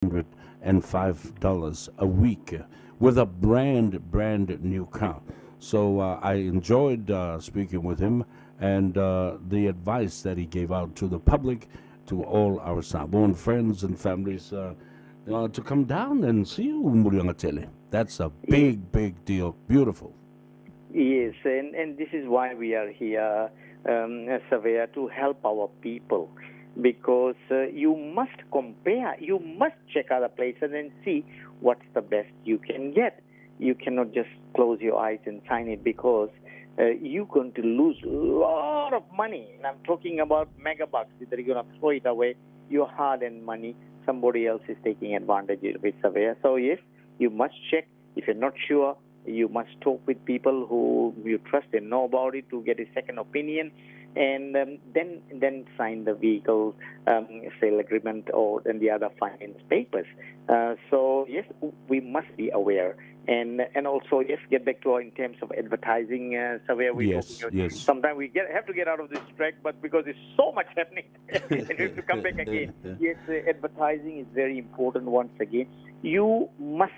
$5 a week with a brand new car. So I enjoyed speaking with him and the advice that he gave out to the public, to all our Samoan friends and families, to come down and see Muriangatele. That's a Ye- big deal. Beautiful. Yes, and this is why we are here, Savea, to help our people. Because you must compare, you must check other places and see what's the best you can get. You cannot just close your eyes and sign it because you're going to lose a lot of money. And I'm talking about megabucks. Either you're going to throw it away, your hard-earned money, somebody else is taking advantage of it, Savea. So yes, you must check. If you're not sure, you must talk with people who you trust and know about it to get a second opinion, and then sign the vehicle sale agreement or then the other finance papers. So yes, we must be aware, and also yes, get back to our in terms of advertising. So where we talking. Yes. Sometimes we have to get out of this track, but because there's so much happening, and we have to come back again. Yes, advertising is very important. Once again, you must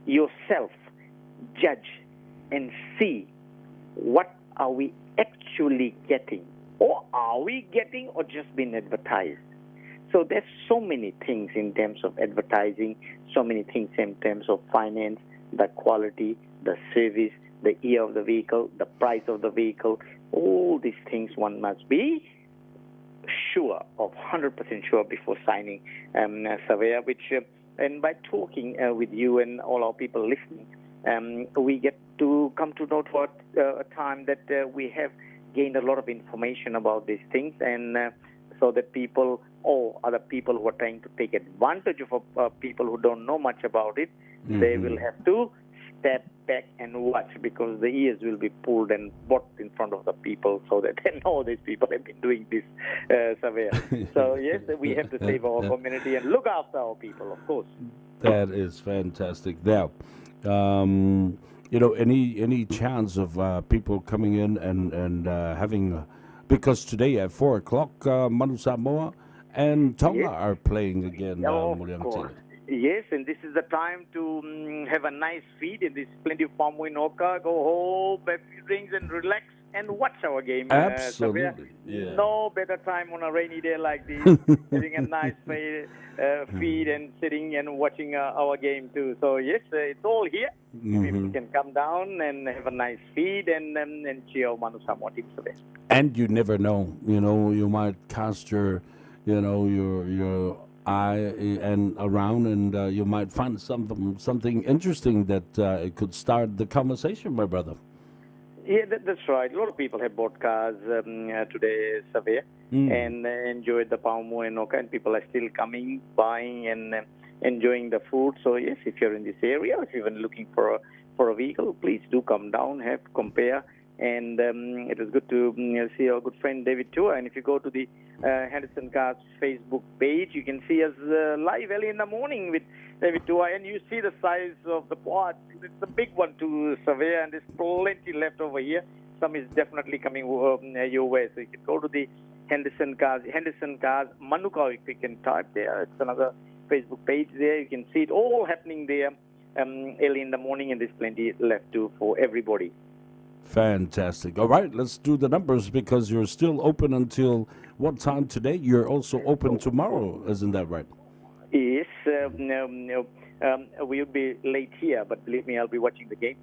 yourself judge and see what are we actually getting, or are we getting or just being advertised. So there's so many things in terms of advertising, so many things in terms of finance, the quality, the service, the year of the vehicle, the price of the vehicle. All these things one must be sure of, 100% sure before signing Savea, which and by talking with you and all our people listening, we get to come to know what a time that we have gained a lot of information about these things, and so that people or other people who are trying to take advantage of people who don't know much about it, they will have to step back and watch, because the ears will be pulled and brought in front of the people so that they know these people have been doing this survey. So yes, we have to save our community and look after our people, of course. That is fantastic. Now, any chance of people coming in and having, because today at 4 o'clock, Manu Samoa and Tonga Yes. are playing again. Of Muliang course. Tele. Yes, and this is the time to have a nice feed, and there's plenty of palm winoka. Go home, have a few drinks, and relax and watch our game. Savea. Absolutely, yeah. No better time on a rainy day like this, having a nice feed and sitting and watching our game too. So yes, it's all here. People can come down and have a nice feed and cheer Manu Samoa team today. And you never know. You might cast your eye and around, and you might find something interesting that it could start the conversation, my brother. Yeah, that's right. A lot of people have bought cars today, Savea, and enjoyed the Paumo and Oka, and people are still coming, buying, and enjoying the food. So yes, if you're in this area, if you're even looking for a vehicle, please do come down, have compare. And it was good to see our good friend David Tua. And if you go to the Henderson Cars Facebook page, you can see us live early in the morning with David Tua, and you see the size of the pot. It's a big one to survey, and there's plenty left over here. Some is definitely coming your way. So you can go to the Henderson Cars Manuka, if you can type there. It's another Facebook page there. You can see it all happening there early in the morning, and there's plenty left too for everybody. Fantastic. All right, let's do the numbers, because you're still open until what time today? You're also open tomorrow, isn't that right? Yes, we'll be late here, but believe me, I'll be watching the game,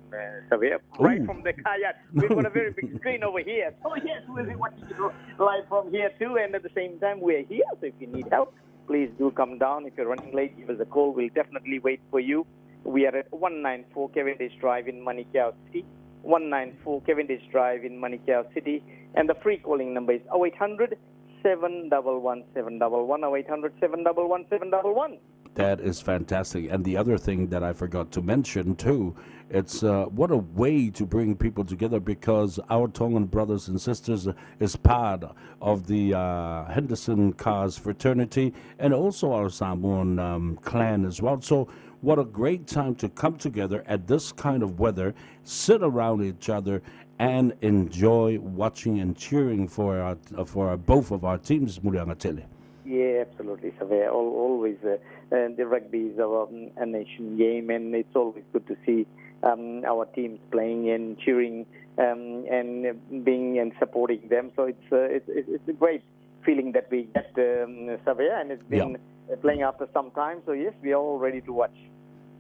Savea, right from the kayak. We've got a very big screen over here. So yes, we'll be watching it live from here too, and at the same time, we're here. So if you need help, please do come down. If you're running late, give us a call. We'll definitely wait for you. We are at 194 Cavendish Drive in Manukau City. 194 Cavendish Drive in Manukau City, and the free calling number is 0800 711 711 0800 711 711. That is fantastic. And the other thing that I forgot to mention too, it's what a way to bring people together, because our Tongan brothers and sisters is part of the Henderson Cars fraternity, and also our Samoan clan as well. So what a great time to come together at this kind of weather, sit around each other, and enjoy watching and cheering for both of our teams, Muliangatele. Yeah, absolutely, Savea. Always, the rugby is our a nation game, and it's always good to see our teams playing and cheering and being and supporting them. So it's a great feeling that we get, Savea, and it's been playing after some time. So yes, we are all ready to watch.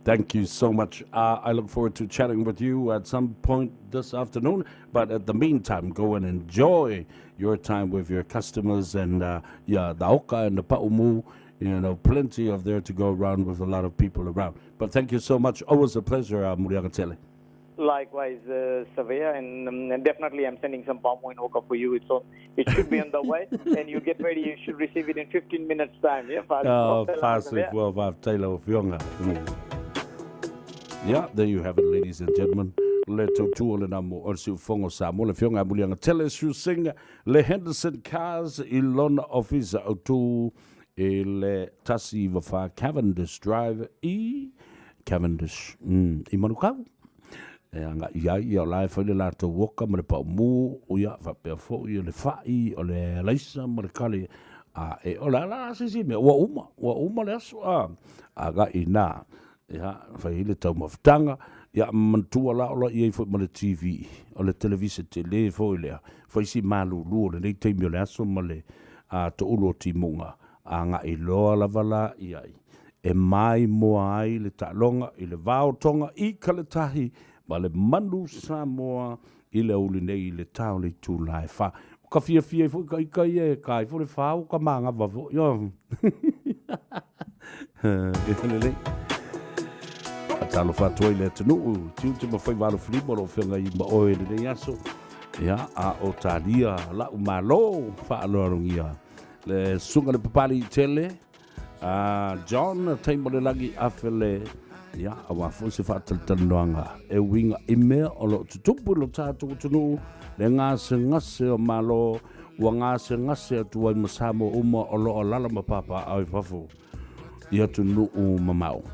Thank you so much. I look forward to chatting with you at some point this afternoon. But at the meantime, go and enjoy your time with your customers and the Oka and the Paumu. You know, plenty of there to go around with a lot of people around. But thank you so much. Always a pleasure, Muriagatele. Likewise, Savea, and definitely I'm sending some palm wine Oka for you. It should be on the way, and you get ready. You should receive it in 15 minutes time. Yeah, Fácil, Taylor Fionga. Yeah, there you have it, ladies and gentlemen. Le tautua le namo o si ufongo sa mo le fionga mulianga tele singa le Henderson Cars I lona office o tu le tasi wafa Cavendish Drive I Cavendish I manukau anga ia o lai fai le lato woka ma le pau mu o ia fa pe fo I le fai o le laisa ma le kali o la sisi me wa uma le aso aga ina ia fai le tau maftanga ia mantua la ola ia fo ma le TV o le televisi tele fo ile fai si malulu le nei teimi o le aso ma le to ulo timunga anga I loa la vala ia e mai moa ai le talonga I le vaotonga I kaletahi ma le manu Samoa I le uli nei le tau le tu lai fa ka fia fo kai e kai fo le fa ka manga va fo yo le talo fatua I le tunu tiu te mawhai walo whilipo lo whenga I ma oe le nei aso ia a o talia la umalo wha aloarungia le sunga le papali I tele John taimo le lagi afele ia a wafo se wha talanoanga e winga I mea o lo tutupu lo tātou tunu le ngase o malo ua ngase atua I masamo uma o lo o lala mapapa au I wafo ia tunu u mamau.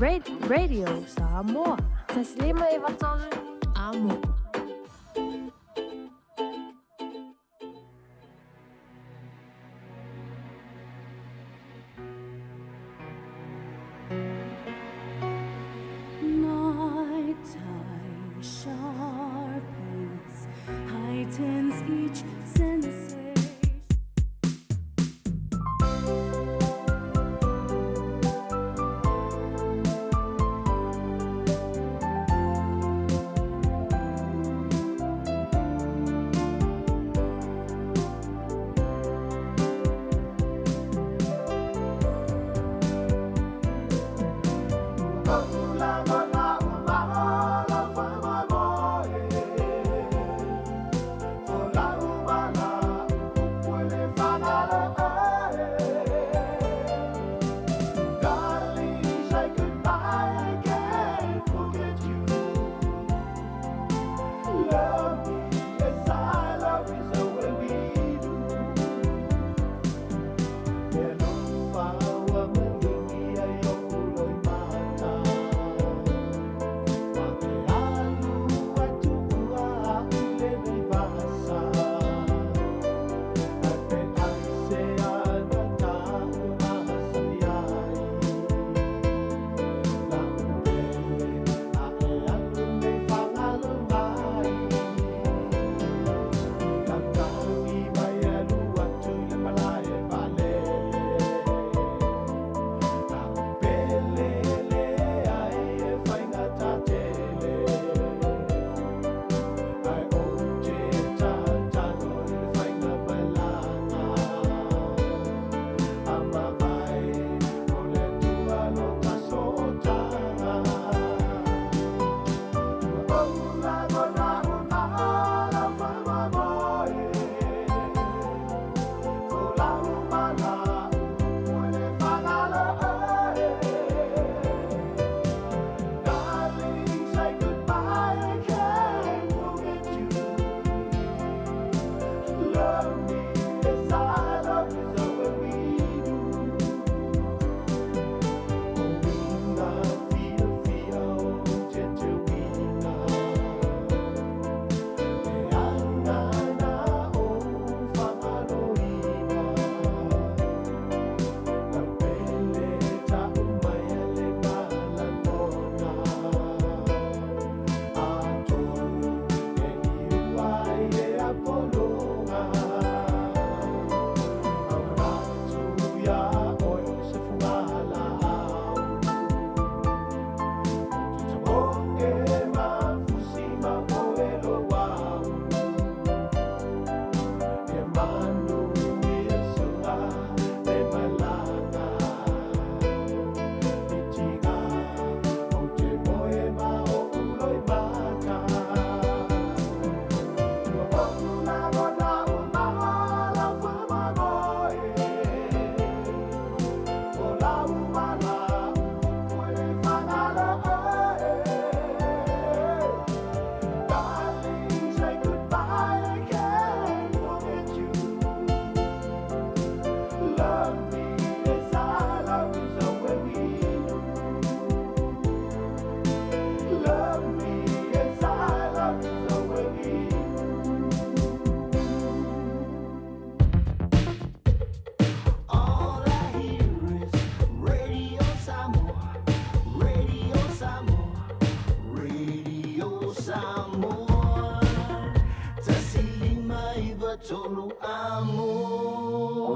Radio Samoa. تسليمة يبطل Amo. Nighttime sharpens, heightens each sensation.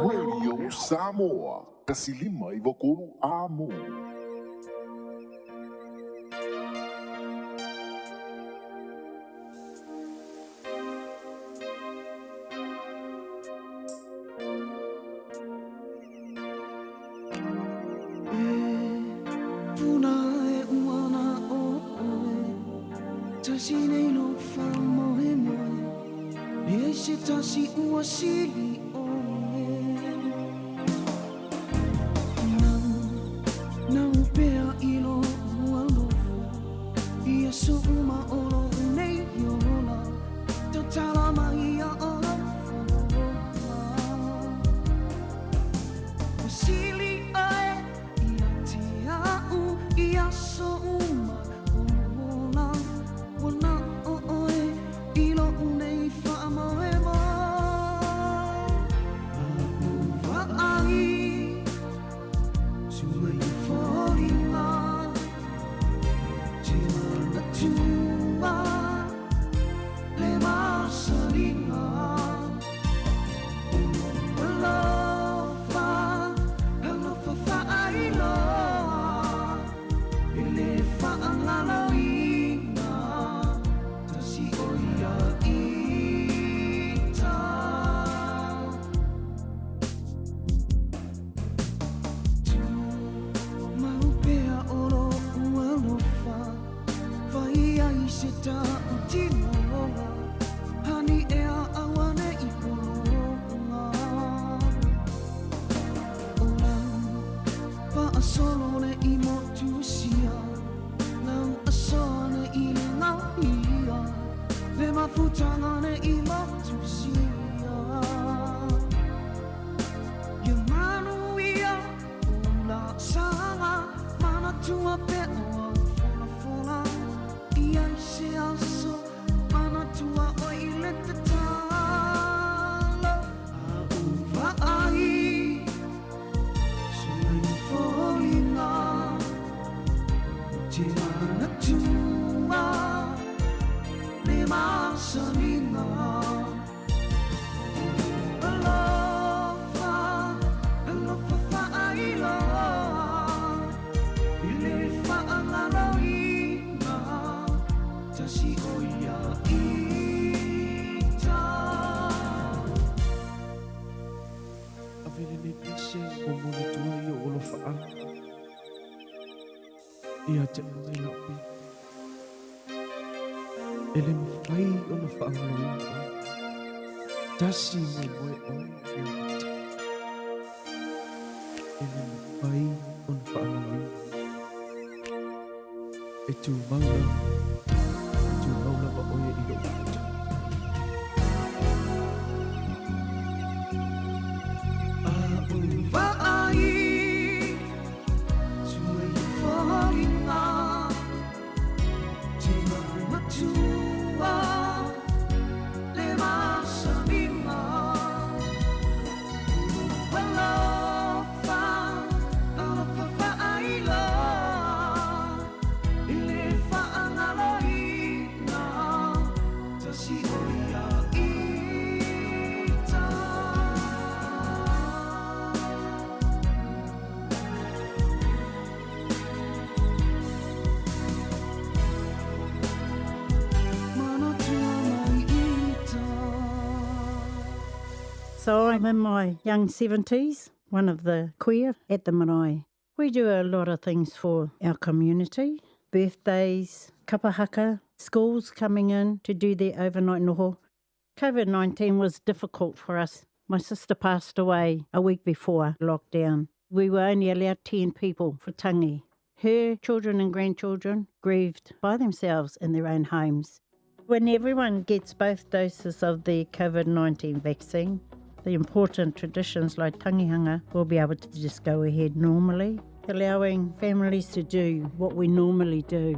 Radio Samoa, kasilima ivokulu amo. Silly, I, ia te au, ia putangane imatusia Yamanuia Ula sanga Mana tua peoa Fola fola Ia se aso Mana tua oile te talo A uva ai Sui folinga Tirana tua Ne masalina Ia te nui lapi Ele mawhai o na whaangaloi Tasi mai moe o ia te Ele mawhai o na whaangaloi E tū maula wa oia i lo So I'm in my young 70s, one of the queer at the marae. We do a lot of things for our community, birthdays, kapahaka, schools coming in to do their overnight noho. COVID-19 was difficult for us. My sister passed away a week before lockdown. We were only allowed 10 people for tangi. Her children and grandchildren grieved by themselves in their own homes. When everyone gets both doses of the COVID-19 vaccine, the important traditions like tangihanga will be able to just go ahead normally, allowing families to do what we normally do.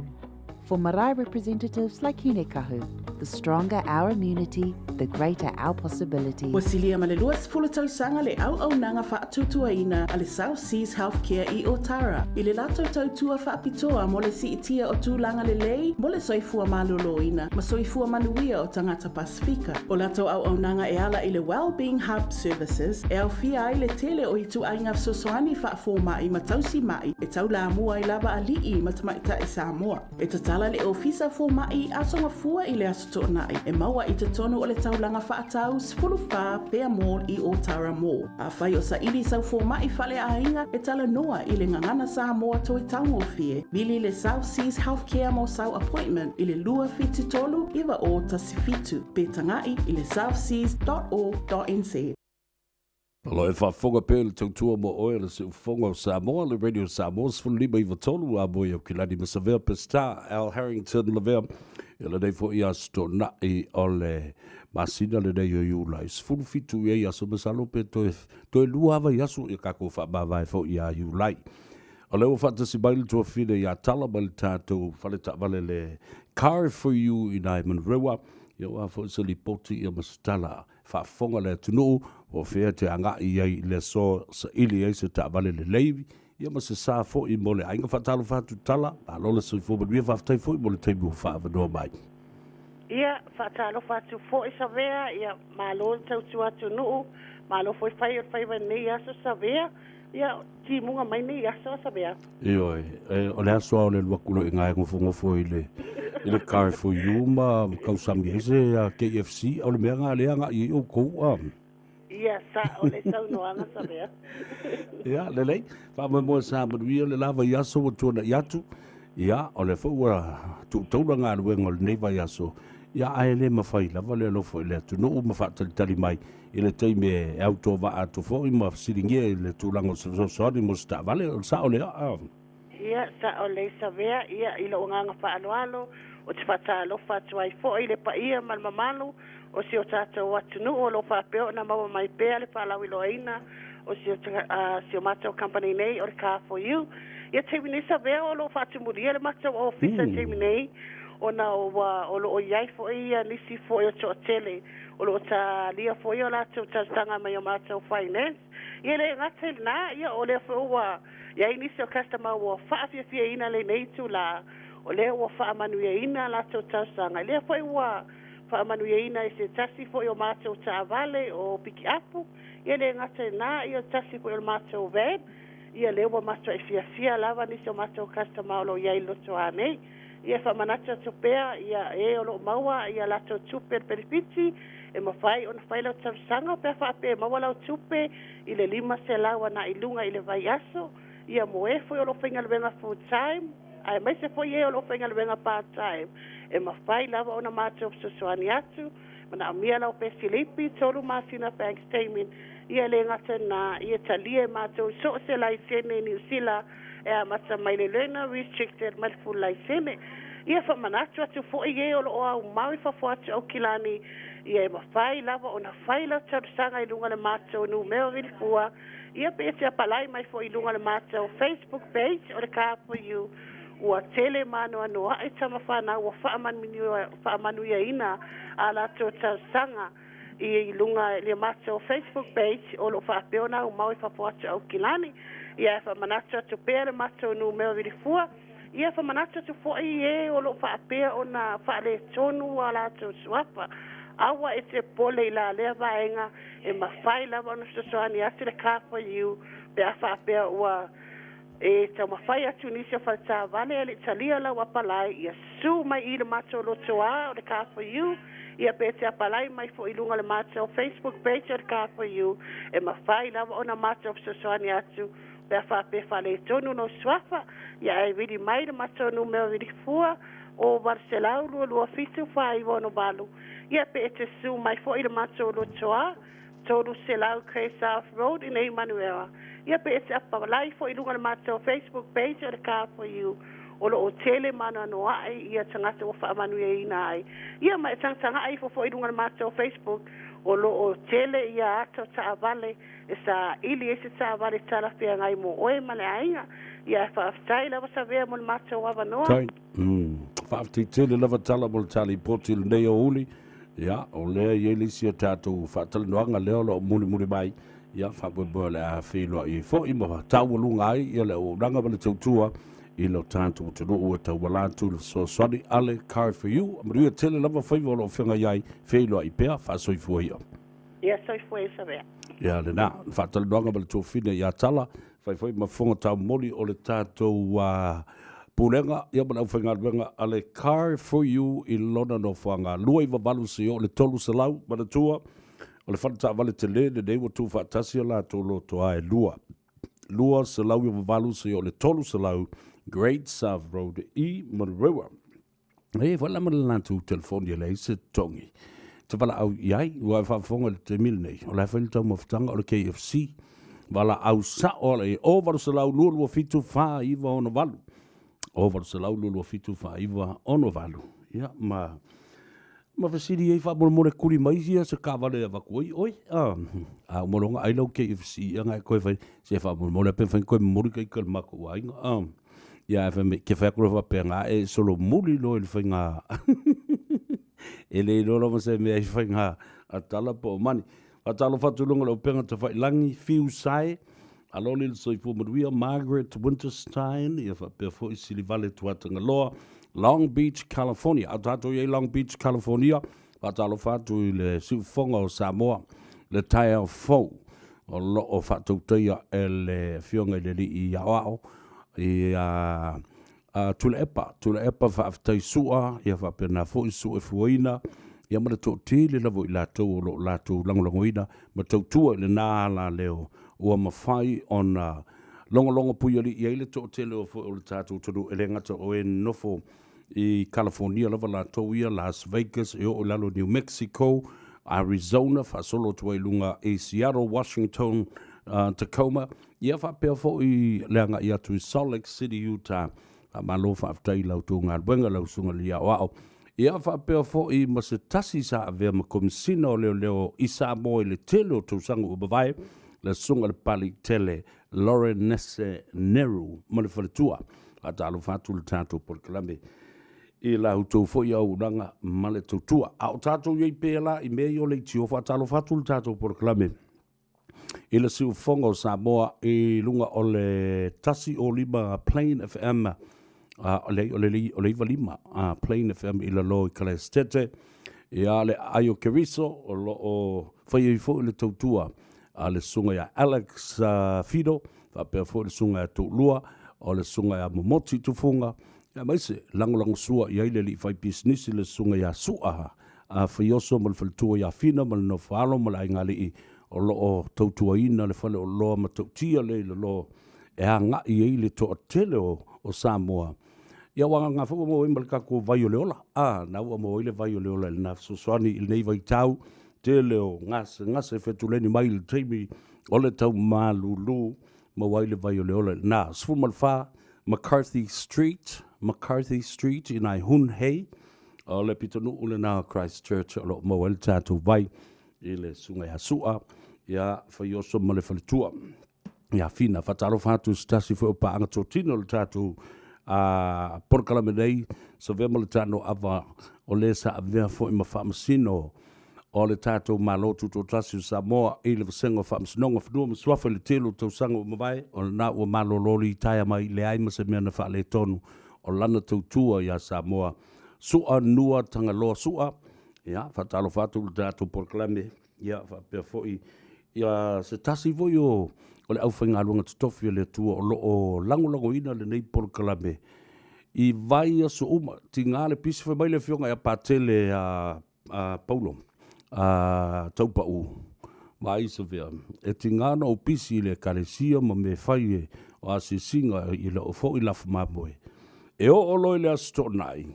For marae representatives like Hinekahu, the stronger our immunity, the greater our possibility. Wasilia malelua sifulu tausanga le au nanga whaatutuaina a le South Seas Healthcare i Otara. I le lato tautua whaapitoa mo le si itia o tūlanga le lei, mo le soifua maloloina, ma soifua manuia o tangata Pasifika. O lato au nanga e ala i le Wellbeing Hub Services, e au fia ai le tele o itu ainga sosoani whaafoma i matausi mai, e taula amua i lava alii matamaita e Samoa. E tatala le ofisa foma i asonga fua i le asotonai, e maua i te tonu o le taulanga whaatau sifulu wha pea mall i Otara Mall. A whai o sa ili sau foma i whale ainga e tala noa i le ngangana Samoa to i taungo fie. Bili le South Seas Healthcare mo sau appointment i le lua fiti tolu iwa o tasifitu. Pe tangai i le southseas.org.nz. Palo e whafonga pēle tautua mo oe le se ufonga o Samoa, le Radio Samoa, sifulu lima i watolu a moe o kilani Masavea Pesta, Al Harrington Lavea, e le nei fo i astona i o le masina le nei o iulai. Sifulu fitu i ei aso masalo pe toe lua ava i aso i kako whaamawai fo i a iulai. O leo whatasi maile tua fine i a tala maile tātou whale vale le Car for You i nai Manrewa, i o a fo isa li poti i a masitala, whaafonga le tunu o whea te anga i ei le so sa ili ei se vale le leivi, ia ma se sa fo i mole ainga whatalo whatu tala, a lola se fo manuia whaftai fo i mole teimu whaavanoa mai. Ia, whatalo whatu fo i savea, ia malo tautu atu nuu, malo fo i whai o whai nei aso savea, ia ti munga mai nei aso savea. Ioi, o le aso au le luakulo i ngai ngofo i le Car for You ma kausami eise a KFC, au le mea ngā leanga i o kou Ia, sa o le tau noanga savea. Ia, lelei, whaamamoa sa manuia le lava i aso o tuana i atu, ia, o le fau tu taura ngā ruenga le neiva i aso, ia ae le mawhai lava le lofo i le atu, no u mawhaatalitali mai, i le teime e au tō wa atu fo, i mawhasiringia i le tūlango sa soani mo sta vale, sa o le Ia, sa o le savea, ia, ilo nganga whaaloalo, o te whatalofa atu ai fo'i le paia ma le mamalu o si o tātou atunu o lo whapeo na maua mai pēa le whalau iloaina o si o mātou company nei o le Car for You. Ia te minisa vea o lo whatumuria le mātou ofisa te minei o na o lo o iai fo'i ia nisi fo'i o toa tele o lo ta lia fo'i o lātou tanga mai o mātou finance. Ia le ngate na ia o le fo'a ia nisi o customer o whaafia ina le nei tu la o le o whaamanuia ina lātou tanga. Le fo'i wa whaamanuia ina e se tasi fo'i o mātou ta vale o piki apu. Ia le ngate na ia tasi fo'i o mātou van. Ia le o mātou e fia lava nisi o mātou customer o lo iai loto anei. Ia whamanata tupea, ia e o lo maua, ia lato tupe peripiti, e mawhai o na whailau tawsanga, pia whape maua lau tupe, i le 5 se lawa na ilunga i le vai aso, ia moe foi o lo whainga luenga full time, ai mai se foi e o lo whainga luenga part time, e mawhai lava o na mātou susuani atu, mana amia lau pe silipi, tolu māsina bank statement, ia le ngata na, ia talia mātou, so se lai sene ni usila, e a mata mai le lena restricted mai full license ia fa manatu atu fo ie o lo au mai fa fo atu o kilani ia ma fai lava ona fai la tsanga i lunga le mato no meo vil fua ia pe se apalai mai fo i lunga le mato Facebook page o le Car for You ua tele mano ano a e tama whana ua whaamanu ia ina a la tsanga i lunga le mato Facebook page o lo whaapeona o maui fa fo atu o kilani ia fa manata tu pere mato no meo virifua ia fa manata tu foi e o lo fa pea ona fa le tonu ala tu swapa awa e te pole la le vaenga e ma fai la bona soani ati le Car for You pe fa pea wa e te ma fai atu nisi fa ta vale ele talia la wa palai ia su mai i le mato lo toa o le Car for You ia pe te apalai mai fo ilunga le mato Facebook page o le Car for You e ma fai la ona mato soani atu pe fa pe fa le tonu no swafa ia e vidi mai le matonu me vidi fua o Barcelau lo fitu fa i vono balu ia pe te su mai fo i le matonu toa tolu selau Cray South Road in Emmanuel ia pe te apalai fo i lunga le mato Facebook page o le Car for You o lo o tele mana no ai ia tangata o whaamanu e ina ai ia mai tanga ai fo i lunga le mato Facebook o lo o tele ia ato ta vale e sa ili e se ta vale tala fia ngai mo oe male ainga ia whaaftai lava sa vea mo le mato wava noa Tai, whaaftai tele lava tala mo le tali poti le nei o uli ia o lea i elisi o tātou whaatala noanga leo lo muli mai ia whaapua le a whiloa i fo i mawa tau lunga ai ia le o ranga wale tautua i lo tātou tunu ua tau walatu so swani ale Car for You amaria tele lava whaiva lo whenga iai whiloa i pea whaasoi fuaia ia soifua e sa vea ia le nā whaatala noanga wale tō whine ia tala whai mafonga tau moli o le tātou pulenga ia mana whainga ruenga ale Car for You i lona no whanga lua i wabalu se o le tolu se lau mana tua o le whanata wale te le nei wa tu whaatasi o la tō loto ai lua se lau i wabalu se o le tolu se lau Great South Road i Manarewa e wala mana lantu telefonia le se tongi te wala au iai ua whafonga le te mil nei o la whaile tau mawhtanga o le KFC wala au sa o le over se lau lua fitu wha iwa ono walu over se lau lua fitu wha iwa ono walu ia ma fasiri e wha mole kuri maisia se ka wale a wakui oi a moronga ai lau KFC ia ngai koe whai se wha mole pe whai koe mori kai kal mako wainga ia ke whai kura wha pe ngā e solo muli lo il whai ngā e le lolo ma se mea i whai ngā a tala po mani a talo whatulunga lau penga te whai langi fiu sai a loli le soifu maruia Margaret Winterstein ia wha pe fo i sili vale tuatanga loa Long Beach, California. A tātou i Long Beach, California. A talo whātu i le siufonga o Samoa. Le tae au fau. O lo o whātou teia e le fionga i le li i awao. I tule epa whaaftai sua. Ia whapena fo i su e fuaina. Ia mara tō tēle lavo i lātou o lo lātou langolangoina. Ma tau tua i le nā la leo. Ua mawhai on longo puiali i eile tō tele o le tātou tonu e le ngata o e nofo i California lava la tauia, Las Vegas, e o lalo New Mexico, Arizona, whasolo tua i lunga e Seattle, Washington, Tacoma. Ia whapea fo i leanga i atu i Salt Lake City, Utah, malo whaaftai lau tō ngā ruenga lau sunga lia wao. Ia whaapea fo i ma se tasi sa avea ma komisina o leo i Samoa i le tele o tūsanga ubawai, le sunga le pali tele Lauren Nesse Neru, ma le whaletua, a talo whātu le tātou por kalame. I la hutou fo i au ranga ma le tautua. A o tātou iei pēla i mei o le tio wha talo whātu le tātou por kalame. I le siu fonga o Samoa i lunga o le tasi o lima Plain FM, o le iwa lima Plain FM i la lo i Kalestete, i a le Ayo Keriso o lo o whai i fo i le tautua, a le sunga ia Alex Fido, whapea fo i le sunga ia Tūlua, o le sunga ia Momoti Tufunga, ia maise langolango sua i aile li whai pisnisi le sunga ia Suaha, a whai oso ma le whalitua ia Fina, ma le no whaalo ma le aingali i o lo o tautua ina le whale o loa ma tautia le lo e a ngā i eile to a tele o Samoa. Ia wanga ngā whaka mo imbal kako vai o leola. Nau a mo ile vai o leola ili nā sosoani ili nei vai tau tele o ngase whetuleni mai ili teimi o le tau mālulu ma waile vai o leola ili nā. Sfumalwha McCarthy Street i nai Hunhei o le pitonu ule nā Christchurch o lo mo ele tātou vai i le sunga ia Sua. Ia whaioso ma le whalitua. Ia Fina, whataro whātu stasi whao paanga tō tino le tātou porkalame nei, sa vea ma le tāno awa o le sa avea fo i ma whaamasino o le tātou malotu tō tasi o Samoa i le vasenga whaamasinonga whanua ma swafa le telo tau sanga o mawai o le nā ua malolori taia mai le aima se mea na wha le tonu o lana tautua ia Samoa. Sua nua tanga loa sua, ia whataro whātu le tātou porkalame, ia whapea fo ia se tasi voi o le au whainga alunga tutofi le tua o loo lango ina le nei porkalame. I vai a so uma, ti ngā le pisi whai mai le whionga ia pātele a Paulo, taupa u, vai sa vea. E ti ngā na o pisi le karesia ma me whai e o asisinga i le o fo i lafu mamoe. E o loi le asto nai,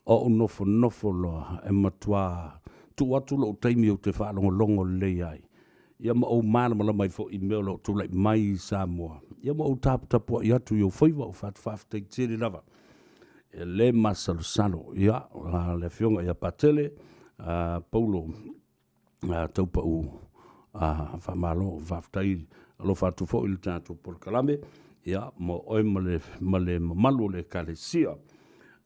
o nofo loa e matua tu atu lo taimi o te whaalongo longo le ai. Ia ma o mana mala mai fo i meo lo tu lai mai Samoa. Ia ma o tapua i atu i o whaiwa o whaafte tiri lava. E le masalo sano. Ia, le whionga ia patele, Paulo, taupa u, whamalo, whaaftei, alo whaatu fo i le tātou porkalame. Ia, mo oi male malu le kalesia.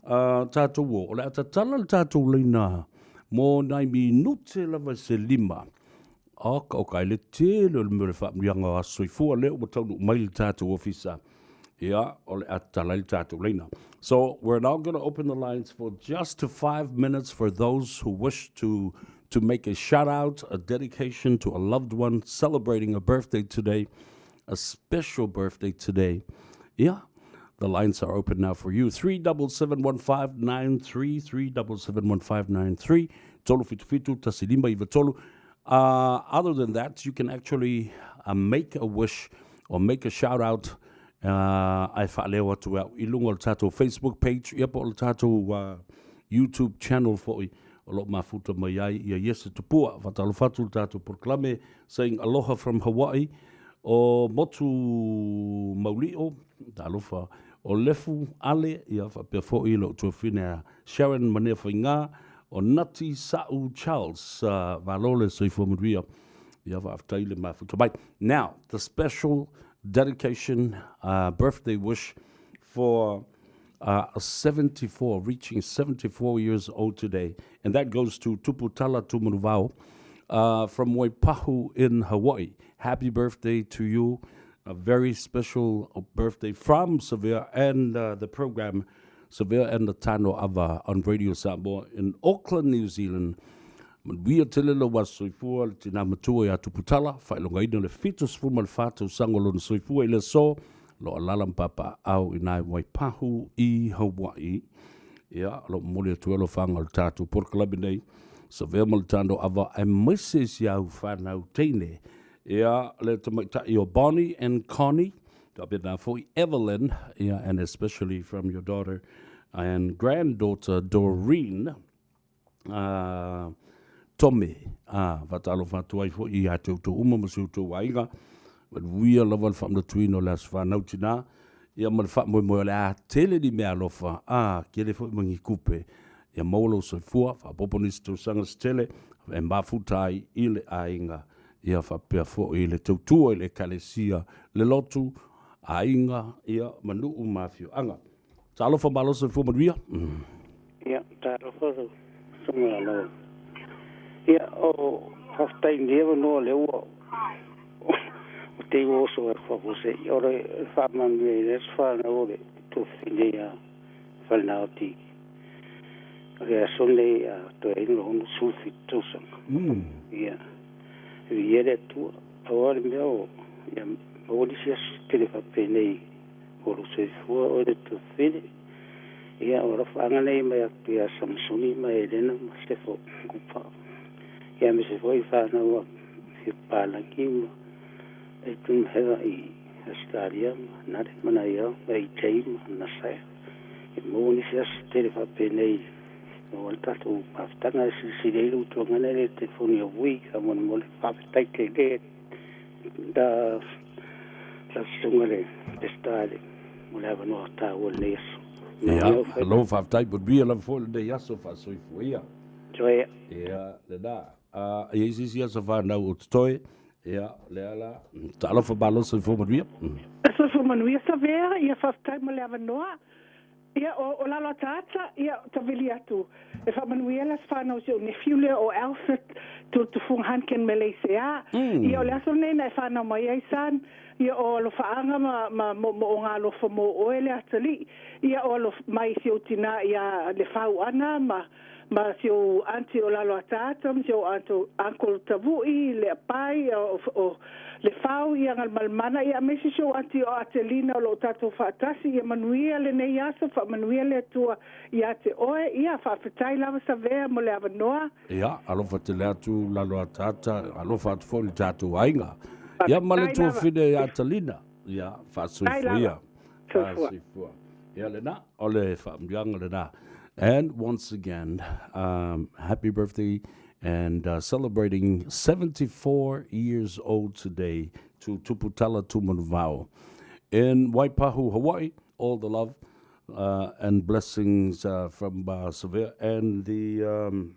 Tātou o le atatala le tātou leina mo nai minute lava se lima. O kai le tele le mure whaamrianga a soifua leo ma taunu mai le tātou ofisa. Ia, o le atala le tātou leina. So, we're now going to open the lines for just 5 minutes for those who wish to make a shout-out, a dedication to a loved one celebrating a birthday today, a special birthday today. Yeah, the lines are open now for you. 3771593, 3771593. Tolu fitu tasilima iwa tolu. Other than that, you can actually make a wish or make a shout out. I whaalewa tu au ilunga o tātou Facebook page, ia po o tātou YouTube channel for o lo mafuta mai ai ia Yese Tupua, whatalo whatu tātou porklame, saying aloha from Hawaii, o motu maulio, tālofa o lefu ale, ia whapea fo i lo tua whina Sharon Manea Whainga, o Nati Sa'u Charles, valole soifua muria, ia whaaftaile mafuta mai. Now, the special dedication, birthday wish for 74, reaching 74 years old today. And that goes to Tuputala Tumunuvao from Waipahu in Hawaii. Happy birthday to you. A very special birthday from Severe and the program Severe and the Tano Ava on Radio Samoa in Auckland, New Zealand. Wia telelo wa soifua le tina matua ya Tuputala, whailonga ina le fitus fumal fatu sangolo na soifua ile so, lo alalam papa au inai Waipahu i Hawaii. Ia, lo mole tuelo whangal tātu porkalabi nei, sa vea maltando ava a message ya whanau teine. Ia, le tamaita i o Bonnie and Connie, tapena foi Evelyn, ia, and especially from your daughter and granddaughter Doreen, Tommy, vatalo fatu ai fo I atu to uma masu to wainga, but we are level from the twin o las whanau tina, ia ma le wha mo le a tele ni mea lofa, kia le fo mangi kupe, ia maulo soifua, wha poponisi tau sanga stele, e mafutai i le ainga, ia wha pia fo i le tautua i le kalesia, le lotu, ainga, ia manuu mafio anga. Ta alofa malo soifua manuia? Ia, ta alofa sunga alo. Ia, o haftai ndewa noa le ua, o te oso e whapose, i ore whamanu e les whana ore, to whine a whanau tiki. Rea sone a to e ino hono sulfi tosanga. Ia, i ere tua, awari mea o, ia, maoli sias tele whapenei, oro soifua ore to whine, ia, ora whanganei mai atu ia Samsoni mai Elena, ma sefo kupa. Ia, me sefo i whanau a whiu pālangi, ma e tun hewa i Australia, ma nare mana ia, ma i tei, ma nasai. E maoli sias tele whapenei, o tatou mafutanga e silsileilu tuangana le telefoni a wui ka mona mole whawhetai te le da sunga le stale mole ava noa tāua le yaso. Ia, alo whawhetai but bia la fo le yaso wha soifu ia. Joia. Ia, le da. Ia isi asa whanau o tutoe. Ia, le ala. Ta alofa balo soifu manuia. Soifu manuia sa vera, ia whawhetai mole ava noa. Ia o lalo tata ia tawili atu e whamanuela whanau se o nephew lea o Alfred tu fung hanken Malaysia ia o leaso nena e whanau mai aisan ia o lo whaanga mo o ngā lofa mo oe le atali ia o lo mai se o tina ia le whau ana ma se o anti o lalo tata se o uncle Tavui le pai o le fau ia ngal malmana ia mesi so anti o atelina lo tato fatasi ia manuia le nei aso fa manuia le tua ia te oe ia fa fetai lava sa vea mo le avanoa ia alofa te le atu lalo atata alofa atu fo le tato ainga ia male tua fide ia atelina ia fa suifua ia fa suifua ia le na ole fa mdianga le na. And once again, happy birthday and celebrating 74 years old today to Tuputala Tumanuvao. In Waipahu, Hawaii, all the love and blessings from Sevilla and the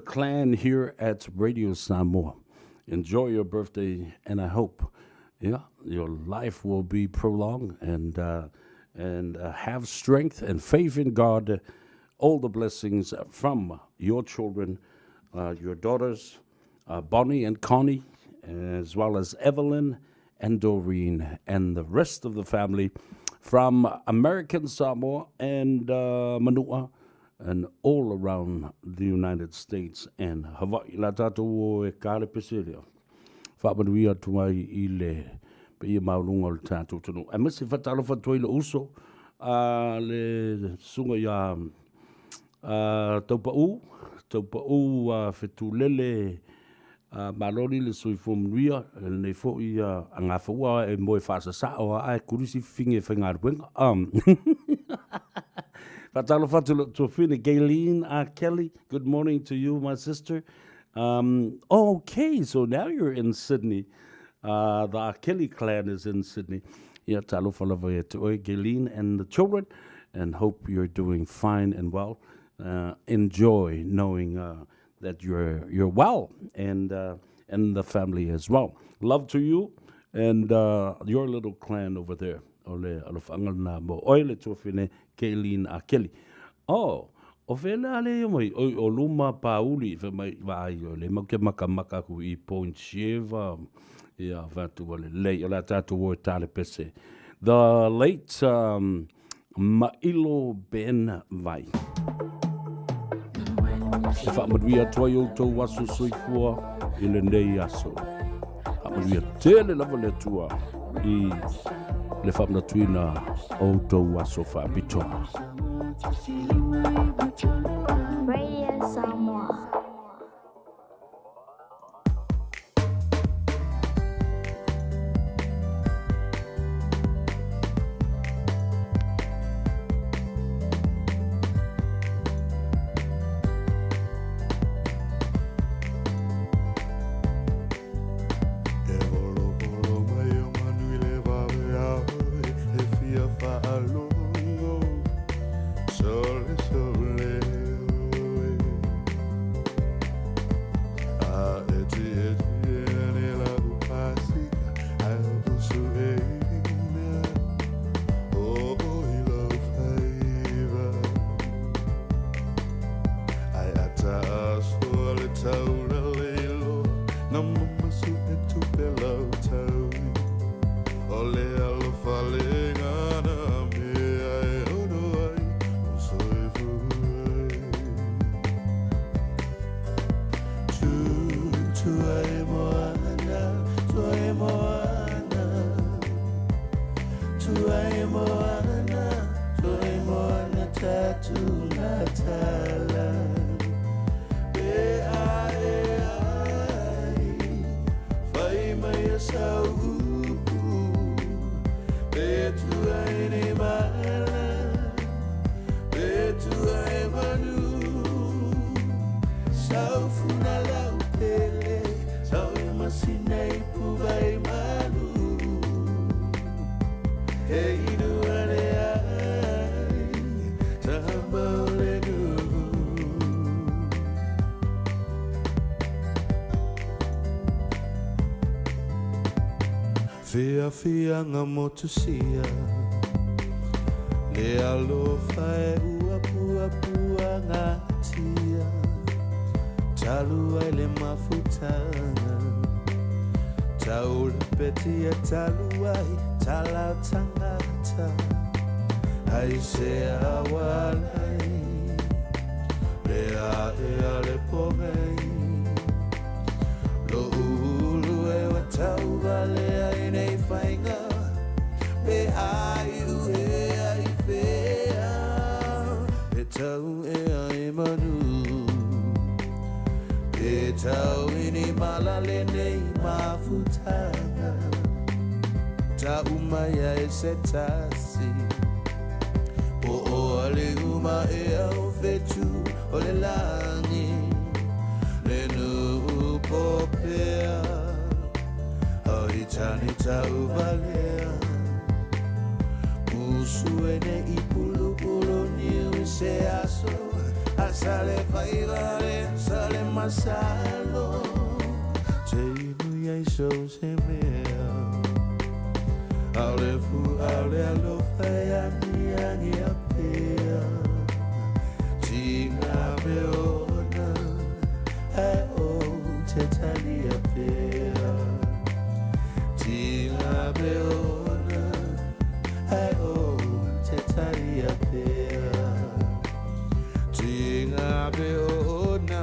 clan here at Radio Samoa. Enjoy your birthday, and I hope your life will be prolonged and have strength and faith in God, all the blessings from your children, your daughters, Bonnie and Connie, as well as Evelyn and Doreen, and the rest of the family from American Samoa and Manua, and all around the United States and Hawaii. La tātou e kāre peselea. Whāmanuia tuai I le pe ia maununga le tātou tunu. E mese whatalo whatoi le uso, le sunga ia taupau whetulele malori le soifo mnuia, nei fo ia anga whaua e moe whasa sao a kurisi finge whengaruenga. Whatalo whatalo to whine Gayleen Kelly, good morning to you, my sister. Okay, so now you're in Sydney. The Kelly clan is in Sydney. Yeah, talo falava to Gayleen and the children, and hope you're doing fine and well. Enjoy knowing that you're well, and the family as well. Love to you and your little clan over there. Ole alofanga na mo oile tofine Gayleen Kelly. Oh. O whena ale mai, o luma pauli, wha mai vai o le mauke makamaka ku I Point Sheva, ia vatu wale lei, o la tātou o tāle pese. The late Mailo Ben Vai. E whaamaduia tuai o tau waso soifua I le nei aso. Whaamaduia tele lava le tua I le whaamatuina o tau waso whaapitoa. Radio Samoa. saufuna laupele sau masinai puwai malu hei duare ai tambole du fia ngā motusia le alofa e ua ngā tia talu ai le mafutanga tau le petia talu ai talau tangata ai se awalai le a le pomei lo ulu e wa tau vale ai nei whainga pe ai ue ai whea pe tau e ai manu pe tau ini malale nei mafutanga ta umaya e se tasi po o ale uma e au fetu o le langi le nu popea ai tani tau valea musu ene i pulu pulu niu se aso asale faivale sale masalo te inu yai so se mea aule fu aule alo fea ni angi apea tinga meona e o te tali apea tinga meona e o te tali apea tinga meona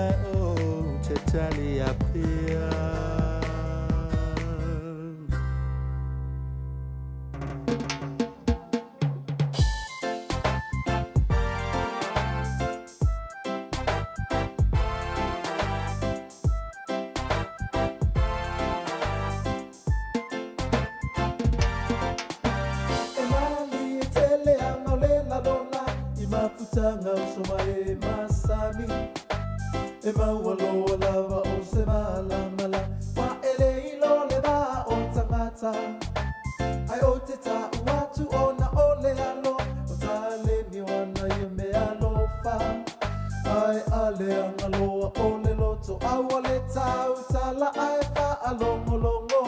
e o te tali apea Tanga usoma e masani e maua loa lava o se mala mala wa ele ilo le va o tangata ai o te ta watu o na ole alo o tale ni wana i me alofa ai ale anga loa o le loto awa le tau tala ai fa alongo longo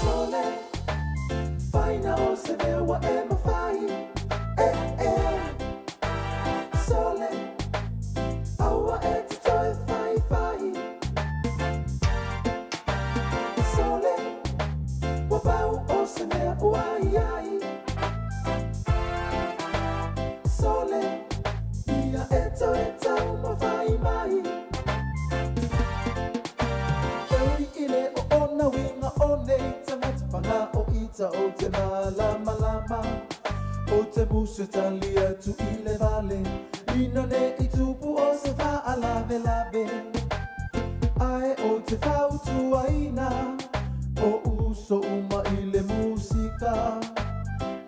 sole faina o se mewa e mawhai sole aua e te toi fai fai sole wa pau o se mea uai ai sole ia e toi tau ma fai mai eui ile o ona winga o nei tangata panga o ita o te malama lama o te musu talia tu i le vale ina ne i tupu o se va a lave lave ai o te fau tu aina o uso uma i le musika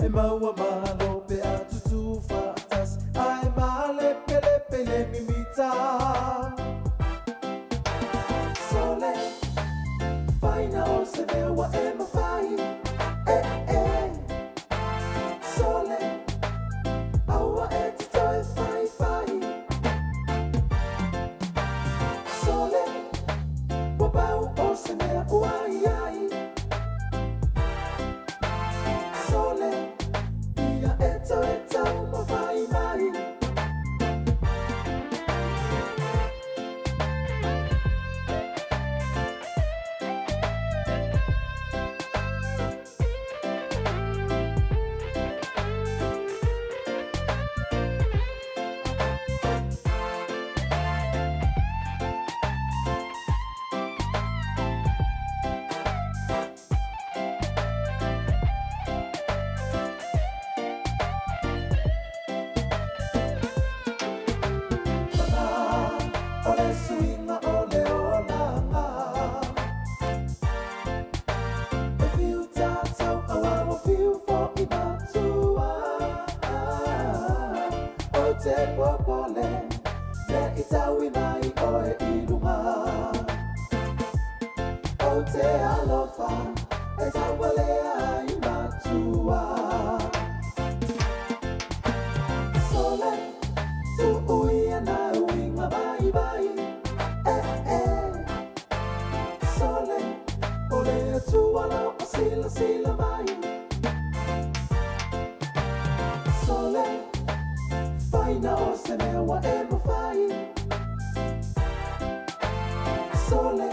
e maua malo pe atu tu fatas ai male pele pele mimita sole faina o se mewa e mawhai sole aua e te toi fai fai sole wa pau o se mea uai ai sole ia e toi tau ma fai te popole me itawi mai oe ilunga o te alofa e tawalea I matua sole tu uia na uinga bai bai sole ole tu ala sila sila mai sole faina o se mewa e mawhai sole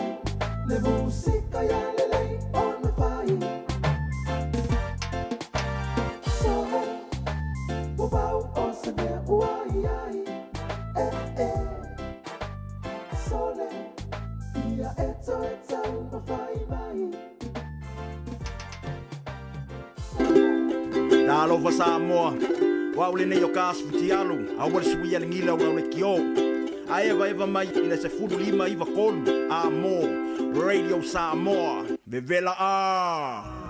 le musika ya lelei o mawhai sole wabau o se mea uai ai sole ia eto mawhai mai Nālofa Samoa, waule nei o kāsu ti alu, a wale sui ale ngila o le kio. A eva mai ina se furu lima iwa kolu, a mo, Radio Samoa, vevela a.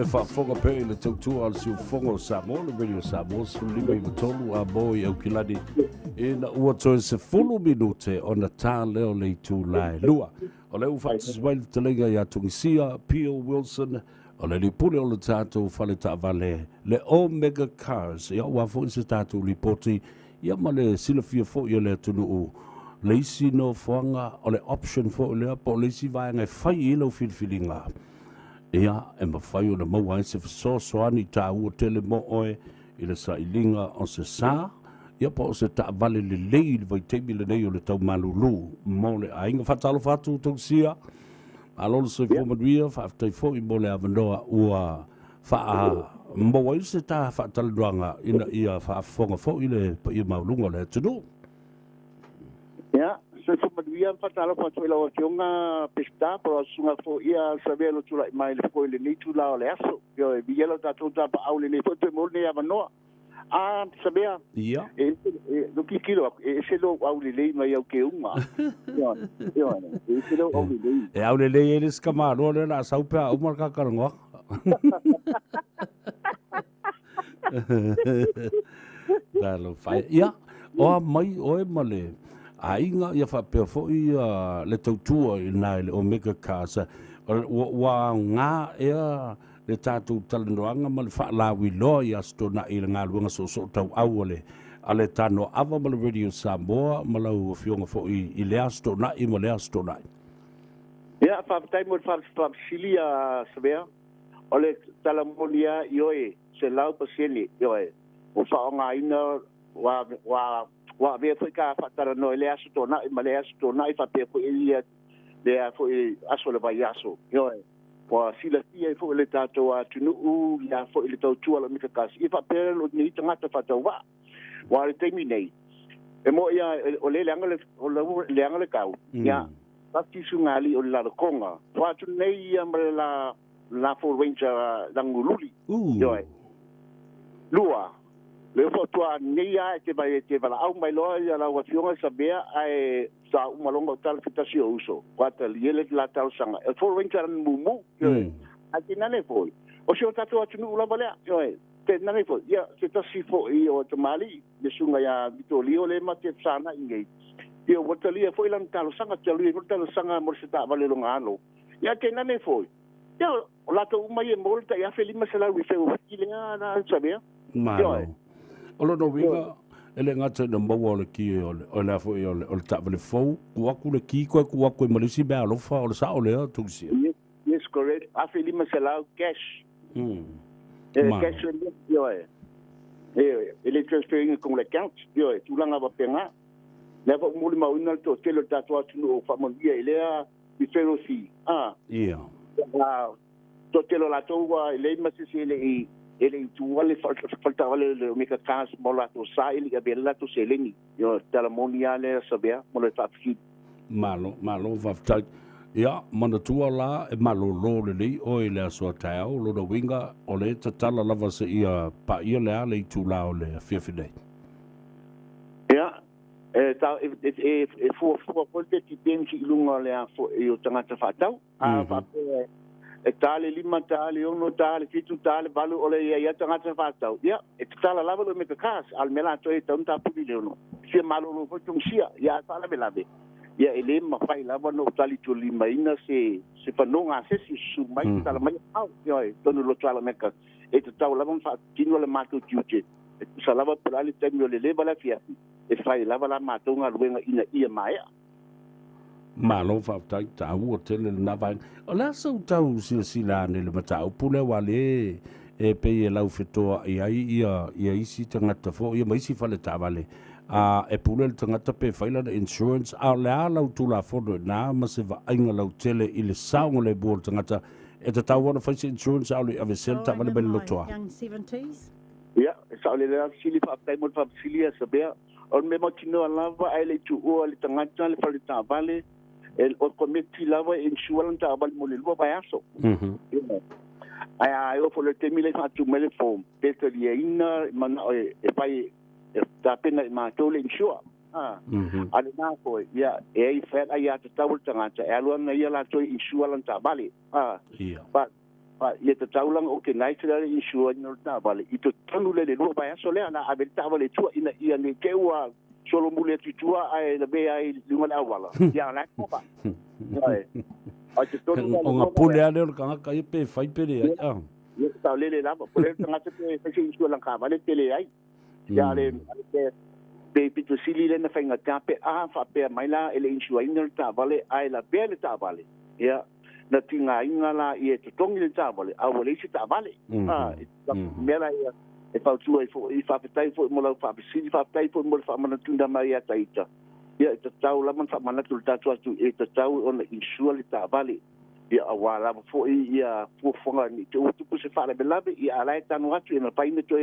e whaafonga pe le tautua al siu fonga o Samoa, le radio Samoa, su lima i watolu a moi au kilani. E na ua toe se fulu minute o na tā leo le tu lai lua. O le ufatis wail talenga ia tungisia, Pio Wilson, o le lipule o le tātou whale ta vale, le Omega Cars, ia ua fo se tātou lipoti, ia ma le silafia fo ia le tunu u. Le isi no whanga o le option fo lea po le isi vai ngai whai ilo filfilinga. Ia e mawhai o na maua e se fisosoani tā ua tele mo oe i le sa ilinga o se sā. Ia po o se ta vale le lei le vai teimi le nei o le tau malulu. Mo le ainga whatalo whatu tau sia. Alolo se fo manuia whaafitai fo i mo le avanoa ua wha mo i se ta whaatalo duanga ina ia whaafonga fo i le pa ia maulunga le tunu. Ya, se manuia whatalo whatu ila o kionga pesta pro sunga fo ia savelo tula i mai le fo i le ni tula o le aso. Yo e bielo tatou tapa au le ni fo te mo le avanoa. Ah, sabia? Ia. No kikilo, se lo au le lei mai au ke unga. Ia, se lo au le lei. E au le lei e le skamaro le la sau pea au marka karangoa. Dalo fai. Ia, o mai oe male. Ainga ia fa pe fo i le tautua i nai le Omega Cars. Wa ngā ea le tātou talanoanga ma le whaalawi loa i astona i le ngā luanga so tau au ale tano ava ma le Radio Samoa ma lau fionga fo i le astona i ma le astona. Ia, whaapatai mo whaapasilia sabea. O le talamonia i oe, se lau pasene i oe. O whaonga ina wa vea fo i ka whaatara no i le astona i ma le astona i whapea fo i le fo i aso le vai aso i oe. Wa sila tia i fo le tātou a tunu u ia fo i le tau tua la mika kasi. I whapea lo ni tangata whatau wa. Wa le teimi nei. E mo ia o le leanga le kau. Ia, pati sungali o le lalakonga. Whatu nei ia ma la fo ranger langululi. Ioi. Lua. Le whatua nei a te vala au mai loa ia la wafionga sa bea ai sa umalonga o tala fitasi o uso. Wata liele la tau sanga. E fo ranger mumu. Ioi. A te nane foi. O se o tato atunu ula balea. Ioi. Te nane foi. Ia, te tasi fo i o tamali. Le sunga ia vitolio le ma te sana ingei. Ia wata lia foi lan talo sanga te lui. Wata talo sanga mo se ta vale longa alo. Ia te nane foi. Ia, o lato umai e molta ia fe lima se la wi fe o ilinga na sabea. Malo. Olo no winga ele ngata na maua le ki o le fo o le tavale fo ku le ki ko ku ko malisi ba lo fa o le sa o le tu si. Yes, correct. A fe lima se la cash. Cash yo ele transferring con l'account yo tu langa va penga. Leva o muli mau ina to telo tatua tunu o fa mo dia ele a mi fero si. Ah. Ia. To telo la to wa ele ma se ele ele tu wale falta wale le Omega Cars mola to sa ele ga bella to seleni yo talamonia le sabia mo le tafi malo va ta ia mana tua la e malo lo le o ele so tao lo do winga o le tala lava se ia pa ia le ale tu la o le fifide ia ta e fo te tenki lunga le fo e o tangata fatau a va e tale lima tale ono tale fitu tale balu ole ia tangata fatau ia e tala lava lo Omega Cars al mela to e tanta pudi le no se malo lo fo sia ia tala belave ia ele ma fai lava no tali to lima ina se fanonga se su mai tala mai au ia tonu lo tala meka e te tau lava fa tino le mato tiuche e sa lava pelali temi le leva la fia e fai lava la matonga luenga ina ia mai malo fa ta ta u tele na vai o la so tau sila ne le mata o pule wale e pe e lau fetoa ia isi tangata fo ia mai si fale ta vale e pule le tangata pe faila de insurance a le ala tu la fodo na ma se va ainga lau tele i le saunga le bol tangata e te tau wana faisi insurance a le avesel ta vale bele lotoa Young 70s. ia sa le la sili fa tai mo fa silia sabea o me mo tino lava ai le tu o le tangata le fale ta vale el o cometi lava insurance ta vale mo le lo vai aso ai o fo le temi le fa tu mele fo peter ina mana e pai ta pena ma tole insure ale na ko ia e fa ai ata tawul tanga ta alwan na ia la to insure lan ta bali ba pa ia te taulang o ke nai tira insua ina ta vale I to tonu le lo pa so le ana ave ta vale tua ina ia ne ke ua solo mule tua ai le be ai linga la wala ya la ko pa ai ai te tonu o nga pule ale o ka ka pe fai pe le a ia ta le la pa le tanga te pe se insua la ka vale te le ai ya le pe pito sili le na fainga tape a fa pe mai la ele insua ina ta vale ai la be le ta vale ya na tinga inga la I te tongi le ta vale a wale si ta vale mera ia e fa tu I fa petai fo mo la fa si fa petai fo mo fa mana tunda mai ata ita ia te tau la man fa mana tu ta tu e te tau on insua le ta vale ia awala fo ia fo fonga ni te tu se fa le belabe ia ala tanu atu ina pa ina to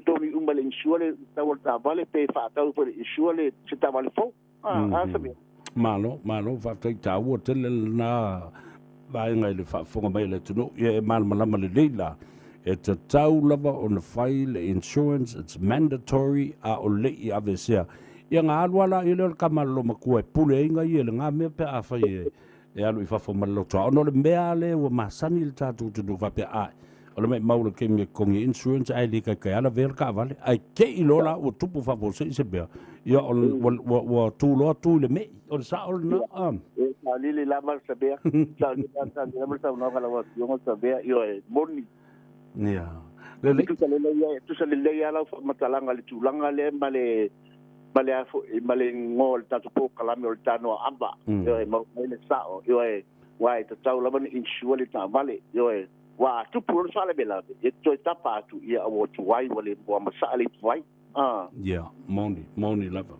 tomi umbale insua le tau ta vale pe fa tau fo insua le se ta vale fo sabe malo fa tai tau te le na vai ngai le fa fonga mai le tunu ia mal malama le leila e te tau lava o na fai le insurance it's mandatory a o le I avesia ia ngā aluala I le kamalo makua e pule inga I le ngā mea pe a fai e alu I fa fonga lo toa ono le mea le wa masani le tatu tunu fa pe a o le mai maula ke me kongi insurance ai li kai ala ver ka vale ai ke I lola o tupu fa po se bea ia o tu lo tu le me o sa o na e lili la mar sa bea sa la mar sa no kala wa yo sa bea yo e moni ia le tu sa le ya la matalanga le tulanga le male male ngol tatu po kala me o tano amba yo e mo le sa yo e wa e tau la ban insure le ta vale yo e wa tu pur sa le bela e to tapa tu ia o tu wai wale bo ma sa le wai yeah moni lava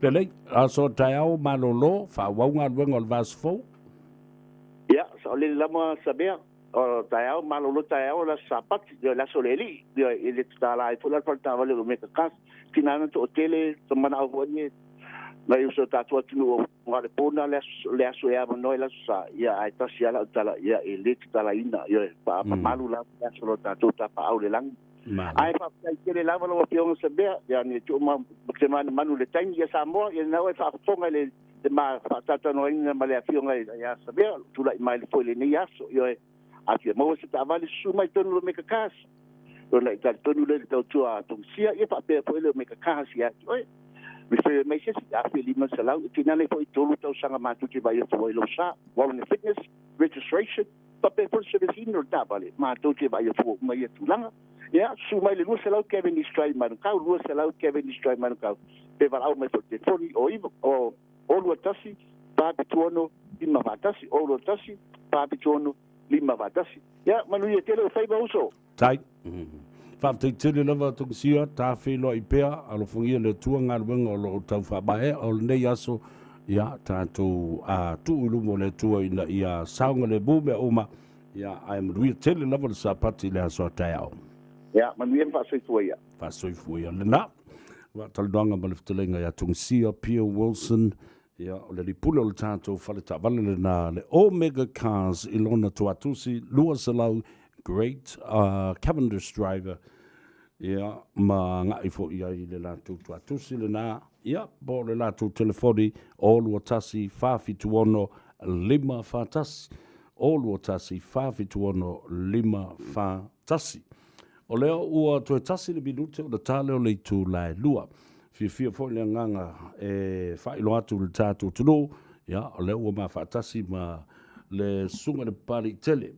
le aso taiao malolo fa waunga luenga o vas fo ya so le lama sabea o taiao malolo taiao la sapat de la soleli de ele tala I fola falta vale o meka kas tinana to tele to mana o ni na eu so tatu atu ngale pona le aso ya no la sa ya ai ta sia la tala ya ele tala ina yo pa malu la so tatu ta pa au le lang ai fa tele la valo pe on se bea ya ni tu ma semana manu le tang ya Samoa ya na fa fonga le ma fa tata no ina ma le afionga ya se bea tu la mai le foi le ni aso yo a que mo se ta vale su mai tonu me ka kas yo la ta tonu le ta tu a tu sia e fa pe foi le me ka kas ya oi mi fe mai se a fe lima sala tina le foi tolu ta sanga ma tu ti vai foi lo sa wellness fitness registration pa pe for se vecino ta vale ma tu ti vai foi mai tu langa ya su mai le no se la Kevin Stray man ka no se la Kevin Stray man ka pe va au mai te foni o ivo o lo tasi pa bituono lima vatasi o lo tasi pa bituono lima vatasi ya manu ye tele fai ba uso tai fa te tele lava tu sia ta fe lo ipea alo fungia le tuanga luenga o lo tau fa bae o nei aso ya tu a tu lu mo le tua ina ia saunga le bume uma ya I'm real tele lava sa pati le aso taiao ya manu ye fa soi fuia le na wa tal donga ma le ftelenga ya tungsia Pia Wilson ya o le lipula o le tātou whale ta wale le nā le Omega Cars I lona tuatusi lua salau great Cavendish driver ya ma ngai fo ia I le lātou tuatusi le nā ya po le lātou telefoni o lua tasi whawhituono lima whātasi o lua tasi whawhituono lima whātasi o leo ua tue tasi le minute o le tāle o le tu lai lua fia fo le nganga e whailo atu le tātou tuno ya o leo ua ma whaatasi ma le sunga le pali tele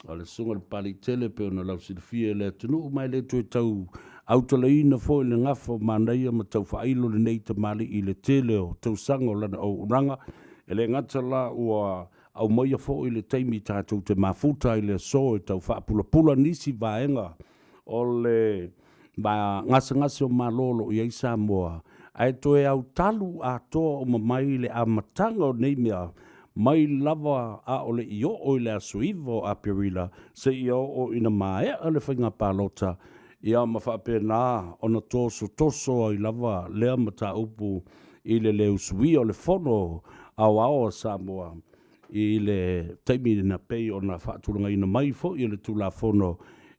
o le sunga le pali tele pe ona lau silfia le tuno mai le tue tau autala ina fo le ngafo manaia ma tau whailo le nei tamali I le tele o tau sanga o lana o uranga e le ngata la ua au maia fo I le taimi tātou te mafuta I le so e tau whaapula nisi vaenga o le ba ngasa o malolo I Samoa ai toe au talu a toa o mamai le amatanga o nei mea mai lava a o le io o le asuivo a Pirila se io o ina mai a le whainga palota ia ma whapena o na toso I lava lea mata upu I le leu sui o le fono au Samoa I le taimi na pei o na whaatulanga ina mai fo I le tula fono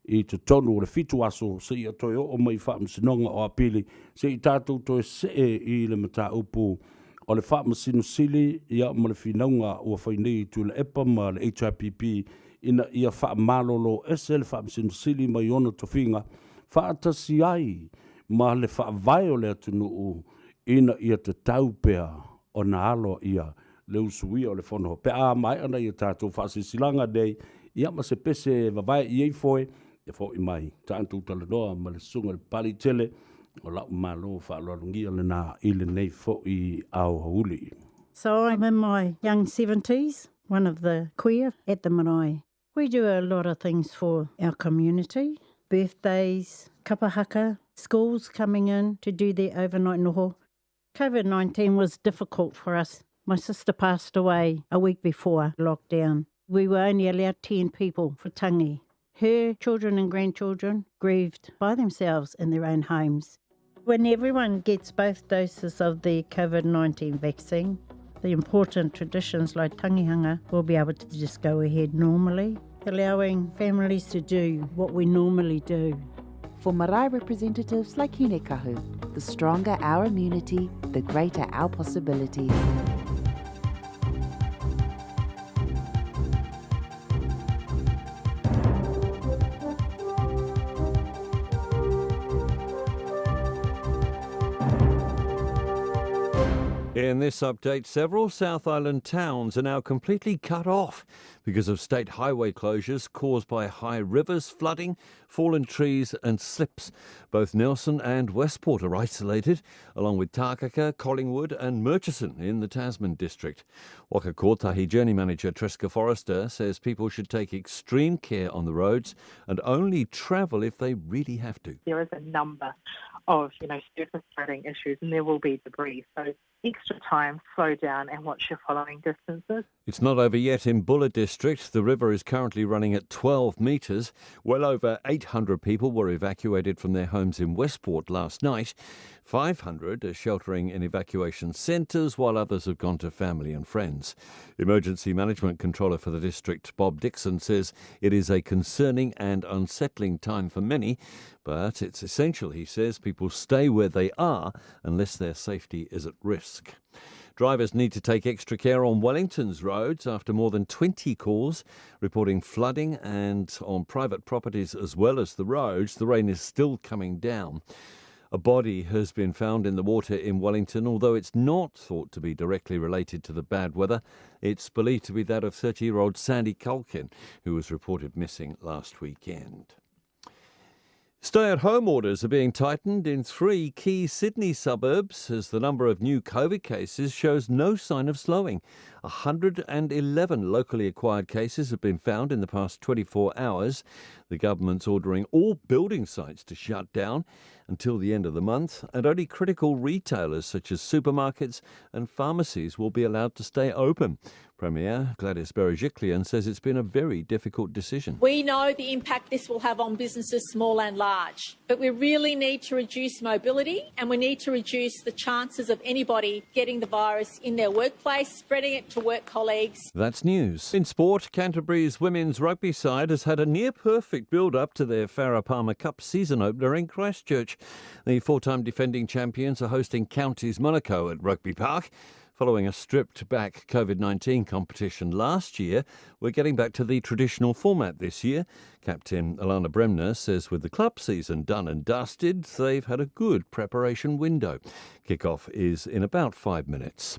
I te tonu o le fitu aso se I atoe o mai whaamsinonga o apili se I tātou toe se I le mata upu o le whaamsinu sili ia ma le whinaunga o whainei tu le EPA ma le HRPP ina ia whaamalolo ese le whaamsinsili mai ona tofinga whaatasi ai ma le whaavai o le atunuu ina ia te taupea o na alo ia le usuia o le whono. Pe a mai ana ia tātou whaasisilanga nei ia ma se pese vavai iei foe e fo i mai. Tāntu talanoa ma le sunga le pali tele o lau malo whaalorungia le nā ile nei fo i au hauli. So I'm in my young 70s, one of the queer at the marae. We do a lot of things for our community, birthdays, kapahaka, schools coming in to do their overnight noho. COVID-19 was difficult for us. My sister passed away a week before lockdown. We were only allowed 10 people for tangi. Her children and grandchildren grieved by themselves in their own homes. When everyone gets both doses of the COVID-19 vaccine, the important traditions like tangihanga will be able to just go ahead normally, allowing families to do what we normally do. For marae representatives like Hinekahu, the stronger our immunity, the greater our possibilities. In this update, several South Island towns are now completely cut off because of state highway closures caused by high rivers, flooding, fallen trees and slips. Both Nelson and Westport are isolated, along with Takaka, Collingwood and Murchison in the Tasman district. Waka Kotahi Journey Manager Triska Forrester says people should take extreme care on the roads and only travel if they really have to. There is a number of, surface spreading issues and there will be debris. So extra time, slow down and watch your following distances. It's not over yet in Bulla district. The river is currently running at 12 metres. Well over 800 people were evacuated from their homes in Westport last night. 500 are sheltering in evacuation centres, while others have gone to family and friends. Emergency Management Controller for the district, Bob Dixon, says it is a concerning and unsettling time for many, but it's essential, he says, people stay where they are unless their safety is at risk. Drivers need to take extra care on Wellington's roads after more than 20 calls reporting flooding, and on private properties as well as the roads. The rain is still coming down. A body has been found in the water in Wellington, although it's not thought to be directly related to the bad weather. It's believed to be that of 30-year-old Sandy Culkin, who was reported missing last weekend. Stay-at-home orders are being tightened in 3 key Sydney suburbs as the number of new COVID cases shows no sign of slowing. 111 locally acquired cases have been found in the past 24 hours. The government's ordering all building sites to shut down until the end of the month, and only critical retailers such as supermarkets and pharmacies will be allowed to stay open. Premier Gladys Berejiklian says it's been a very difficult decision. We know the impact this will have on businesses small and large, but we really need to reduce mobility and we need to reduce the chances of anybody getting the virus in their workplace, spreading it to work colleagues. That's news. In sport, Canterbury's women's rugby side has had a near-perfect build-up to their Farah Palmer Cup season opener in Christchurch. The 4-time defending champions are hosting Counties Monaco at Rugby Park. Following a stripped-back COVID-19 competition last year, we're getting back to the traditional format this year. Captain Alana Bremner says with the club season done and dusted, they've had a good preparation window. Kick-off is in about 5 minutes.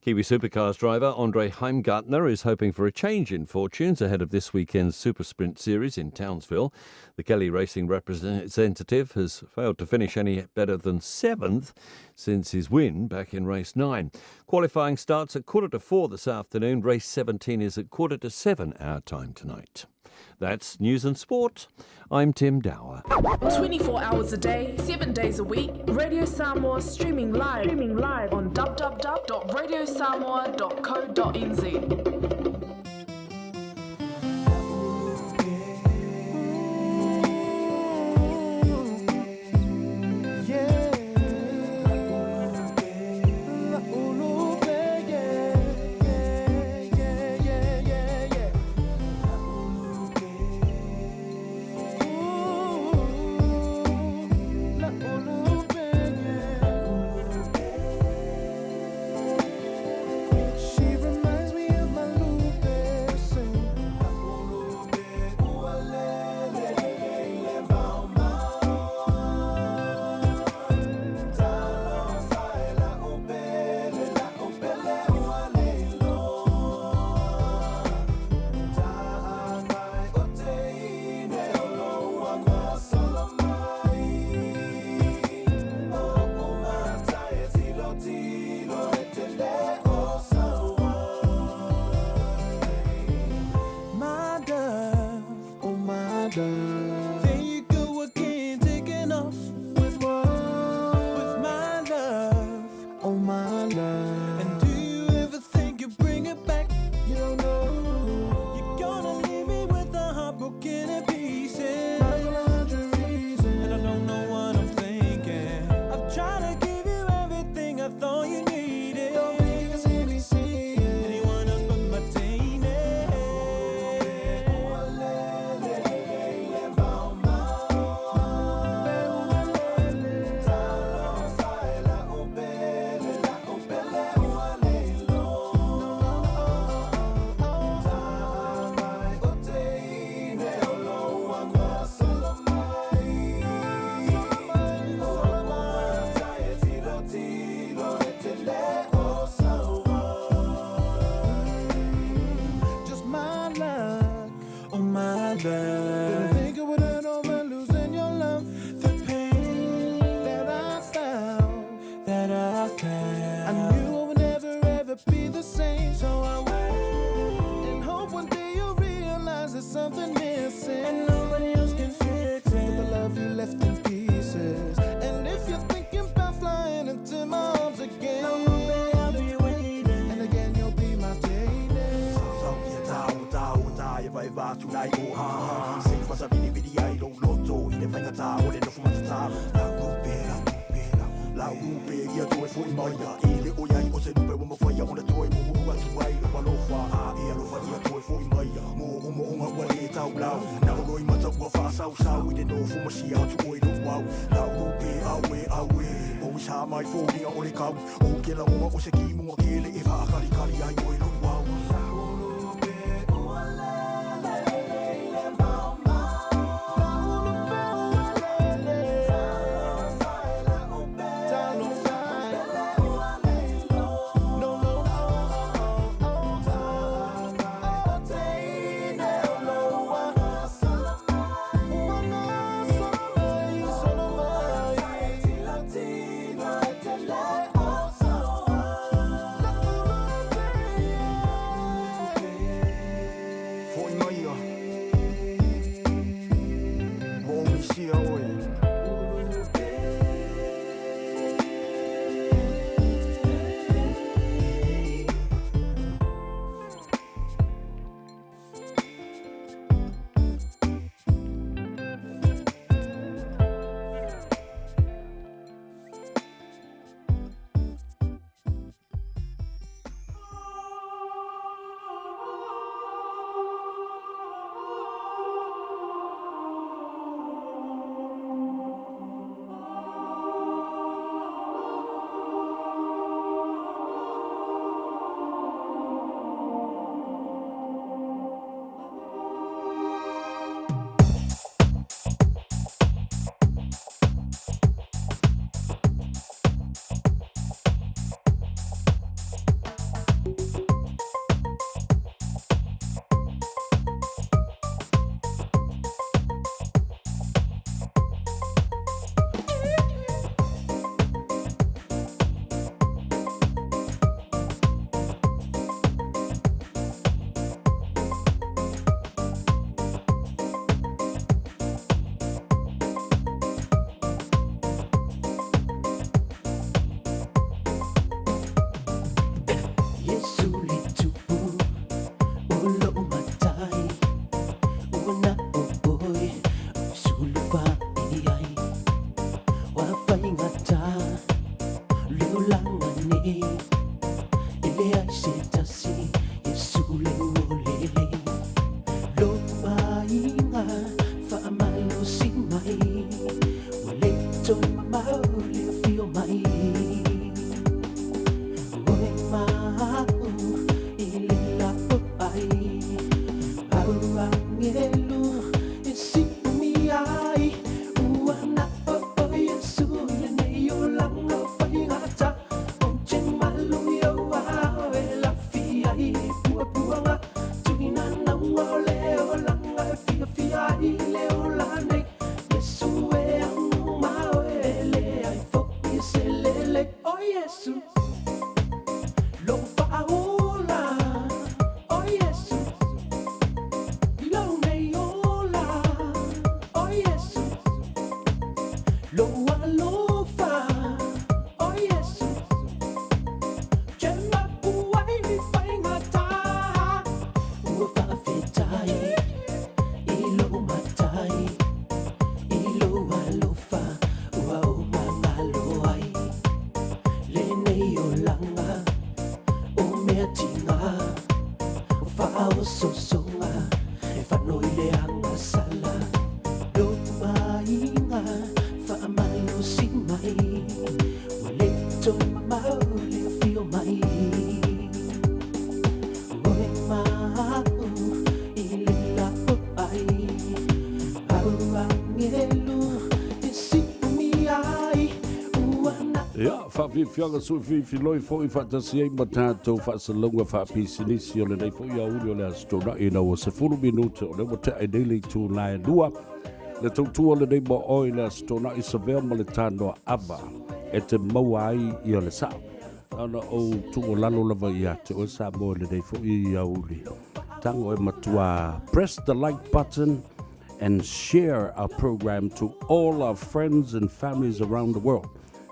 Kiwi Supercars driver Andre Heimgartner is hoping for a change in fortunes ahead of this weekend's Super Sprint Series in Townsville. The Kelly Racing representative has failed to finish any better than 7th since his win back in race 9. Qualifying starts at 4:45 this afternoon. Race 17 is at 6:45 our time tonight. That's News and Sport. I'm Tim Dower. 24 hours a day, 7 days a week. Radio Samoa streaming live on www.radiosamoa.co.nz. She reminds me of my Lulu. tu nai o ha se fasa vini vini ai lo loto i le whainga tā o le nofu matata la upe ia toe fo i maia i le o iai o se lupe o mawhaia o na toe mo mua tu ai lo walofa a e alofa ia toe fo i maia mo o mo onga ua le tau lau na o roi mata ua wha sau sau i le nofu masia tu oi lo wau la upe awe o sa mai fo ringa o le kau o ke la onga o se ki mua ke le e wha kari kari ai oi lo wau Fianga su fi loi fo I fata si ma tatou fa salonga fa pisinisi o le nei fo ia uri o le astona ina o se fulu minuta o le mo te ai daily tu lai lua le tautua le nei mo oi le astona I sa vea ma le tano aba e te maua ai I o le sa ana o tu o lalo lava ia te o sa mo le nei fo ia uri tango e matua press the like button and share our program to all our friends and families around the world.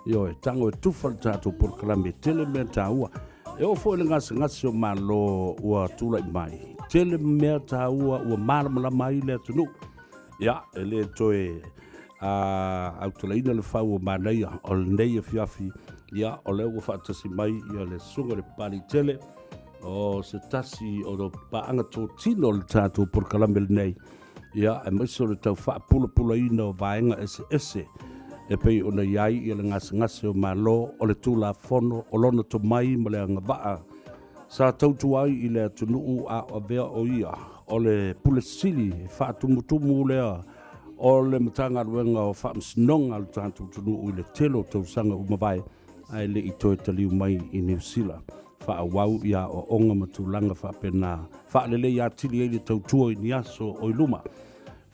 Yo, tango e tufal tātou por kalame tele me tāua. E o fo le ngasi o malo ua tula I mai. tele mea taua ua malamalama ai le atunuu ia e lē toe autalaina le fau o manaia o lenei afiafi ia o lea ua faatasi mai ia le suga le palitele o se tasi o lo paaga totino o le tatou polokalame lenei ia e maisi o le tau faapulapulaina o vaega ese e pei ona iai ia le gasegase o malo o le tulafono o lona tomai ma le agavaa sa tautu ai i le atunuu a o vea o ia o le pulesili e faatumutumu lea o le matagaluega o faamasinoga o le tatou tunuu i le telo tausaga umavae ae leʻi toe taliu mai i New Zealand faauau ia o oga ma tulaga faapena faalelei atili ai le tautua i niaso o i luma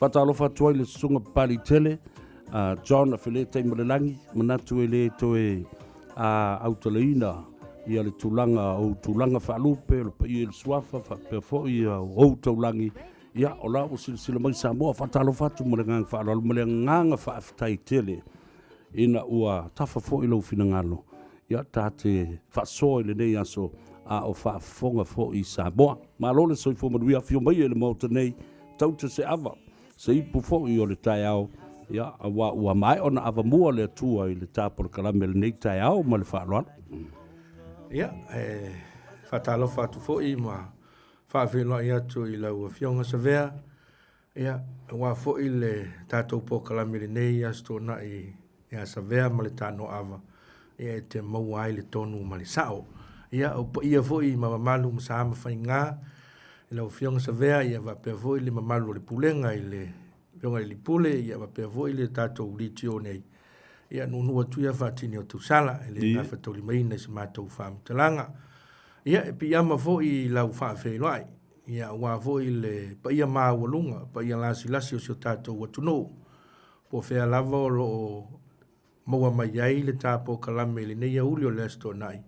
faatalofa atu ai le susuga palitele John afele taima le lagi manatu e lē toe autalaina ia le tulaga ou tulaga faalupe o le paia i le suafa faapea foʻi ou taulagi ia o la ua silasila mai Samoa faatalofa atu ma le gaga faaloalo ma le agaga faafetai tele ina ua tafa foʻi lou finagalo ia tate faasoa i lenei aso a o faafofoga foʻi i Samoa malo le soifua manuia afio mai e le mota nei tauta se ava se ipu foʻi o le taeao ia ua mae ona avamua le atua i le tapolokalame lenei taeao ma le faaloalo ia faatalofa atu foʻi ma faafeloaʻi atu i lau afioga savea ia ua foʻi le tatou pokalame lenei aso tonaʻi ia savea ma le tano ava ia e te maua ai le tonu ma le saʻo ia o paia foʻi ma mamalu ma sa mafaiga i lau afioga savea ia vaapea foʻi le mamalu o le pulega i le fioga i lipule ia vaapea foʻi le tatou litio nei ia nunu atu ia faatini o tausala e le gafa taulimaina i se matou faamatalaga ia e piama foʻi i lau faafeloaʻi ia ua foʻi le paia maualuga paia lasilasi o sio tatou atunuu po fea lava o loo maua mai ai le tapokalame i lenei auli o le asotonaʻi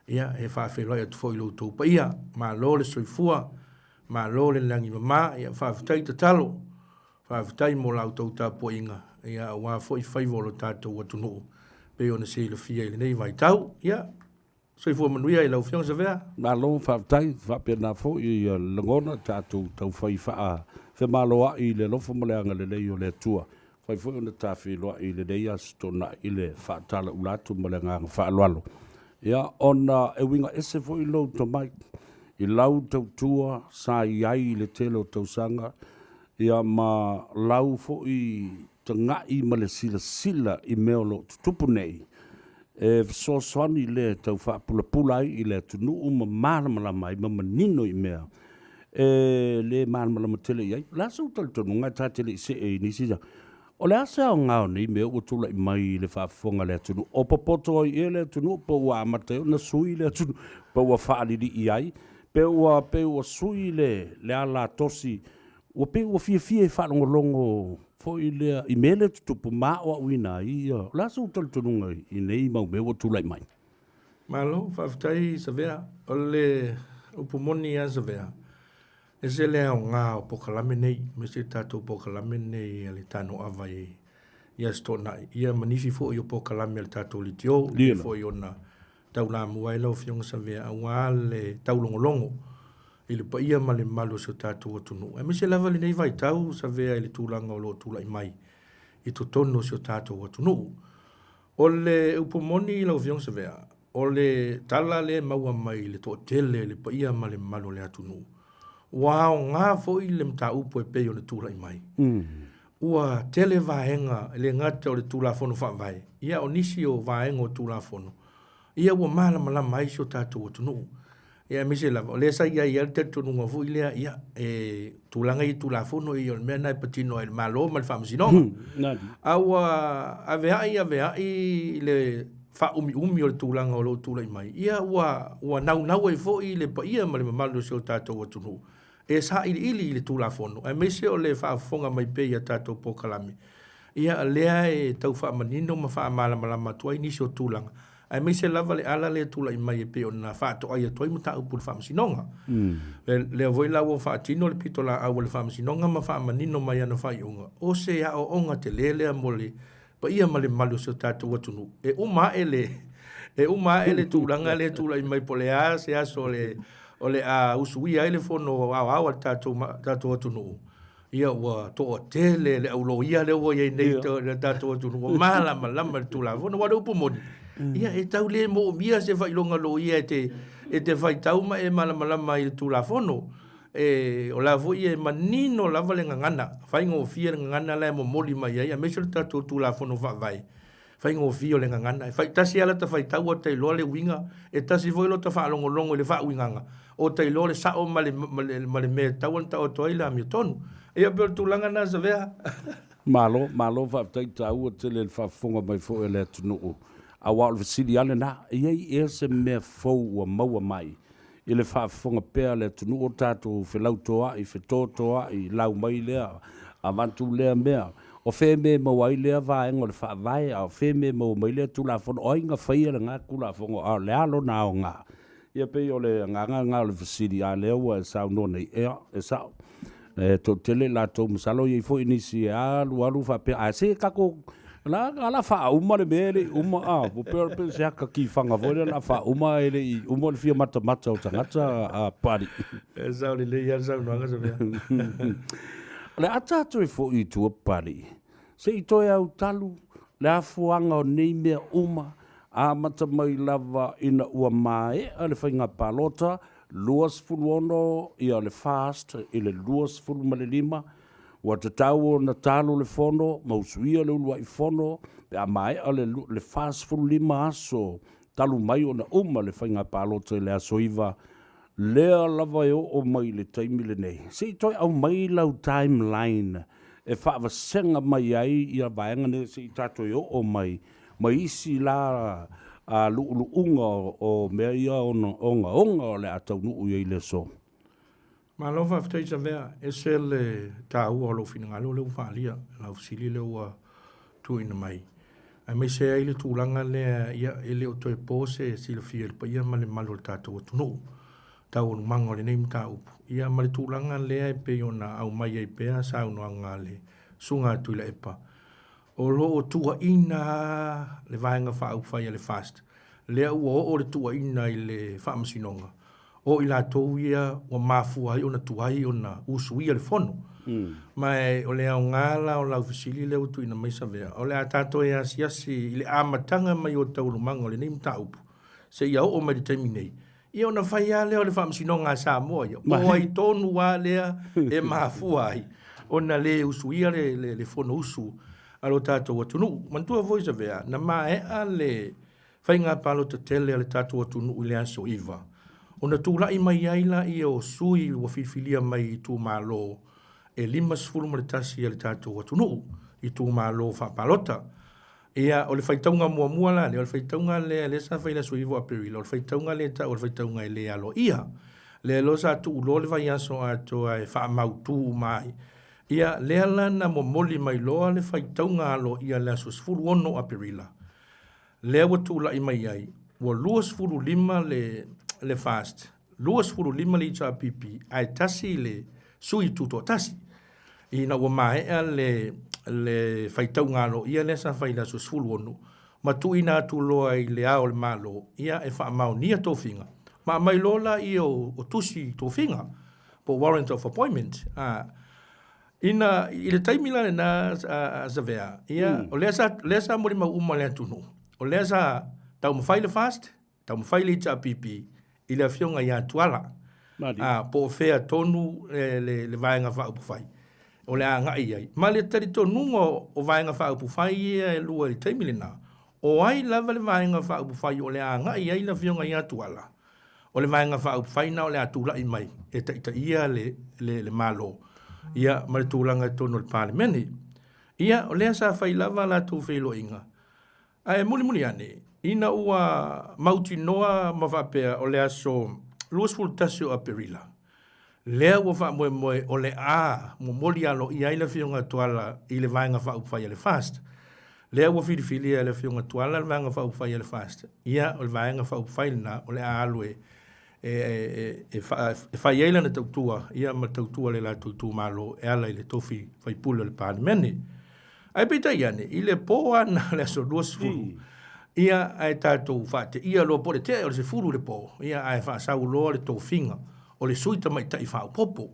ia e faafeloaʻi atu foʻi loutou paia malo le soifua malo le lagi mamā ia faafetai tatalo faafetai mo lautou tapuaʻiga ia ua foʻi faiva o lo tatou atunuu pe ona seilafia i lenei vaitau ia soifua manuia i lau fioga savea malo faafetai faapena foʻi ia lagona tatou taufai femaloaʻi i le alofa ma le aga lelei o le atua fai foʻi ona tafeloaʻi i lenei asotonaʻi i le faatalaʻu latu ma le agaga faaloalo ia ona e uiga ese foʻi lou tomai i lau tautua sa i ai i le tele o tausaga ia ma lau foʻi tagaʻi ma le silasila i mea o loo tutupu nei e fesoasoani le tau faapulapula ai i le atunuu ma malamalama ai ma manino i mea e le malamalama tele i ai lasou talitonuga e tatele i see i nisisa o le asa o ngao nei mea ua tulaʻi mai i le faafofoga le atunuu o popoto ai e le atunuu pa ua amata ona sui le atunuu pa ua faaliliʻi ai pe ua sui le ala tosi ua pe ua fiafia e faalogologo foʻi lea i mea le tutupu maʻoaʻuina ai ia lasou talitonuga i nei maumea ua tulaʻi mai malo faafetai savea o le upumoni a savea e se le aoga o pokalame nei me se tatou pokalame nei a le tano ava ia asotonaʻi ia manifi foʻi o pokalame a le tatou litiou foʻi ona taulamua ai lau fioga savea auā le taulogologo i le paia ma le malu o se tatou atunuu e me se lava lenei vaitau savea i le tulaga o loo tulaʻi mai i totonu o se tatou atunuu o le upomoni i lau fioga savea o le tala le maua mai le toʻatele le paia ma le malu o le atunuu ua aoga foʻi le mataupu e pei o le tulaʻi mai ua tele vaega i le gata o le tulafono faavae ia o nisi o vaega o tulafono ia ua malamalama ai sio tatou atunuu ia mise lava o le saia ia le talitonuga foʻi lea ia e tulaga i tulafono ia o le mea na e patino ai le malo ma le faamasinoga aua aveaʻi i le faaumiumi o le tulaga o loo tulaʻi mai ia ua naunau ai foʻi le paia ma le mamalu o sio tatou atunuu e sa iliili i le tulafono e mise o le faafofoga mai pe ia tatou pokalame ia lea e tau faamanino ma faamalamalama atu ai nisi o tulaga ai mise lava le ala le tulaʻi mai e pe ona faatoʻai atu ai ma taupu le faamasinoga lea foi lau o faatino le pitolaau o le faamasinoga ma faamanino mai ana faiʻuga o se aʻooga te lē lea mo le paia ma le malu o se tatou atunuu e uma aʻe le tulaga le tulaʻi mai po le a se aso o le a usuia ele fono au tatou atunu. Ia ua toa tele le au lo ia le ua ia nei tatou atunu. Malama lama le tula fono wada upu moni. Ia e tau le mo mia se whailonga lo ia e te whaitau ma e malama lama i le tula fono. O la vo ia manino lava le ngangana. Whaingo fia le ngangana le mo moli mai ia. Mesho le tatou tula fono whawai. Whaingo fia le ngangana. Tasi ala ta whaitau o te loa le winga. E tasi voi lo ta whaalongolongo le wha winganga. O te loa le sao ma le me tau an tau toila mi tonu. Ia peo tūlanga nā sa vea. Malo whaptai tau o te le whafonga mai fo e le tunu. A wālo fasili ane nā, iei e se mea fau ua maua mai. I le whafonga pēr le tunu o tātou whelau toa i whetōtoa i lau mai lea, a mantu lea mea. O whē me mawai lea vāenga le whaavai, a whē me mau mai lea tūla whono, o inga whaia le ngā kula whongo, a le alo nā o ngā. Ia pei o le ngā le fasili a lea ua e sao nona i ea, e sao. To tele la to musalo ye fo inisi alu fa pe a se kako la fa uma le mele uma a po pe se ka ki fanga vo la fa uma ele uma le fia mata o tangata a pari e sa le ya sa no nga se le ata to fo I tu pari se I to ya utalu le afuanga o nei me uma a mata mai lava ina ua mai ale fainga palota luas fuluono ia le fast I le luas fulu ma le lima ua tatau o na talo le fono mausuia le ulua I fono pe a mai le fast fulu lima aso talu mai o na uma le whainga palota le aso iwa lea lava o mai le taimi le nei se toi au mai lau timeline e whaava senga mai ai ia vaenga ne se I tato o mai isi la a luunga o mea ia onga o le atau nuu ia I le so. Ma lo fa ftai sa vea, e se le tāua o lo whina ngalo le uwhaalia, la usili le ua tuina mai. Ai mai se ai le tūlanga le ia e le o toi pose si le fia le pa ia ma le malo le tātou atunu. Tau o mango le neim tā upu. Ia ma le tūlanga le e pe ona au mai ai pea sa unua ngā le sunga tui la epa. O lo o tua ina le vaenga wha au whaia le fast. Lea ua o le tua ina I le wha masinonga. O I la tau ia o mafua ai o na tuai o na usuia le fono. Mai o le au ngala o lau fasili le utu ina maisa vea. O le a tato e asiasi I le amatanga mai o tau lumanga o le neim taupu. Se ia o mai le taimi nei. Ia o na whaia lea o le wha masinonga a Samoa ia. O ai tonu wa lea e mafua ai. O na le usuia le fono usu. Alo tātou atunu, mantua voisa vea, na mae a le whainga palo te tele a le tātou atunu I le aso iwa. O na tūlai mai aila I o sui wa whiwhilia mai I tū mālo e 5 sfuru ma le tasi a le tātou atunu I tū mālo whapalota. Ia o le whaitaunga mua la, o le whaitaunga le sa whaila so iwa a perila, o le whaitaunga le ta, o le whaitaunga le alo ia. Le lo sa tu ulo le vai aso ato ai whaamautu mai. Ia lea lana mo moli mai loa le whaitaunga alo ia lea so sfuru ono a perila. Lea watu la I mai ai, wa 2.5 le fast, 2.5 le ita pipi, ai tasi le sui tuto tasi. Ina wa maea le whaitaunga alo ia lea sa whaila so sfuru ono, ma tu ina atu loa I le ao le malo, ia e wha mau nia tofinga. Ma mai lola I o tusi tofinga, po warrant of appointment, Ina I le taimila na sa vea. Ia o lesa mori ma uma le tunu. O lesa tau mawhai le fast, tau mawhai le ita pipi I le fionga ia tuala. Po fea tonu le vaenga wha upufai. O le a ngai ai. Ma le tari tonungo o vaenga wha upufai ia e lua I taimile na. O ai lava le vaenga wha upufai o le a ngai ai le fionga ia tuala. O le vaenga wha upufai na o le atula I mai. E ta ia le malo. Ia maritulanga tono le parlemeni. Ia o lea sa whailava la tō whelo inga. Ai muli ane, ina ua mauti noa mawhapea o lea so luasful tasio a perila. Lea ua wha moe o le a mo moli alo I aila whionga tuala I le vaenga wha upwhai le fast. Lea ua whiriwhili le whionga tuala le vaenga wha upwhai le fast. Ia o le vaenga wha upwhai na o le a alue e whai eila na tautua, ia ma tautua le la tautua malo, e ala I le tofi whai pula le parlemeni. Ai pita iane, I le poa na le aso luas furu, ia ai tātou whate, ia loa pore te, o le se furu le po, ia ai wha sau loa le tōwhinga, o le sui tamai tai whaupopo.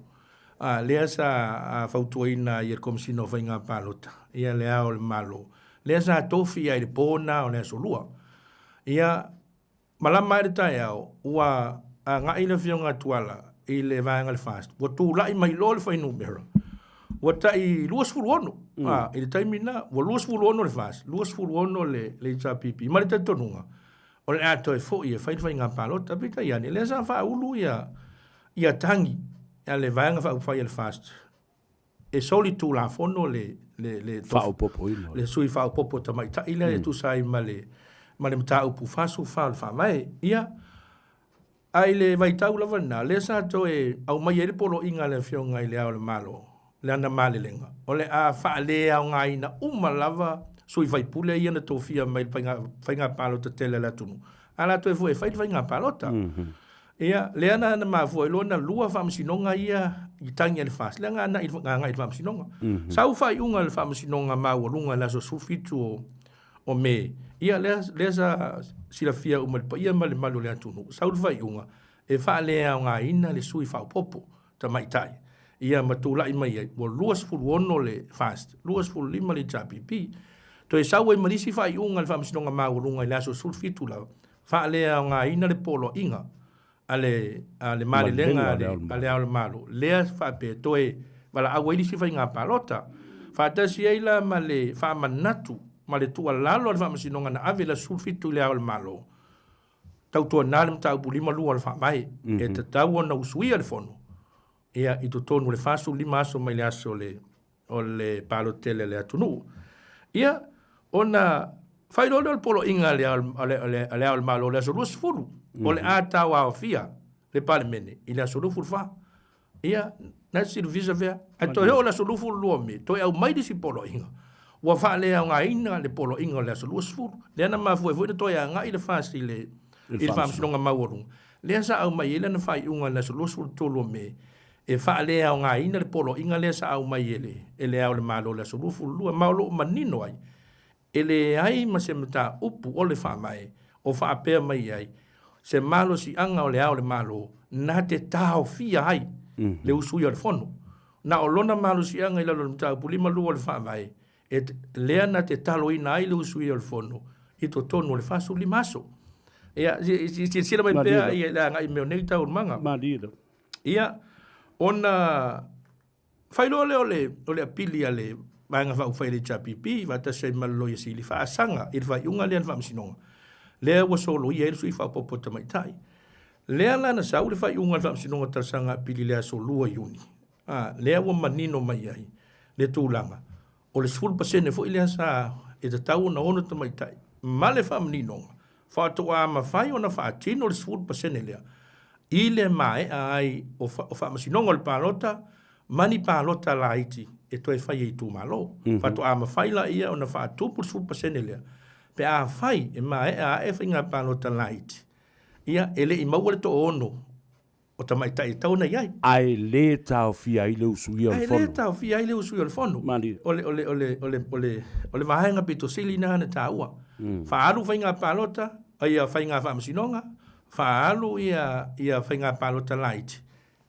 Lea sa whautuaina i e komisino whainga palota. Ia lea o le malo. Lea sa tofi ai le pōna o lea solua. Ia malama e tai au, ua ngā ila whionga tuala i le vāenga le fast. Wa tū lai mai lo le whainu mera. Wa tai luas fulu ono. I le taimina, wa luas fulu ono le fast. Luas fulu ono le ta pipi. Ma le tai tonunga. O le ato e fo i e whainga palota. Pita iani, lea sa wha ulu ia tangi. Ia le vāenga whai le fast. E soli tū la fono le whaupopo ino. Le sui whaupopo tamai. Ta ila e tu sai ma le mta upu fasu wha mai. Ia, ai le vai tau lava na, le sa to e au mai ele polo inga le whionga i le au le malo. Le ana male lenga. O le a wha le au ngai na uma lava sui vai pule ia na tofia mai whainga palota tele la tunu. Ala to e fue whainga palota. Ia, le ana na mafua ilo na lua whamsinonga ia i tangi ale fast. Le ana na i whamsinonga. Sau whai unga le whamsinonga maua la so sufitu o me. Ia le sa silafia umalipa ia male malu le atunu. Sau whai unga e wha le au ngā ina le sui whau popo ta maitai. Ia matula i mai ai. Wa luas fulu ono le fast. Luas fulu lima le chapipi. To e sau e marisi whai unga le whamsinonga maua i la so sufitu la. Wha le au ngā ina le polo inga. Ale mali lenga ale au malo lea fa pe toe wala aweli si fa nga palota fa ta si ila male fa manatu male tu lalo fa masinonga na avela sulfitu le au malo tau to nalem tau bulima lu al fa mai e te tau na usui al fono ia i to tonu le fa su lima so mai le aso le o le palotele le atunu ia ona fai lo polo inga le al malo le so lus fulu o le ata wa fia le palemene i le solufu fa ia na silvisa vea ato he o la solufu luome to au mai disi polo inga wa fa le nga ina le polo inga le solufu le na ma foi to ya nga i le fasi le i fam sinonga mauru le sa au mai le na fa unga le solufu to luome e fa le nga ina le polo inga le sa au mai ele au le malo le solufu lu malo manino ai ele ai ma se mata upu o le fa mai o fa pe mai ai se malo si anga o le au le malo na te tau fia ai le usui al fono na o lona malo si anga ila lo mta pulima lu o le fa mai et le na te talo ina ai le usui al fono i to tonu le fasu limaso ia si sila mai pea ia la ngai me neita o manga madira ia ona failo le apili ale manga fa ufai le chapipi va ta se malo ia si li fa sanga il va unga le fa msinonga lea wa solo ia sui fa popo tamai tai lea la na sau le fa unga fa sinonga tasanga pili lea solua yuni lea wa manino mai ai le tulanga o le sul pasene fo ile sa e te tau na ono tamai tai ma le fa manino fa to a ma fa ona fa tino le sul pasene lea ile mai ai o fa sinonga le palota mani palota la iti e to e fa i tu malo fa to a ma fa ila ia ona fa tu por sul pasene lea pe a fai e mai a e finga palota light ia ele i mau to ono o tamai tai tau na iai ai le tau fia i le usui al fono ai le tau fia i le usui al fono ole vahenga pito silina na taua fa alu finga palota ia finga fa masinonga fa alu ia finga palota light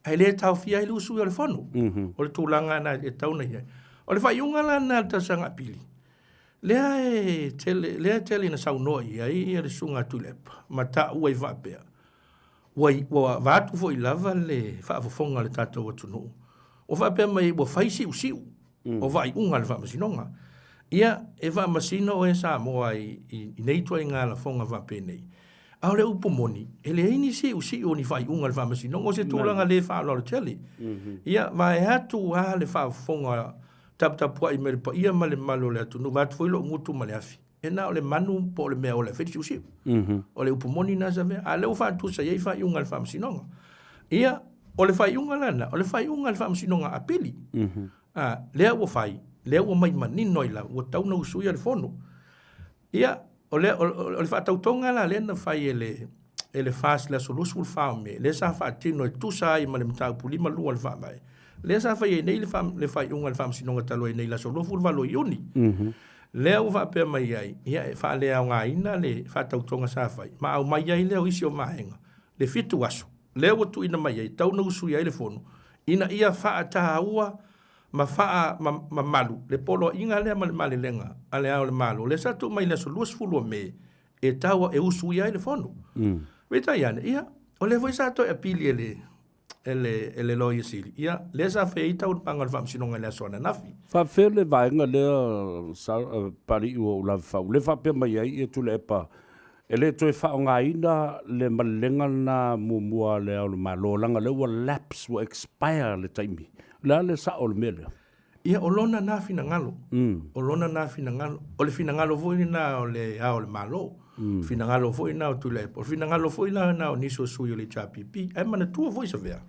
ai le tau fia i le usui al fono ole tulanga na e tau na iai ole fa yunga la na tasanga pili lea tele na saunoi ai le sunga tulepa mata ua i vapea wa vatu fo i lava le whaafofonga le tātou atunu o vapea mai wa whaisi usiu o vai unga le whaamasinonga ia e whaamasino e sa moa i neitua i ngā la fonga vapea nei au le upomoni e le eini si usiu ni vai unga le whaamasinonga o se tūranga le whaalore tele ia vai hatu a le whaafofonga tapua i mere pa ia male malo le atunu vatu foi lo ngutu male afi e na o le manu po le mea o le feti usiu o le upomoni na sa vea a leu fatu sa iei fa iunga le whaamasinonga ia o le fai iunga lana o le fai iunga le whaamasinonga apili lea ua fai lea ua mai manino i la ua tauna usui a le fono ia o le whaatautonga la lea na fai ele fas la solusul whaome le sa whaatino e tusa ai ma le mtau pulima lua le whaamai le sa fai nei le fai unga le whaamasinonga talo e nei la soloful valo iuni lea ua whaapea mai ai ia e wha lea o ngā ina le whaatautonga sa fai ma au mai ai leo isi o mahenga le fitu aso le o tu ina mai ai tau na usu ia le fono ina ia faa tahaua ma faa ma malu le polo inga le male lenga ale au le malu le sa tu mai le so luas fulu me e tawa e usu ia le fono veta ia ia o le voi sa to e pili ele loia sili ia le sa fe ita un pangal fam sinonga le sona nafi fa fele vainga le sa pari o la fa le fa pe mai ai e tu le pa ele to fa nga ina le malenga na mumua le o malo langa le lapse will expire le taimi la le sa o le mele ia olona na fina ngalo olona na fina ngalo o le fina ngalo foi na o le a o le malo fina ngalo foi na o tu le po fina ngalo foi na o niso sui o le chapipi ai mana tu foi sa vea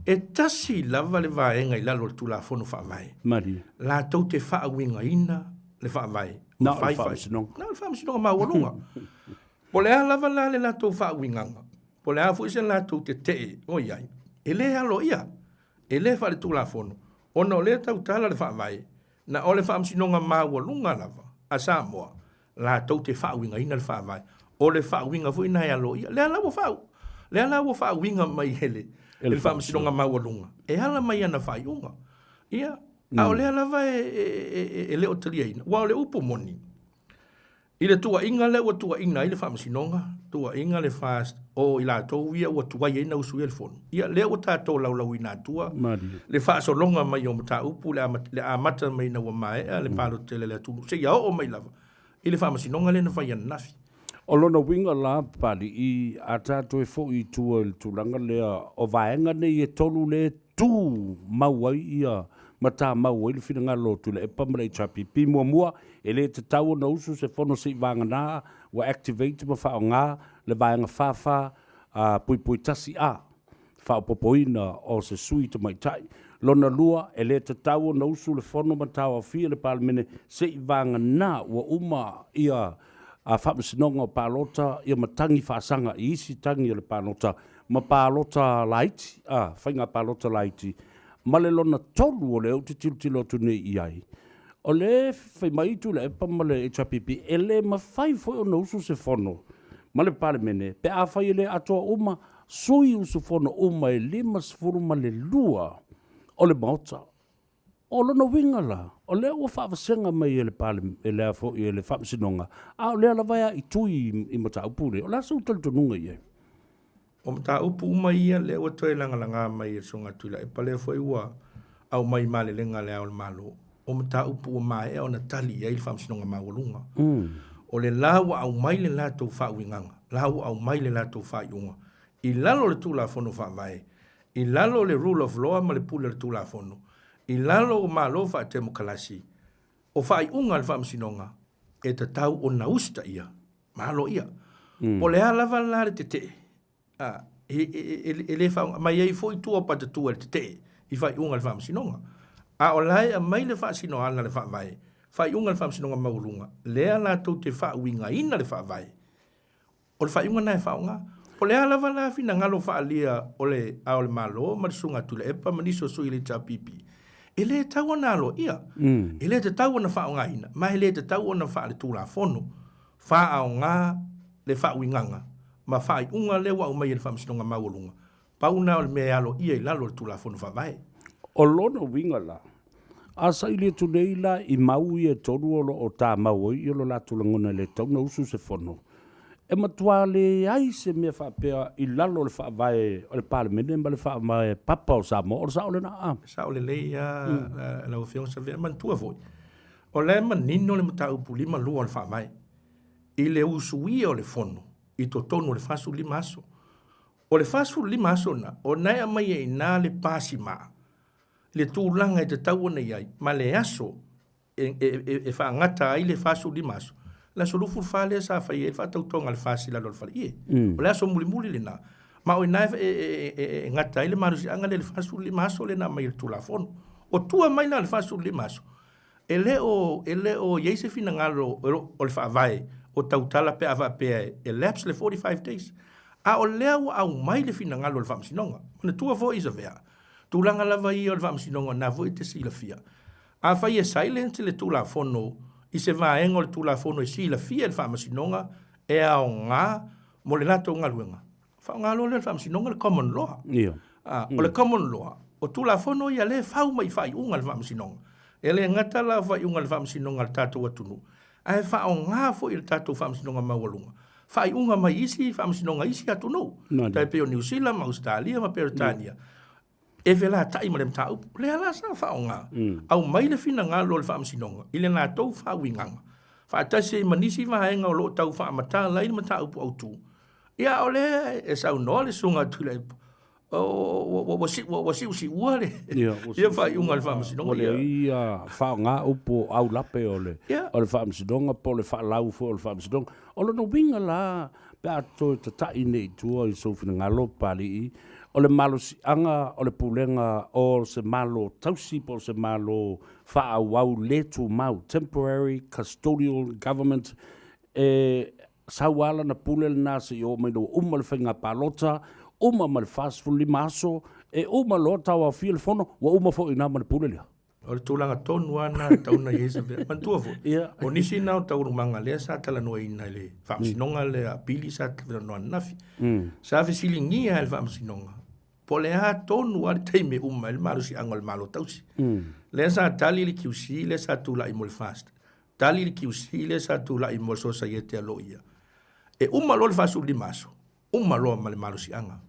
e tasi lava le vaenga i lalo tu la fono fa vai mari la tau te fa winga ina le fa vai na le fa sinong na le fa sinong ma wolunga po le lava la le la tau fa winga po le foi se la tau te o ia ele alo ia ele fa le tu la fono ono le tau tala le fa vai na ole fa sinonga ma wolunga lava a Samoa la tau te fa winga ina le fa vai o le fa winga foi na alo ia le la wo fa winga mai hele ele fa sinonga ma wolunga e hala mai ana fa yunga ia a ole ala vai e le otelia ina wa le upo moni ile tua inga le tua inga ile fa sinonga tua inga le fast o ila to via o tua ye na usu el fon ia le o ta to la ina tua le fa so longa mai o mata upu le amata mai na wa mai le palo tele le tu se ia o mai lava ile fa sinonga le na fa ya nafi o lona winga la pali i ata to e fo i tu langa le o vaenga nei e tolu le tu mawai ia mata mawai le fina ngalo tu le e pamre chapipi mua ele te tau na usu se fono si vanga na wa activate ma fa nga le vaenga fa pui tasi a fa popoina o se sui to mai tai lona lua ele te tau na usu le fono mata o fi le palmene se vanga na wa uma ia a whapsinonga o pālota ia matangi whaasanga i isi tangi o le pālota ma pālota laiti whainga pālota laiti ma le lona tolu o le au te tiltilo tune i ai o le whai maitu le epa ma le HRPP e le ma whai foi o na usu se fono ma le pāle mene pe a whai le atoa uma sui usu fono uma e lima sifuru ma le lua o le maota o lona winga la o le ua whaawasenga mai e le pale e le afo i e le whaamsinonga a o le ala vai i tui i mata upure o la sa utal tonunga i e o mata upu uma ia le ua toe langa mai e songa tuila e pale foi ua au mai male lenga le au le malo o mata upu uma e o na tali i le whaamsinonga mawalunga o le lawa au mai le lato whaawinganga lawa au mai le lato whaaiunga i lalo le tula fono whaavai i lalo le rule of law ma le pule le tula fono i lalo o malo fa te mokalasi o fai unga le whaamsinonga e te tau o na usta ia malo ia o le alava lare te e le wha mai ei foi tua pa te tua te i fai unga le whaamsinonga a o lai a mai le whaasinoa ana le whaavai fai unga le whaamsinonga maurunga lea la tau te whaawinga ina le whaavai o le whai unga nai whaunga o le alava la fina ngalo whaalia o le a o le malo ma le sunga tule epa maniso sui le tapipi ele tau ona alo ia ele te tau ona wha o ngaina ma ele te tau ona wha le tūra fono wha o ngā le wha uinganga ma wha i unga le wa umai le wha msinonga maulunga pauna o le mea alo ia i lalo le tūra fono wha vai o lona winga la a sa ili tu leila i mau i e toru o tā mau i lo la tulangona le tau na usu se fono e matua le ai se mea whapea i lalo le whaavae o le palemene ma le whaavae papa o Samoa o le sao le na a. Sao le leia la o whionga sa vea man tua foi. O le man nino le mata upu lima lua o le whaavae. I le usuia o le fono i to tonu o le fasu lima aso. O le fasu lima aso na o nai mai e na le pasi maa. Le tūlanga e te tau nei ai ma le aso e whaangata ai le fasu lima aso. La solufu fale sa fa ye fa tautonga le fasi la lol fa ye o la so muli le na ma o na ngata ile maru si anga le fasu le maso le na mai tu la fon o tua mai na le fasu le maso ele o ye se fina ngalo o le fa vai o tautala pe ava pe e lapse le 45 days a o le au mai le fina ngalo le famsinonga na tua vo is avea tu langa la vai o le famsinonga na vo te sila fia a fa ye silence le tu la fono i se vaenga o le tula fono i sila fia le whaamasinonga e ao ngā mo le lato ngā luenga. whaongalo le whaamsinonga le common law. Ia. O le common law, o tula fono ia le whau mai whai unga le whaamsinonga. E le ngata la whai unga le whaamsinonga le tātou atunu. Ai whao ngā fo i le tātou whaamsinonga maualunga. Whai unga mai isi, whaamsinonga isi atunu. Tai peo New Zealand, ma Australia, ma Peritania. E vela tai ma le mta upu. Le ala sa whao ngā. Au mai le fina ngā lo le whaamsinonga. I le ngā tau whau inganga. Whaatase manisi wahenga o lo tau whaamata lai le mta upu au tū. Ia o le e sau noa le sunga tula wasi usi ua le. Ia whai unga le whaamsinonga. O le ia whao ngā upo au lape o le whaamsinonga po le whaalau fo o le whaamsinonga. O le no winga la pe ato te tai nei tua i sofina ngalo pali i. O le malo si anga o le pulenga o se malo tausi po se malo whaau au le tu mau. Temporary Custodial Government sauala na pule le nasa i o mai no uma le whainga palota, uma ma le fastful li maso, uma lo tawa fia le fono, wa uma fo ina ma le pule lea. O le tūlanga tonu ana tauna iesa vea. Mantua fo. O nisi nao tauru manga lea sa tala noa ina le whaamsinonga le a pili sa tala noa nafi. Sa fesili ngia le whaamsinonga. Po le ha tonu ale teime uma le maru si anga le malo tausi. Le sa tali le kiusi le sa tula i mo le fast. Tali le kiusi le sa tula i mo le sosa iete alo ia. E uma lo le fasu li maso. Uma lo ma le malo si anga.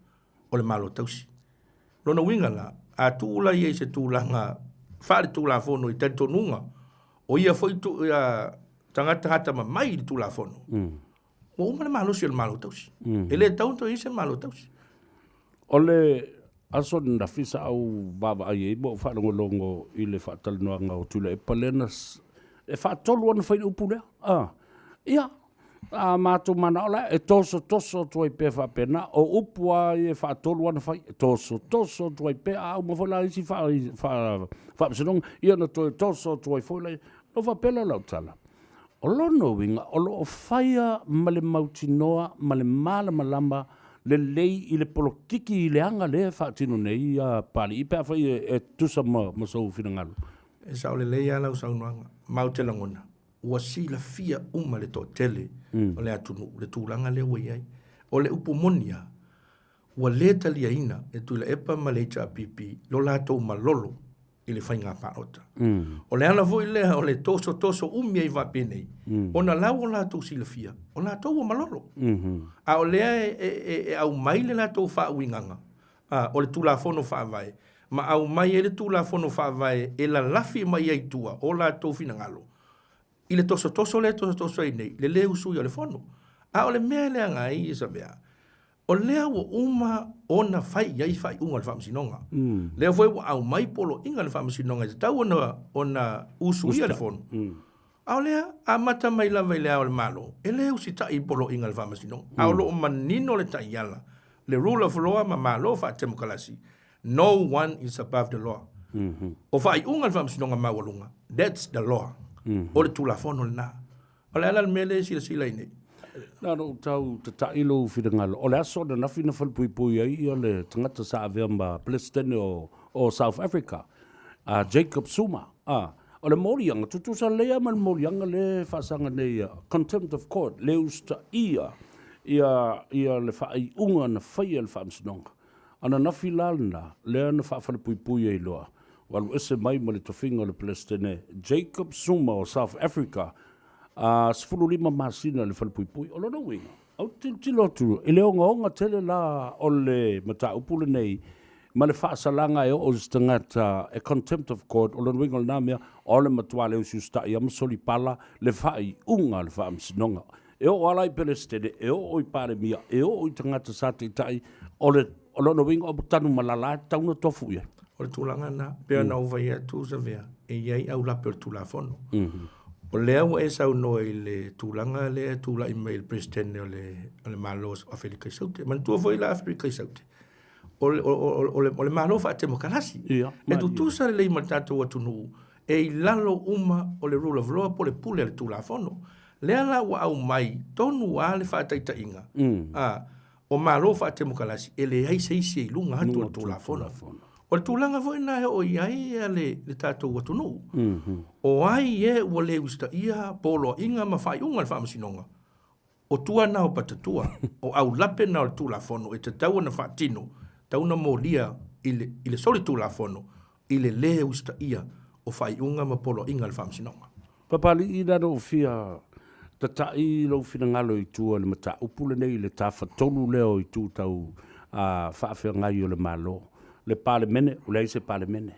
O le malo tausi. Lona winga la, a tula ia se tūlanga whaare tūla fono i tari tonunga, o ia foi tangata hata ma mai i tūla fono. O umane malo si o le malo tausi. E le taunto i se malo tausi. O le aso na fisa au baba ai e mo whaarongolongo i le whaatalinoanga o tula e palenas e whaatolu ana whaine upu lea. Ia, a mātou mana ola e toso tuai pe whapena o upua e whaatolu ana whai e toso tuai pe a uma whala isi whaapsenong ia na toi toso tuai whole no whapela lau tala. O lono winga, o lo o whaia ma le mautinoa, ma le mala malamba, le lei i le politiki i le anga le whaatino nei a pali. I pēr whai e tusa ma sau whina ngalu. E sao le lei ala usau noanga, mautelangona. Ua si la fia uma le to tele, o le atunu, le tūlanga le wai ai. O le upumonia, ua le talia ina, e tu le epa ma le cha pipi, lo la tau malolo, i le whainga paota. O le ana voi lea, o le toso umia i wapenei. O na lau o la tau si la fia, o la tau o malolo. A o lea e au mai le la tau wha uinganga, o le tūla fono wha vai. Ma au mai e le tūla fono wha vai, e la lafi mai ai tua, o la tau fina ngalo. I le toso le toso ai nei, le usu i o le fono. A o le mea lea ngai i sa mea. O lea wa uma ona fai iai fai unga le whaamsinonga. Lea foi wa au mai polo inga le whaamsinonga. Te tau ona usu i o le fono. A o lea, a mata mai lava i lea o le malo. E lea usi tai polo inga le whaamsinonga. A o lo o manino le tai yala. Le rule of law ma malo wha temokalasi. No one is above the law. O fai unga le whaamsinonga mawalunga. That's the law. O le tula fono le nā. O le ala le mele sila nei. Nā no tau te tailo whirangalo. O le aso na nawhina whalpuipui ai i o le tangata sa avea ma Palestine o South Africa. Jacob Zuma. O le morianga, tutusa lea ma le morianga le whasanga nei contempt of court. Le usta ia le whai unga na whaia le whaamsinonga. Ana nawhi lalna, lea na whawhalapuipui ai loa. Walu ese mai ma le tofinga le Palestine. Jacob Zuma o South Africa. Sifuru lima masina le whalpuipui. O lona winga. Au tilotu. I leo ngaonga tele la o le mata upule nei. Ma le whaasalanga e o stangata a contempt of court. O lona winga o lana mea. O le matua le ususta i amasoli pala. Le whai unga le whaamsinonga. E o alai Palestine. E o oi pare mia. E o oi tangata sa te tai. O lona winga o tanu malala. Tauna tofu ia. O le tūlanga na, pēr na uwa ia tūsa vea, e iai au lape o le tūla fono. O lea wa e sau noa i le tūlanga, lea tūla i mai le presidente o le malo o Afrika i saute. Man tua foi la Afrika i saute. O le malo fa te mokalasi. E tu tūsa le lei matatu wa tunu, e i lalo uma o le rule of law po le pule le tūla fono. Lea la wa au mai, tonu wa le fa taita inga. O malo fa te mokalasi, e le ai seisi i lunga hatu o tūla fono. O le tūlanga foi na o iai le tātou watunu. O ai e ua le usta ia polo inga ma whai unga le whaamasinonga. o tua na o patatua, o au lape na o tulafono, e te tau na whaatino, tau na molia ile soli tulafono, ile le usta ia o whaiunga ma polo inga le whamsinonga. Papali i raro o fia, ta tai lo fina ngalo i tua le mata upule nei le ta whatonu leo i tu tau whaafea ngai o le malo. Le pale mene, o le se pale mene.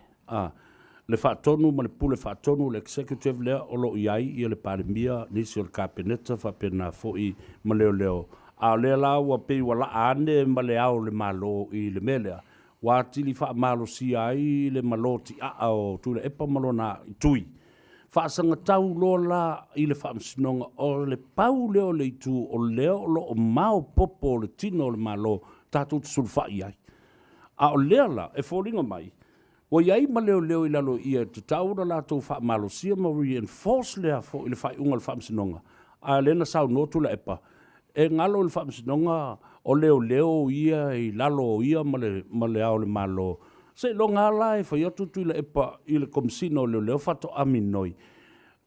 Le whaatonu ma le pule whaatonu le executive lea o lo iai i le pale mia nisi o le kapeneta whapena foi ma leo leo. A lea lau a pei wala ane ma le au le malo i le melea. Wa tili wha malo si ai le malo ti a o tu le epa malo na i tui. Whaasanga tau lola i le whaamsinonga o le pau leo le itu o leo lo o mao popo o le tino o le malo tātou te sulfa i ai. A o lea la e fōringa mai. O iai ma leo leo i lalo ia te tau na lātou wha malo sia ma reinforce lea fo i le whai unga le whaamsinonga. A lena sau notu la epa. E ngalo le whaamsinonga o leo leo ia i lalo ia ma le ao le malo. Se lo ngala e whai atu tui la epa i le komisino leo leo whato aminoi.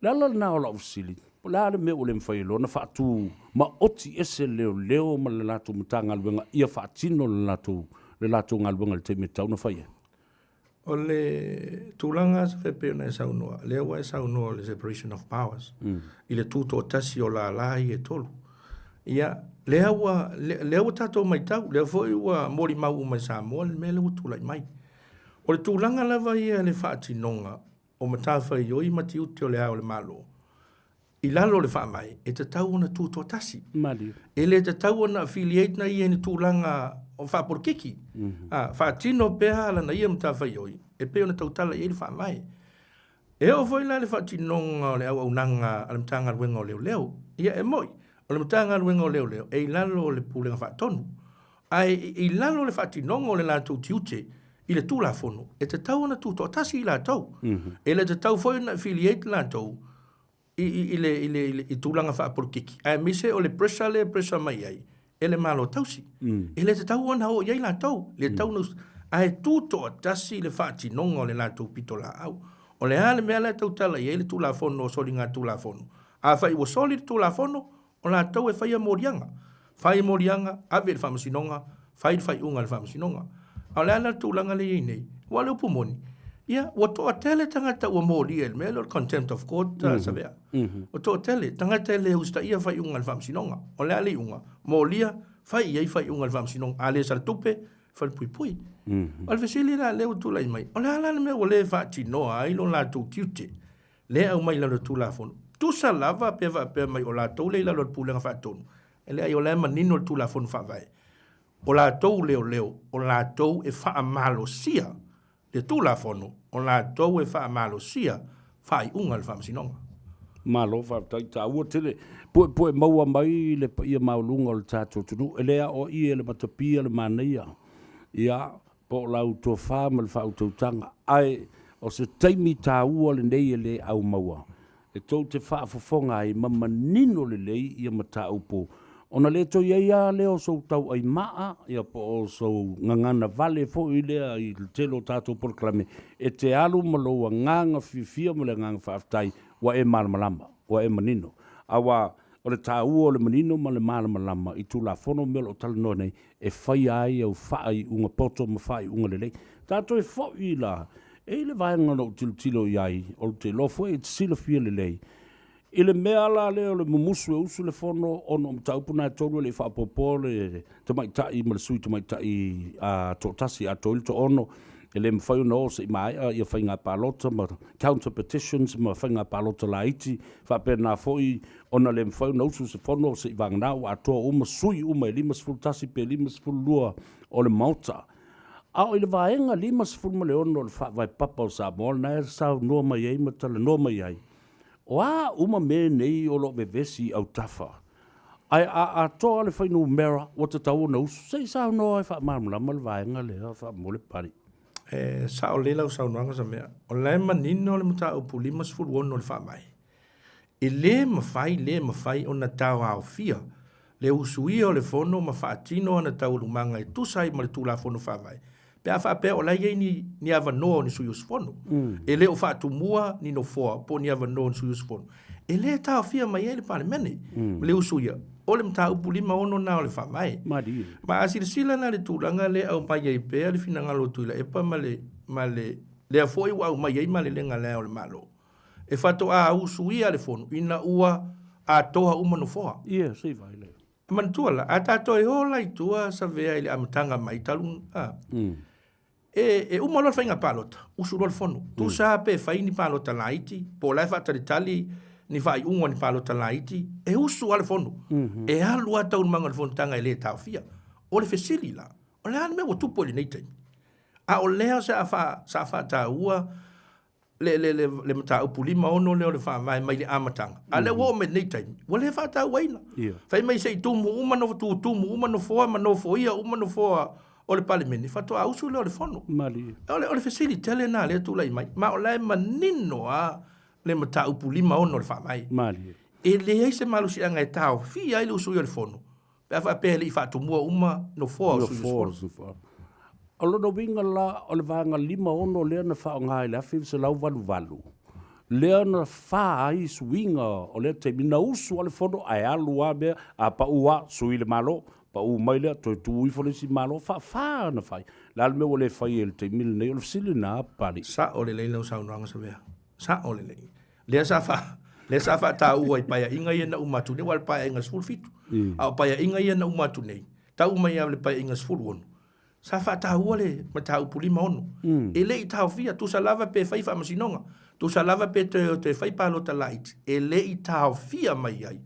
Lala na o la usili. La le me o le mwhai lo na whaatu ma oti ese leo leo ma le lātou mutanga alwenga ia whaatino le lātou ngalwenga le te me tau na whai. O le tūlanga sa whepeo na e saunoa. Lea wa e saunoa le separation of powers. I le tūto o tasi o la lahi e tolu. Ia, lea wa tātou mai tau. Lea foi wa mori mau mai Samoa le mele utulai mai. O le tūlanga lava ia le whaatinonga o matawhai o i mati uti o le ao le malo. I lalo le wha mai, e te tau ona tūto tasi. Mali. E le te tau ona affiliate na ia ni tūlanga o whaporkiki. Whaatino pēha la na ia matawhai oi. E pēo na tautala i le wha mai. E o foi la le whaatinonga o le au nanga a le mtanga ruenga o leo leo. Ia e moi. O le mtanga ruenga o leo leo. E i lalo le pūlenga whaatonu. Ai i lalo le whaatinonga o le lātou tiute. I le tūlafono. E te tau ona tūto tasi i lātou. E le te tau foi na affiliate lātou. I tūlanga whaaporkiki. Ai mise o le pressure mai ai. E le malo tausi. E le te tau ona o iai lātou. Le tau nus. Ai tūto tasi le whaatinonga o le lātou pito la au. O le hale mea le tau tala iai le tūlafono o soli ngā tūlafono. A whai o soli le tūlafono o lātou e whai a morianga. Whai morianga, awe le whamasinonga, whai unga le whamasinonga. A le ala tūlanga le iei nei. Wa le upumoni. Ia, wa toa tele tangata ua mōria el mea, contempt of court, sa vea. O toa tele, tangata le usta ia whai unga le whamsinonga. O le ale unga, mōria, whai iei whai unga le whamsinonga. A le saratupe, whai pui pui. O le vesili la leo tūlai mai. O le ala le mea, o le whaati noa, ai lo la tū tiute. Le au mai lalo tūlafono. Tusa lava pea mai o la tau le lalo pūlenga whaatonu. E le ai o le manino le tūlafono whaavai. O la tau leo, o la tau e wha malo sia, le tūlafono, o la tau e wha malo sia, whai unga le whamsinonga. Malo whaatai tā ua tele. Poe maua mai le ia maulunga o le tātou tunu. E lea o ia le matapia le manaia. Ia, po lau tō whāma le whautautanga. Ai, o se taimi tā ua le nei e le au maua. E tau te whaafofonga ai mamanino le lei ia mata upo. Ona le to ia leo so tau ai maa ia po so ngangana vale fo ile i telo tato proclame e te alu malo nganga fifia mo le nganga faftai wa e malama wa e manino awa o le tau o le manino ma le malama i tu la fono melo tal no nei e fai ai au fai unga poto ma fai unga le tato e fo ila e le vai ngano tilo iai o te lo fo e silo fia le lei. I le mea la leo le mumusu e usu le fono ono mtaupuna e tolu le whaapopo le te maitai ma le sui te maitai a tōtasi a tōili to ono e le mwhaiu no se i mai a ia whainga pālota ma counter petitions ma whainga pālota la iti whapena foi ona le mwhaiu no usu se fono se i wanganau a toa uma sui uma e limas fultasi pe limas fullua o le mauta. Au i le vaenga limas fulma le ono le whaavai papa o Samoa na e sao noa mai ei ma tala noa mai ei. Wa uma me nei o lo vesi au tafa. Ai a toa le whainu mera o te tau na usu. Sei sao no ai wha mamla mal vaenga le wha mole pari. Sao le lau sao noanga sa mea. O le manino le muta o pulimas fulu ono le wha mai. E le mawhai o na tau au fia. Le usui o le fono ma whaatino o na tau lumanga e tusai ma le tula fono wha mai. Pea wha pea o lai ni awa noa ni suyus fono. E le o wha tumua ni no foa po ni awa noa ni suyus fono. E le tau fia mai e le pale mene. Le usuia. o le mta upu lima ono na o le whamai. Mari. Ma asirisila na le tūranga le au mai ei pēr le whina ngalo tuila e pa ma le a fōi wau mai ei ma le lenga lea o le malo. E whato a usu ia le whonu, ina ua a toha umano whoa. Ia, sei vai le. Man tuala, a tato e hola i tua sa vea i le amatanga mai talun. E umalo le whainga palota, usu lo le whonu. Tu sa pe whaini palota laiti, po lai whatari tali ni whai unga ni palota laiti, e usu ale whonu. E alu a taun manga le whonu tanga i le tau fia. O le fesili la, o le ane me o tupo le neitei. A o lea sa wha ta ua, le mata upu lima ono leo le wha mai le amatanga. A le wo me neitei, wa le wha ta waina. Whai mai sei tumu umano foa, mano foia, umano foa, o le palimeni, whato a usu leo le whonu. Mari. O le fesili tele na le tūlai mai, ma o lai manino a le mata upu lima ono le wha mai. Mari. E le eise malusi anga e tau, fi ai le usu i le whonu. Pea wha pēle i whatumua uma no foa usu i le whonu. O lono winga la o le vanga lima ono lea na wha o ngai le afi se lau walu. Lea na wha ai suinga o lea te mina usu o le whono ai alu a mea a pa ua sui le malo, pa u mai lea toi tu uifo si malo, wha na whai. La me o le whai e le te mil nei o le sili na pari. Sa o le leila o saunoanga sa vea. Sa o le leila. Lea sa wha. Le sa wha ta ua i paia inga ia na umatu nei, wal paia inga sful fitu. A paia inga ia na umatu nei. Ta umai au le paia inga sful wonu. Sa wha ta ua le mata upu lima onu. E le i tau fia, tu sa lava pe whai wha masinonga. Tu sa lava pe te whai palota light. E le i tau fia mai ai.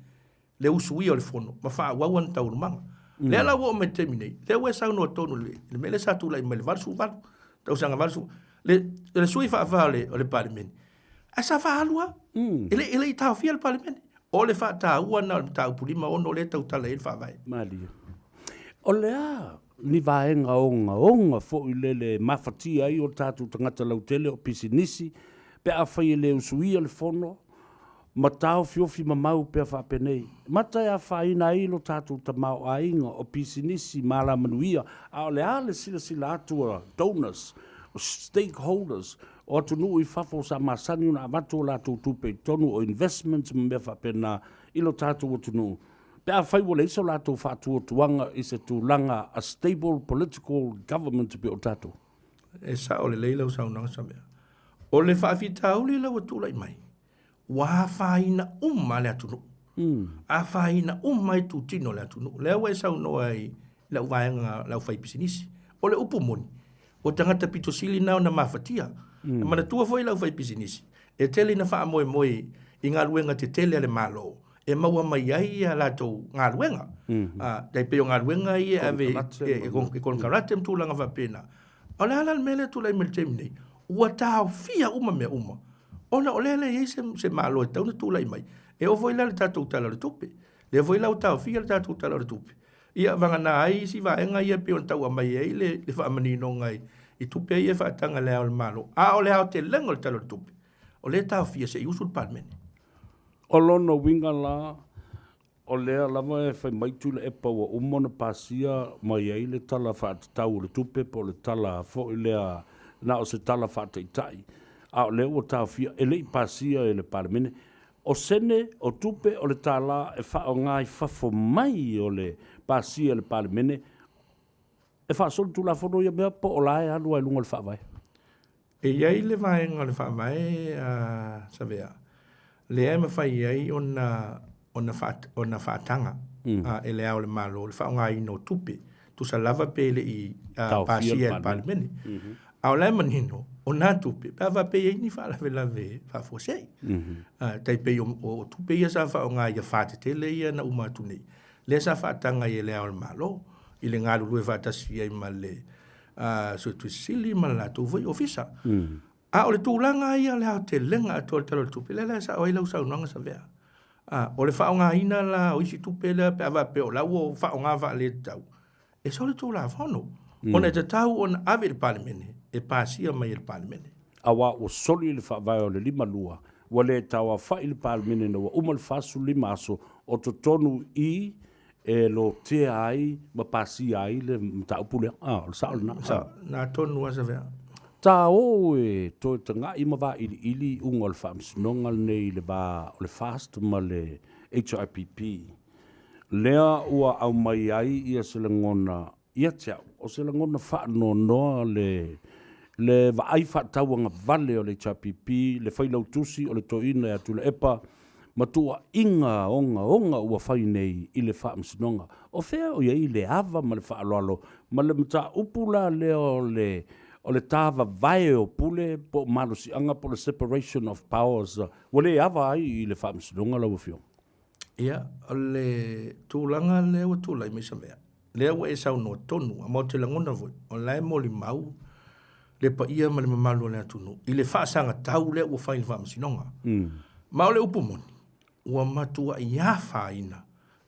Le usui o le fono. Ma wha wawan tau manga. Le ala wo me temi nei. Le ue sau no tonu le. Le mele sa tu lai me le varsu varu. Tau sanga varsu. Le sui wha o le parimeni. A sa wha alua. Ele i tau fia le palimene. O le wha ta ua na le tau pulima ono le tau tala e le wha vai. Maria. O lea, ni vaenga onga fo i le mawhati ai o tātou tangata lautele o pisinisi, pe a whai le usui le fono, ma tau fiofi ma mau pe a whapenei. Mata e a whaina ai lo tātou ta mau ainga o pisinisi ma la manuia, a o lea le sila atua donors, stakeholders, o tunu i whafo sa masani una amatu la tupe tonu o investments me whapena ilo tātou o tunu. Pea whai wale iso la tō whātua tuanga i se tūlanga a stable political government pe o tātou. E sa o le leila o saunanga sa mea. O le whaafita uli la wa tūlai mai. Wa whaina le atunu. A whaina i tu tino le atunu. Lea wai saunoa i lau vaenga lau whai pisinisi. O le upu moni. O tangata pito sili nao na mawhatia. Mana tua foi lau whai pisinisi. E tele na wha moe i ngā ruenga te tele ale malo. E maua mai ai a lato ngā ruenga. Dai peo ngā ruenga i ave e kon karate mtulanga whapena. O le halan mele tu lai mele temnei. Ua tau fia uma mea uma. Ona o lele i se malo e tauna tu lai mai. E o foi la le tatou tala le tupe. Le foi lau tau fia le tatou tala le tupe. Ia vangana ai si vaenga ia peo tau mai ai le whaamanino ngai. I tupe ia whaatanga lea o le malo. A o le hao te lengo le tala le tupe. O le tau fia se iusul palmene. O lono winga la, o lea lama e whai maitu le epa wa umona pasia mai ai le tala whaatatau le tupe po le tala fo i lea na o se tala whaataitai. A o lea o tau fia, e le i pasia e le paramene. O sene, o tupe, o le tala e whao ngai whafo mai o le pasia e le paramene. E whaasolu tu la whono ia mea po o lae anu ai lunga le whaavai. E iai le vaenga le whaavai sa vea. Le e me whai ai ona whaatanga e le au le malo, le whaonga i no tupe, tu sa lava pele i pasia e palimene. Au lai manino, o nā tupe, pia wa pe ei ni whaalawe whafosei. Tai pe o tupe ia sa whaonga i a whaatetele ia na umatu nei. Le sa whaatanga i le au le malo, i le ngāru rue whaatasi ai ma le so tu sili ma la tu voi ofisa. A o le tūlanga ia le hao te lenga atua le talo le tupe, le sa o ilau saunanga sa vea. O le whaonga ina la, o isi tupe le, pe awa pe o lau o whaonga wa le tau. E so le tūla whono. Ona te tau ona ave le palimene, e pāsia mai le palimene. Awa o soli le whaavai o le lima lua, wa le taua whai le palimene na wa umal fasu lima aso, o to tonu i e lo te ai, ma pāsia ai le mtaupule. O le sao le na. Na tonu asa vea. Ta o e to tanga I ma va ili ungol fams nongal nei le ba o le fast ma le HIPP Lea ua au mai ai ia se le ngona ia tia o se le ngona whaano noa le vaai whaatauanga vale o le chapipi, le whailau tusi o le toina e atula epa, matua inga onga ua whai nei i le whaamsinonga. O whea o iei le ava ma le whaaloalo, ma le mta upula leo o le tāwa vai o pule po malusi anga po le separation of powers. Wale ava ai i le whaamsinonga lau whio. Ia, le tūlanga leo tūlai me sa mea. Leo e sau no tonu, a mo te langona voi, o lai mo li mau, le pa ia ma le mamalu le atunu. I le whaasanga tau leo ua whai le whaamsinonga. Ma o le upumoni, ua matua i a whaina,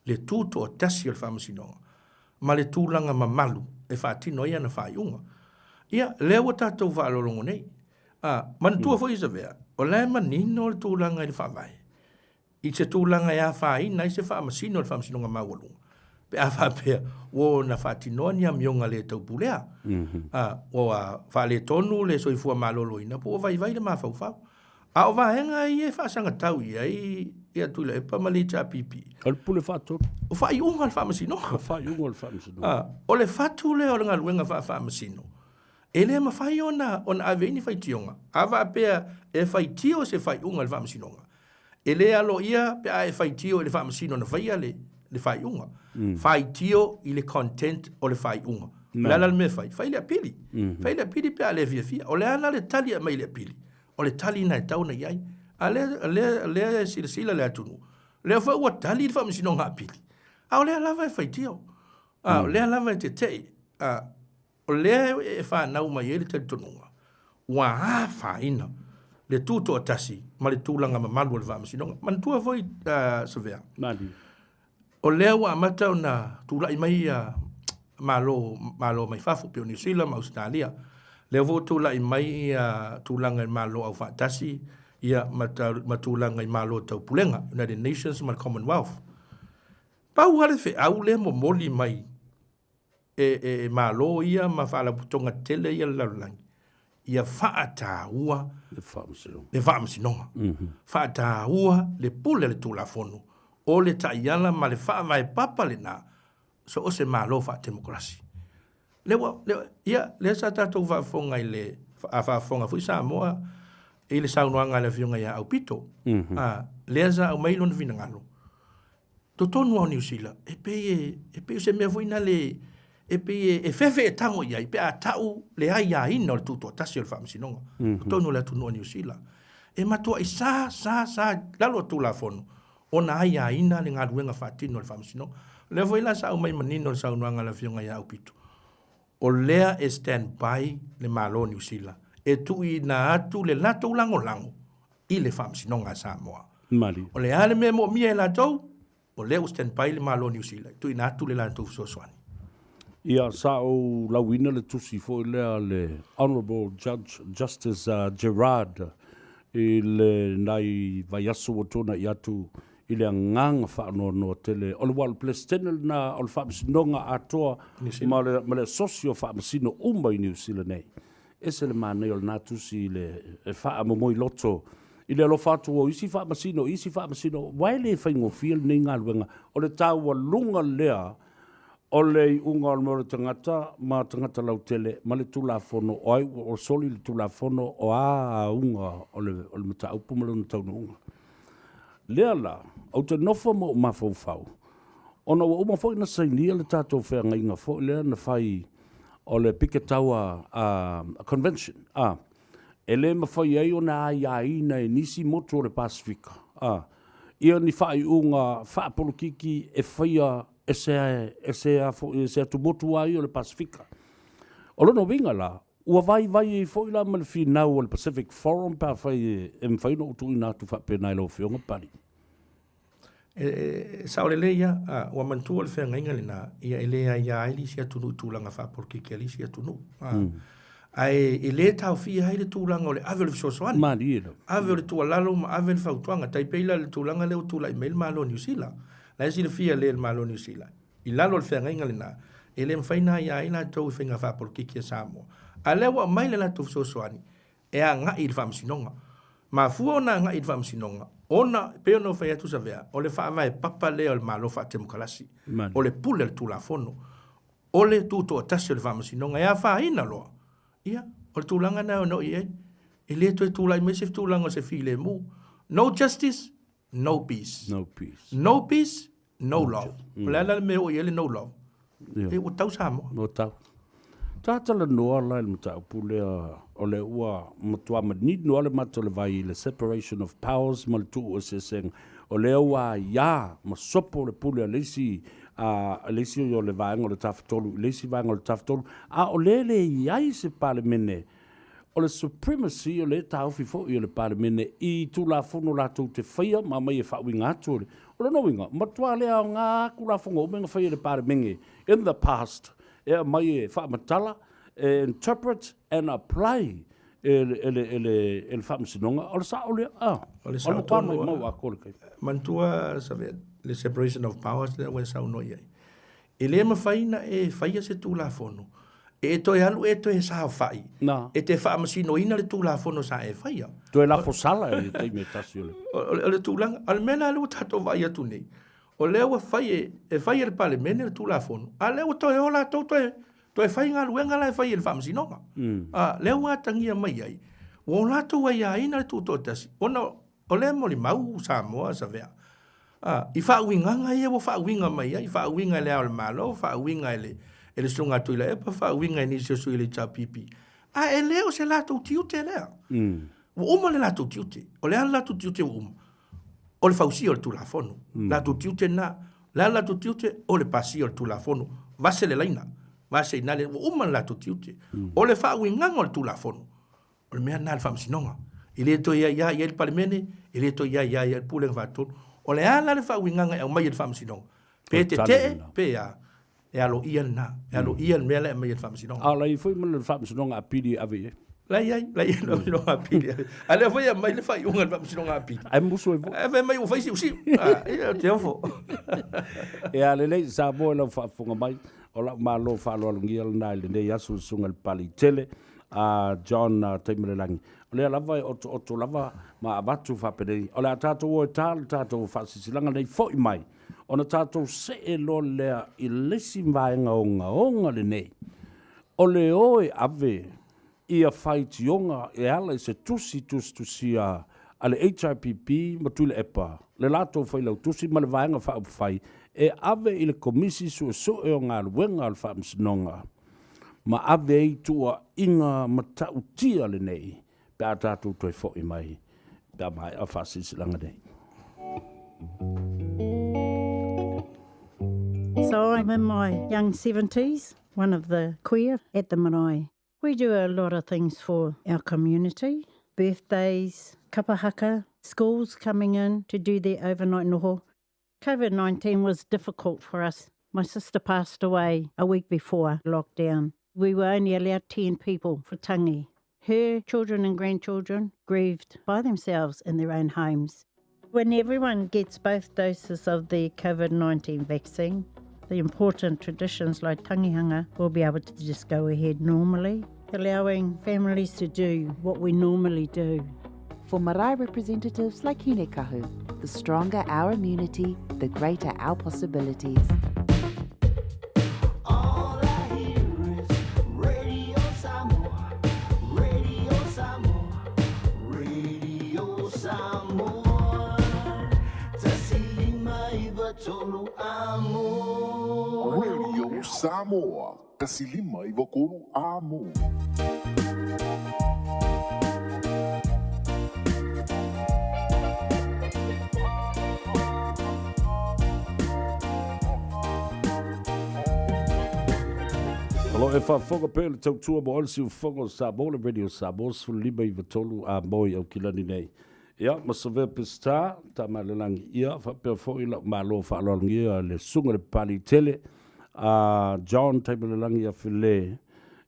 le tūto o tasi o le whaamsinonga. Ma le tūlanga mamalu, e whaatino ia na whaiunga. Ia, leo tātou whaalolongo nei. Mantua fo isa vea, o lai manino le tūlanga i le whaamai. I se tūlanga ia whaina, i se whaamasino le whaamsinonga maualunga. Pe a whapea, o na whaatinoa ni a mionga le tau pulea. O a whaale tonu le soifua malolo ina, po o vai le mawhau. A o vahenga i e whaasanga tau ia i a tuila e pamali cha pipi. Al pule whaator. O whai unga le whaamasino. O whai unga le whaamasino. O le whatu le o le ngaluenga whaamasino. E le ma whai ona aveini whai tionga. A whapea e whai tio se whai unga le whaamasinonga. E le alo ia pe a e whai tio le whaamasino na whai ale le whai unga. Whai tio i le content o le whai unga. Lala le me whai le apili. Whai le apili pe a le fia. O le ana le tali a mai le apili. O le tali na e tau na iai. A le sila le atunu. Le whai ua tali le whaamasinonga apili. A o le alava e whai tio. O le alava e te tei. O le e whanau mai e le te tonunga. Ua a whaina. Le tūto o tasi. Ma le tūlanga ma malu le whaamasinonga. Mantua voi sa vea. Madi. O lea ua amata o na tūlai mai malo mai fafu pe o New Zealand ma Australia. Lea vo tūlai mai tūlanga i malo au whaatasi ia ma tūlanga i malo tau pulenga, United Nations ma Commonwealth. Pau hale fe au lea mo moli mai e malo ia ma whaala putonga tele ia laulangi. Ia whaata ua le whaamsinonga. Whaata ua le pule le tūla fonu. O le taiala ma le whaamai papa le nā. So o se malo wha demokrasi. Lea sa tātou whaafonga i le whaafonga fui Samoa i le saunoanga le whiunga ia au pito. Lea sa au mailon vina ngalo. To tonu au New Zealand. E pe se mea fuina le e fefe e tango ia i pe a tau le ai a ina o le tuto tasi o le whaamsinonga. To tonu le tunu au New Zealand. E matua i sa lalo tu la fonu. Ona ai a ina le ngaruenga whaatino le whaamsinonga. Le voila sa au mai manino le saunoanga le whiunga ia au pito. O lea e stand by le malo New Zealand. E tu i na atu le lato lango i le whaamsinonga Samoa. Mali. O le ale me mo mia e lato, o lea o stand by le malo New Zealand. Tu i na atu le lato sosoani. Ia sa o lawina le tusi fo lea le Honorable Justice Gerard i le nai vaiaso o tona i atu i le nganga whaano no tele. O le wal plestene na o le whaamsinonga atoa ma le sosio whaamsino umba i New Zealand nei. E se le mānei o le natusi le whaamomoi loto. I le alo whātu o isi whaamsino. Waile e whaingo fiel nei ngā luenga. O le tāua lunga lea o le unga o le tangata ma tangata lau tele ma le tulafono o ai o soli le tulafono o a unga o le mata upu ma le tauna unga. Lea la, au te nofa mo mawhau. Ona wa uma fo ina sainia le tātou whea ngainga fo lea na whai o le Piketaua Convention. E le mawhai ai o na aiaina e nisi moto o le Pasifika. Ia ni whai unga whaapolokiki e whaia e se atu motu ai o le Pasifika. O lono winga la, ua vai fo ila ma le whinau o le Pacific Forum pa whai e mwhaino utu ina atu whapenai lau whionga pari. Sao le leia, ua mantua le whenga inga lina, ia e lea ia aili si atunu tūlanga whapolokiki ali si atunu. Ai e le tau fia hai le tūlanga o le ave le fisosoani. Mari e lo. Ave le tualalo ma ave le whautuanga, taipeila le tūlanga leo tūla i meil malo New Zealand. La esi le fia le malo New Zealand. I lalo le whenga inga lina, e le mwhaina ia ina tau i whenga whapolokiki a Samoa. A lewa mai le lato fisosoani, e a ngai i le whamsinonga. Ma fua o na ngai i le whamsinonga, Ona pe no fa tu sa vea. O le fa vai papa le o le malo fa te mukalasi. O le pule le tulafono. O le tu to tasi o le whamasinonga. Ea wha ina loa. Ia, o le tūlanga nao no i ei. E le tu e tūlai me se tūlanga se file mu. No justice, no peace. No peace. No peace, no love. O le ala me o i ele no love. E o tau sa mo. O tau. Tātala noa lai le mata upule o le ua matua manid noa le mata le vai le separation of powers ma le tuu o se seng. O le ua ia ma sopo le pule a leisi o le vaenga o le tafitolu, leisi vaenga o le tafitolu. A o le iai se pale mene. O le supremacy o le tau fifo i o le pale mene i tu la fono la tau te whaia ma mai e whawinga atu. O le noinga, matua lea o ngā kura fonga o menga whaia le pale menge. In the past, e mai e whaamatala, interpret and apply ele whaamasinonga. O le sa o le O le sa o tonu mantua sa vea le separation of powers le ua sa uno iai. E le mawhaina e whaia se tū la fono. E toi alu e toi sa whai. E te whaamasinoina le tū la fono sa e whaia. Toi la fosala e te me tasi ole. O le tūlanga, al mena alu tato vai atu nei. O leo whai e whai le pale mene le tū la fono. A leo toi ola tau toi whai ngā luenga la e whai le whaamasinonga. Leo ngā tangia mai ai. O la tau ai a ina le tū tō tasi. O leo mo li mau sa moa sa vea. I whaawinga ngai e o whaawinga mai ai. I whaawinga leo le malo, whaawinga e le sunga tuila e pa whaawinga e nisi o sui le tā pipi. E leo se la tau tiute lea. O uma le la tau tiute. O lea la tau tiute o uma. O le fausi o le tulafono. La tau tiute na. La tau tiute o le pasi o le tulafono. Vase le laina. Vase ina le o uma la tau tiute. O le whaawinga o le tulafono. O le mea na le whaamasinonga. I le to ia le palemene. I le to ia le pule ngātonu. O le ala le whaawinga e au mai le whaamasinonga. Pe te pe a. E alo ian na. E alo ian mea le mai le whaamasinonga. A lai fwoi mana le whaamasinonga a piri ave e. Lai no a pili. Ale foi mai le fai unga ba sino nga pili. Ai muso e. E mai o fai si. E te ofo. E ale le sa bo la fa funga mai. Ola malo fa lo ngia na le ne yasu sunga pali tele. John Taimelelangi. Ole la vai o lava ma abatu fa pede. Ole tato o tal tato fa sisilanga nei foi mai. Ona tato se e lo le i lesi vai nga le nei. Ole oi ave ia whaitionga e ala i se tusi ale HIPP matule epa. Le lato whailau tusi ma le vaenga whai e ave i le komisi su e o ngā luenga al whaamsinonga. Ma ave i tua inga matautia le nei. Pe a tātou toi fōi mai. Pe a mai a whasisilanga nei. So I'm in my young 70s, one of the queer at the marae. We do a lot of things for our community, birthdays, kapahaka, schools coming in to do their overnight noho. COVID-19 was difficult for us. My sister passed away a week before lockdown. We were only allowed 10 people for tangi. Her children and grandchildren grieved by themselves in their own homes. When everyone gets both doses of the COVID-19 vaccine, the important traditions like tangihanga will be able to just go ahead normally, allowing families to do what we normally do. For marae representatives like Hinekahu, the stronger our immunity, the greater our possibilities. Radio Samoa, kasilima i wakonu amo. Alo e whaafonga pēle tau tua mo olsi u whongo Samoa le Radio Samoa sulima i watolu a moi au kilani nei. Ia, ma sa vea pista, ta malelangi ia, whapea fo ila malo whaalolangi ia le sunga le pali tele, John Taimelelangi ia while,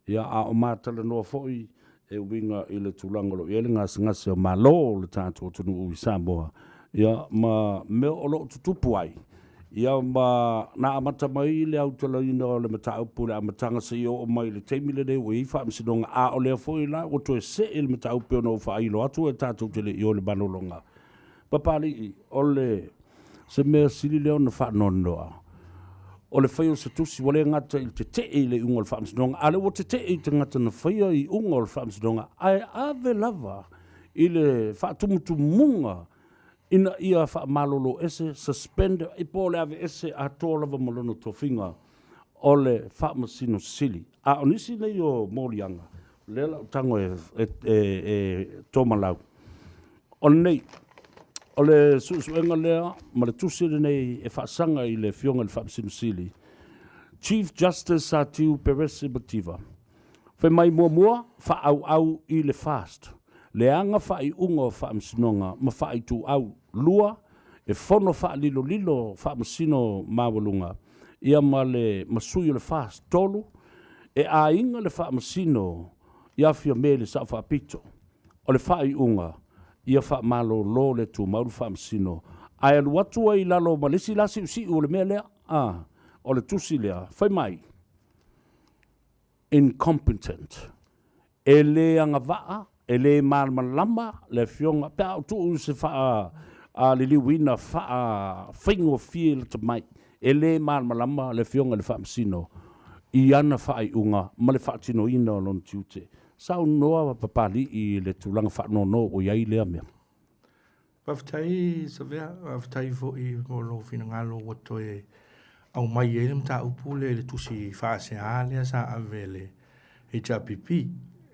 ia a o mātala noa foi, e winga i le tūlangolo, ia le ngasi o malo le tātou tunu ui Samoa, ia ma meo o lo tutupu ai, ia ma na amata mai le autala ina o le mataupu le amatanga se o mai le teimile le ui whaamisinonga a o lea foi la o to e se il mataupu o no whailo atu e tātou te le i o le manolonga. Papali ole se mea sili leo na whaanonoa. O le whaio se tusi wale ngata i te i le unga le whaamsinonga. Ale o te i te ngata na whaia i unga le whaamsinonga. Ai ave lava i le whaatumutumunga ina ia whaamalolo ese suspend i po le ave ese a tō lava malono tō whinga o le whaamasino sili. A onisi nei o Morianga. Lela tango tō malau. O nei, o le suenga lea, ma le tusire nei e whaasanga i le fionga le whaamsino sili. Chief Justice Atiu Peresi Bativa. Whai mai mua, whaau i le fast. Le anga whai unga o whaamsinonga, ma whai tu au lua, e whono wha lilo whaamsino mawalunga. Ia ma le masui le fast tolu, e a inga le whaamsino, ia fia me le sa whaapito. O le whai unga, ia wha malo lo le tu mauru whaamsino. Ai alu atua i lalo ma lesi lasi usi o le mea lea, o le tusi lea, whai mai. Incompetent. E le anga waa, e le malama le fionga, pe au tu se wha a le liwina wha whaingo fie le tamai. E le malama le fionga le whaamsino. I ana whai unga, ma le whaatino ina o lon tiute. Sao noa papali i le tūlanga whaanono o iai lea mea. Whaftai sa vea, whaftai fo i molo whina ngalo wato e au mai e mta upule le tusi whaase alea sa ave le HRPP,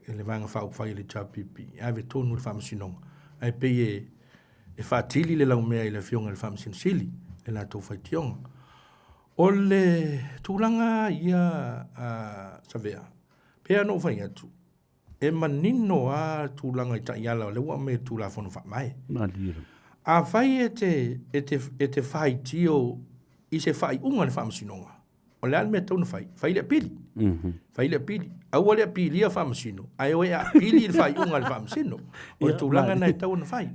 e le vanga whauwhai le HRPP, ave tonu le whamasinonga. Ai pe e whaatili le lau mea i le fionga le whamasin sili, e la tau whaitionga. O le tūlanga ia sa vea, pea no whai atu. E manino a tūlanga i taiala, le ua me tūla whono whamai. A whai e te whai tio i se whai unga le whamasinonga. O le almea tauna whai le pili. Whai le pili. Aua le pili a whamasino. Ai oe a pili le whai unga le whamasino. O le tūlanga nei tauna whai.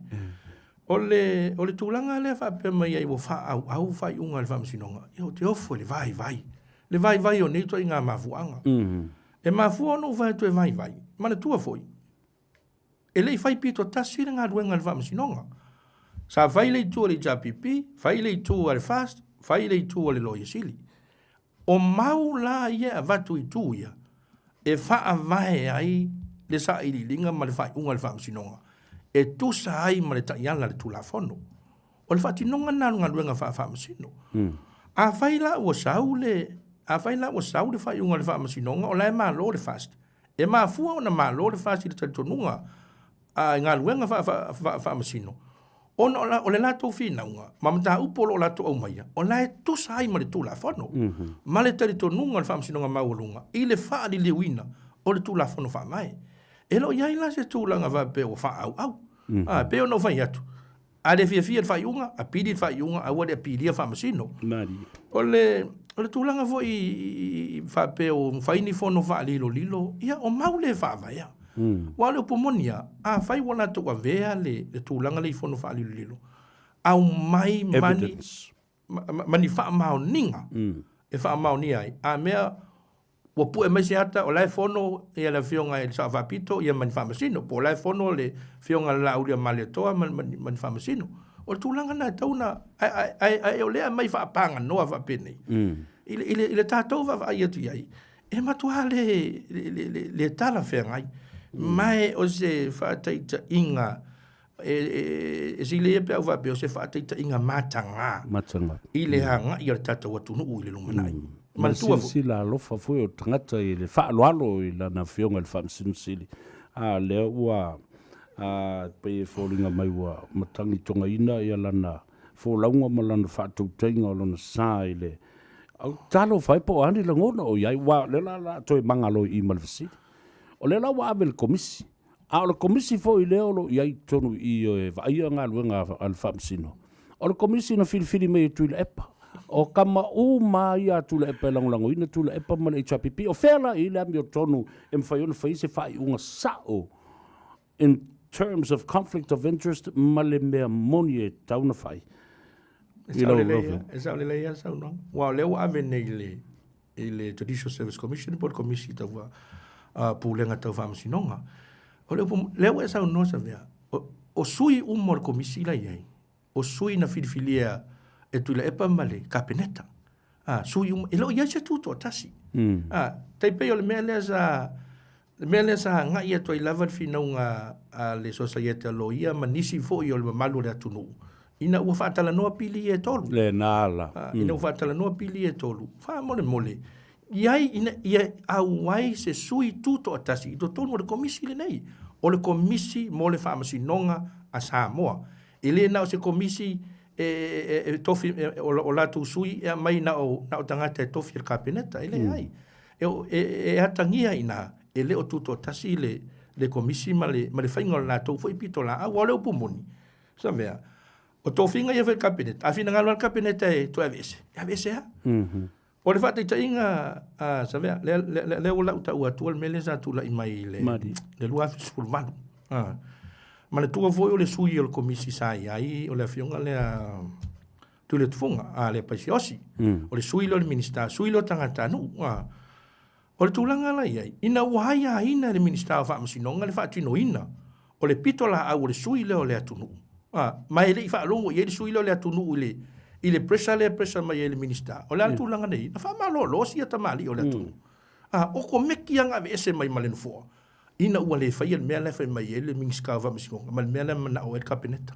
O le tūlanga le whape mai ai o au whai unga le whamasinonga. Io te ofo le vai. Le vai o nei toi ngā mafuanga. E mafua no vai tu e vai. Mana tua foi. E lei fai pito tasi ngā ruenga le whamasinonga. Sa fai lei tua le JPP, fai lei tua le fast, fai lei tua le loia sili. O mau la ia vatu i tu ia. E wha vai ai le sa ili linga ma le fai unga le whamasinonga. E tu sa ai ma le taiala le tula fono. O le whatinonga nā ngā ruenga whamasino. A fai la ua sau le fai unga le whamasinonga o lai maa lo le fast. E maa fua o na maa lo le fast i le taritonunga a ngā ruenga whamasino. O le lato whina unga, ma mta upolo o lato au maia, o lai tu sa ai ma le tula fono. Ma le taritonunga le whamasinonga maulunga, i le wha li le wina o le tula fono wha mai. E lo iai la se tūlanga wa pe o wha au. Pe o no whai atu. A le fia le whai unga, a pili le whai unga, a wale a pili a whamasino. O le tūlanga fo i wha pe o whaini fono wha lilo, ia o maule wha vai. Wa le pomonia, a whai wana toa vea le tūlanga le i fono wha lilo. Au mai mani wha mao ninga. E wha mao ni ai. A mea, wa pu e maise ata o lai fono e la fionga e sa vapito ia man famasino po lai fono le fionga la ulia male toa man famasino o tulanga na tauna ai o le mai fa panga no va pene ile tato va ai tu ai e matua le tala fenga mai o se fa taita inga e si le pe va pe o se fa taita inga matanga ile hanga ia tato watu no ile lumanai Ma si la lofa foi o tangata i le whaaloalo i lana whionga le whamsinu sili. Lea ua pe fōringa mai ua matangi tonga ina i lana fōlaunga ma lana whaatautainga o lana sā i le. Talo whaipo ani la ngona o iai wa le la toi mangalo i malvasi. O le la wa ave le komisi. O le komisi fo i leo lo iai tonu i o vaia ngā luenga al whamsino. O le komisi na filifili mei tui le epa. O kama mai a tula e pelangolango ina tula e pamana HRPP o fela i le ami o tonu e mwhaiona whaise whai unga sao in terms of conflict of interest ma le mea moni e tauna whai. E sao le leia sao no? Wa leo ave nei le Judicial Service Commission por komisi tau pulenga tau whamasinonga. O leo e sao no sa vea o sui umor komisi la iei. o sui na filifilia e tuila epa male kapeneta. Sui e lo ia se tuto tasi. Tai pe o le mele sa nga ia toi lava fina nga le society lo ia manisi fo i o le malu le atunu. Ina ua whaatala noa pili e tolu. Le nala. Ina ua whaatala noa pili e tolu. Wha mole. Iai au wai se sui tuto atasi. I to tolu o le komisi le nei. O le komisi mo le whaamasi nonga a Samoa. E le nao se komisi tofi o latu sui e mai nao tangata e tofi el kapeneta. E le ai. E atangia ina. E le o tuto atasi le komisi ma le whainga o latu fo i pito la. Au ole upumuni. Sa mea. O tofinga ia fe kapeneta. A fina ngalo al kapeneta e to avese. Avese ha? O le whate ta inga, sa vea, le o lau ta ua tua le mele sa tula i mai le lua fiskul manu. Ma le tua foi o le sui o le komisi sa ai, o le fionga le tu le tufunga, le paisi osi. O le sui lo le minista, sui lo tangata nu. O le tulanga la iai, ina wahaya ina le minista o whaamasinonga le whaatino ina. O le pitola au le sui leo le atunu. Ma ele i whaalongo, i ele sui leo le atunu i le presa mai ele minista. O le atu langa nei, na wha malo lo si atamali o le atu. O ko meki anga ave ese mai malenu fua. Ina ua le whai al mea le whai mai ele mingiska wa masikonga. Ma le mea le mana o el kapeneta.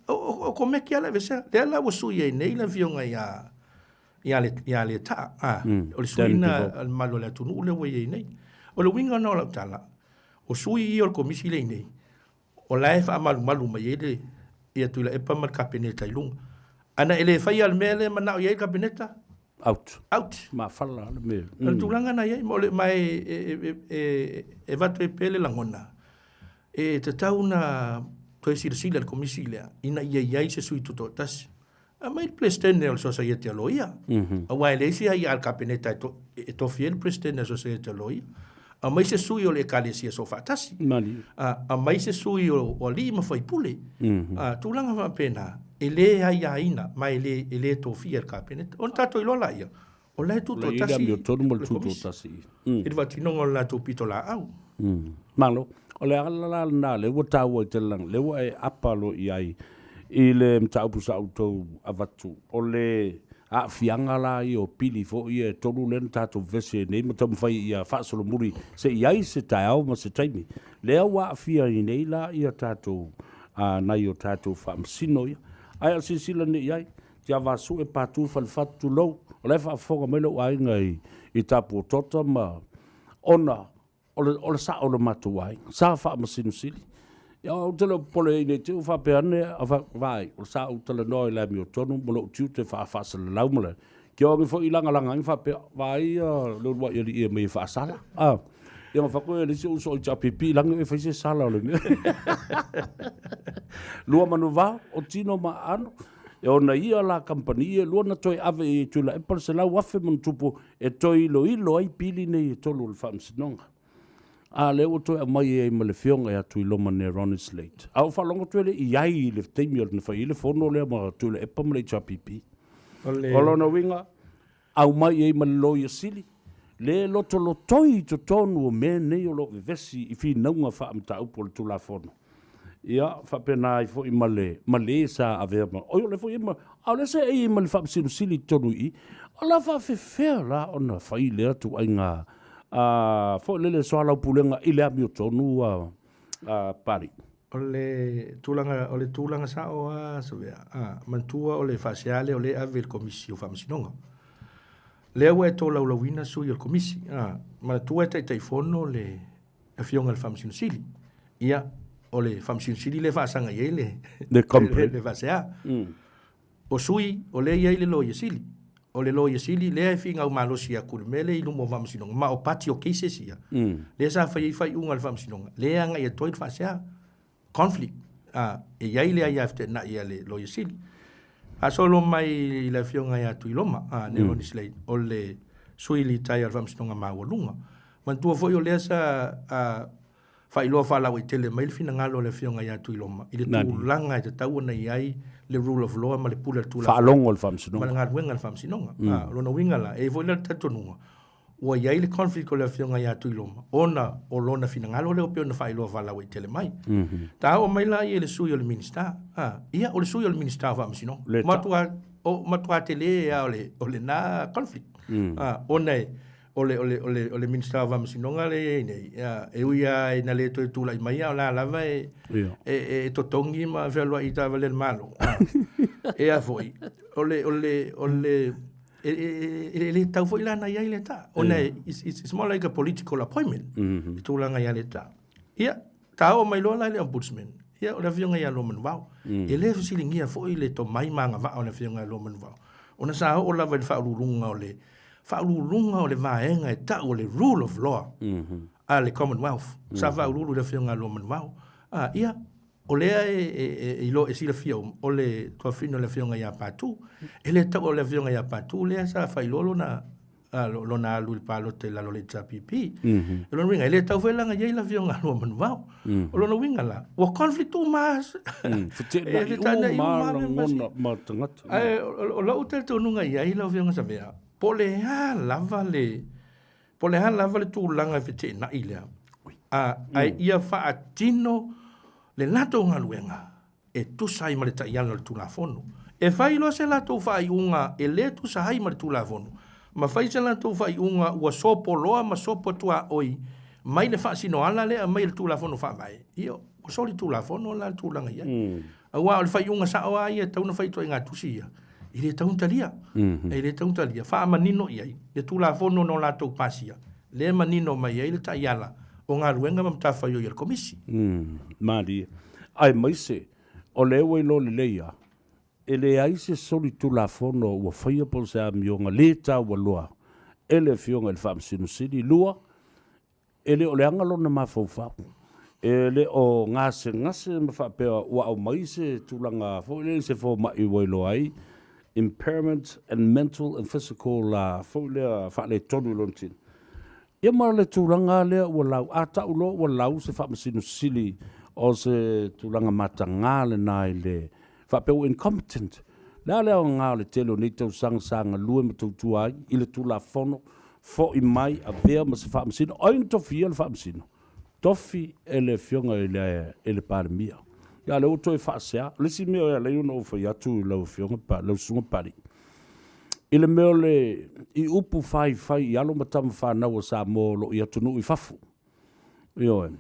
O ko meki ala ave se. Le ala wa sui e nei la vionga ia le ta. O le sui na al malo le atu nu le wa e nei. O le winga na o lau tala. O sui i o le komisi le nei. O lae wha malu mai ele. Ia tuila e pamal kapeneta i lunga. Ana ele fai al mele mana o iai kapeneta? Out. Ma fala al mele. Al tulanga na iai, mole mai e vatu e pele langona. E te tau na toi sila al komisi lea, ina iai se sui tuto tasi. A mai plestene al society aloia. A wai leisi ai al kapeneta e tofi el plestene al society aloia. A mai se sui o le kalesia so fatasi. A mai se sui o li ma fai pule. Tulanga ma pena. Ele ai aina, ma ele tofi el kapenet. On tato ilola ia. O le tuto tasi. Le ida mi todo mo tuto tasi. Il va tinongo la to pitola au. Malo. O le ala na le wata wa te lang. Le wa e apalo iai. I le mtaupu sa auto avatu. O le a fianga la i o pili fo i e tolu len tato vese nei matam fai i a whaasolo muri se iai se tai au ma se taimi lea wa a fia i nei la i a tato nai o tato whaamsino ia ai al sisila ni iai tia vasu e patu falfatu lou o le whaafonga mele o ai ngai i tapu o tota ma ona o le sa o le matu ai sa whaamsino sili ia o tele pole i nei te u whapeane a vai o sa o tele noi la mi o tonu mo o tiu te whaafasala laumale ki o mi fo i langa i whape vai lo wa i e me whaasala ia ma whakoe le si uso i chapipi langa e whaise sala o le mea lua manu va o tino ma ano e ona ia la kampania lua na toi ave i tula e pal se lau wafe man tupu e toi ilo ai pili nei e tolu le whaamsinonga le o toi mai e ma le fionga e atu i loma ne Ronnie Slate. Au whalonga tuele i ai le teimi o le whai le whono lea ma tuele e pam le chapipi. Olona winga, au mai e ma le loia sili. Le loto lo toi to tonu o me nei o lo vesi i fi naunga wha amta upo le tula whono. Ia, whapena i fo i ma le sa avea ma. Oio le fo i ma, au le se e i ma le whaamsinu sili tonu i. O la whawhewhea la ona whai lea tu ai ngā. Fo lele soala pulenga ile ami o tonu pari. O le tulanga sa o so vea. Mantua o le fasiale o le ave il komisi o whamasinonga. Le awa e tō laulawina sui il komisi. Mantua e tai fono le fionga le whamasino sili. Ia o le whamasino sili le whaasanga i ele. Le compre. Le fasea. O sui o le ia ile lo ia sili. O le loia sili, lea e finga o malosi a kule, mele i lumo whamsinonga, ma o pati o keisesia. Lea sa whai unga le whamsinonga. Lea nga ia toi whasea, conflict. E iai lea ia afte na ia le loia sili. A solo mai la fionga ia tui loma, ne Ronnie Slate, o le sui li tai al whamsinonga maua lunga. Mantua foi o lea sa whailoa whalau i tele, mai le fina ngalo le fionga ia tui loma. I le tu langa i te tau na iai, le rule of law ma le pula tula whaalongo le whamsinonga. Ma le ngā ruenga le whamsinonga. Lona winga la, e voi le tatonunga. ua iai le conflict o le afioga iā tui loma ona o lona finagalo le o pe ona faailoa falau ai tele mai taua mai la ia le sui o le minista ia o le sui o le minista faamasinoga matua tele ia o le na conflict ona o le minista faamasinoga le nei e uia ina le toe tulaʻi mai ia o la lava e totogi ma fealoaʻi tavale le malo ea foʻi o le ele tau foi lana ia ile ta ona it's more like a political appointment tulaga ia le ta ia tao mai lo la le ombudsman ia o le fionga ia lo manvao ele fisilingia foi le to mai manga va o le fionga lo manvao ona sa o la va fa lulunga o le vaenga e ta o le rule of law a le commonwealth sa va lulu le fionga lo manvao ia o lea e lo e sila fia o le toa fino le fionga ia patu ele ta o le fionga ia patu lea sa fai lolo na lo na alu il palo te la lo le pipi lo ringa ele ta foi langa ia la fionga lo manvao o lo winga la o conflict o mas e ta ma ngona ma tangata o lo utel to nunga ia la fionga sa vea pole ha lava le tu langa fite na ile ai ia fa atino le lato ngaluenga e tu sai ma le taiana le tulafono e fai lo se lato fai unga e le tu sai ma le tulafono ma fai se lato fai unga ua sopo loa ma sopo tua oi mai le fa sino ala le mai le tulafono fa mai io o soli tulafono la tulanga ia wa le fai unga sa wa ia tau na fai to inga tusia ile tau talia ile tau talia fa manino ia le tulafono no lato pasia le manino mai ile taiala o ngā ruenga ma mta whai o i komisi. Māri, ai maise, o leo e lo le leia, e le aise soli tu la fono ua whaia po se a mionga le tā ua loa, e le fionga le whaamsinu siri lua, e le o le angalona ma whau e le o ngase ma whapea ua au maise tūlanga fo le se fo mai wailo ai, impairment and mental and physical fo le whaale tonu lontin. Ia mara le tūranga lea ua lau, a tau lo ua lau se whamasinu sili o se tūranga matanga le nai le whapeu incompetent. Lea lea o ngā le telo ni tau sanga lue ma tautu ai, i le tūla fono, fo i mai a vea ma se whamasinu, oin tofi le whamasinu. Tofi e le fionga e le pāremia. Ia le uto e whaasea, lesi meo e le uno o whai atu lau fionga lau sunga pari. Ile meo le i upu fai i alo matama whanau o sa mōlo i atunu i fafu. Ioen.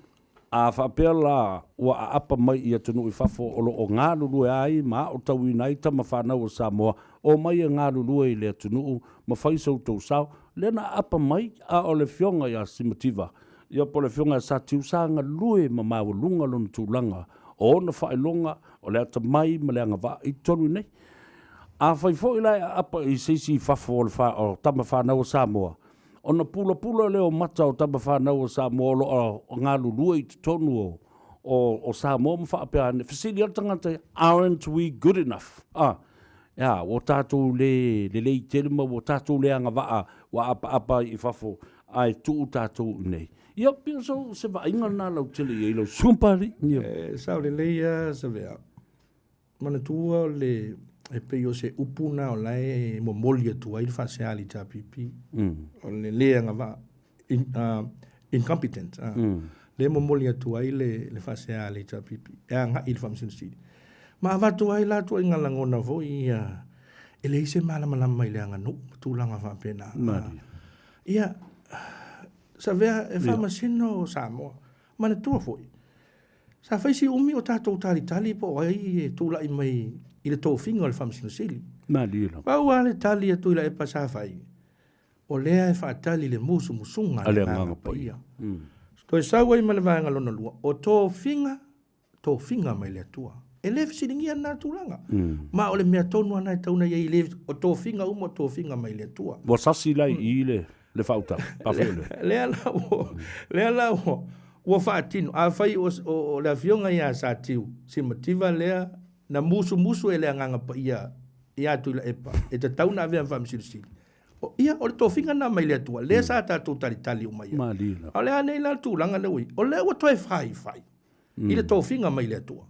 A whapea la ua a apa mai i atunu i fafu o ngā lulue ai ma o tau i nai tama whanau o sa moa o mai a ngā lulue i le atunu ma whaisau tau sao. Lena apa mai a o le fionga i a simativa. Ia po le fionga sa tiusanga lue ma mawalunga lona tūlanga. O na whailonga o le ata mai ma le anga wa i tonu nei. A fai fo i lai apa i seisi fafo o tama whanau o Samoa. O na pula leo mata o tama whanau o Samoa o ngā lulua i tonu o Samoa ma whaapea ane. Fasili atangata, aren't we good enough? Ia, o tātou le i telema, o tātou le anga waa, wa apa i fafo, ai tuu tātou nei. Ia, pia so se va inga nā lau tele i lau sumpari. Sao le leia sa vea. Mana tua le... e pe o se upuna o lai mo molia tu ai fa se ali ta pipi o le leanga va incompetent le mo molia tu ai le fa se ali ta pipi e nga il fam sin sti ma va tu ai la tu ngala ngona vo ia e le se mala mai le anga no tu langa fa pena ia sa vea e fa masino Samoa ma tu foi sa fa si umi o tatou tali po ai tu la mai i le tōwhinga o le whamsino sili. Malila. Paua le tali atu i la e pasawhai. O lea e whaatali le musunga. Ale nganga paia. To e saua i malewanga lona lua. O tōwhinga mai le atua. E le fisiringia nā tūranga. Ma o le mea tonu ana e tauna i le o tōwhinga umo tōwhinga mai le atua. Wa sasi lai i le whauta. Lea la o. Ua whaatino. A whai o le awhionga ia sa tiu. Simativa lea na musu e le anganga pa ia tu la epa e te tauna avea whamsirisiri o ia o le tōwhinga na mai le atua le sa tātou tali o mai o le anei la tūlanga le ui o le ua toe whai i le tōwhinga mai le atua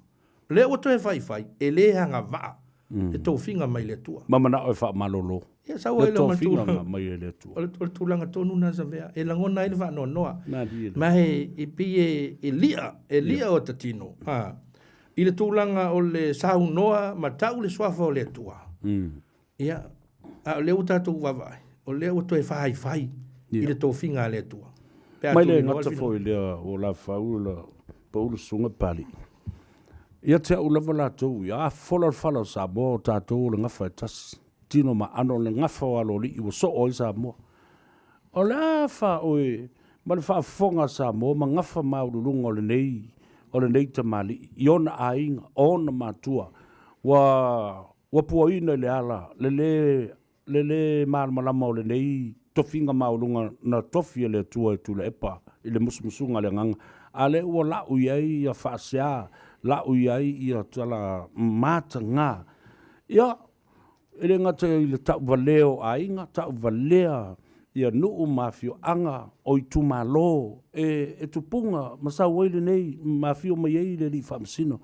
le ua toe whai e le hanga vaa e tō finga mai le tua. Mamana o wha malolo. Ia sa wai le matulanga mai le tua. O le tūlanga tonu na sa vea. E langona i le wha noa. Nā ria. Mahe i pi e lia o tatino. I le tūlanga o le sau noa ma tau le swafa o le tua. Ia, o le utatou wawai. O le o toi whai whai. I le tō finga le tua. Mai le ngata foi lea o la faula paulu sunga pali. Ia te au lava lātou, ia fola whala sa moa o tātou le ngawha e tas. Tino ma ano le ngawha o alo li iwa so oi sa moa. O le awha oe, ma le wha fonga sa moa, ma ngawha maurulunga o le nei ta mali. Iona a inga, ona matua. Wa pua ina le ala, le malmalama o le nei, tofinga maurulunga na tofi le tua e tula epa, i le musumusunga le nganga. Ale ua lau iai ia whaasea, lau iai ia tala mata ngā. Ia, ere ngata i le tau valeo a inga, tau valea ia nuu mafio anga o i tumalo e tupunga masau waile nei mafio mai ei le li whamsino.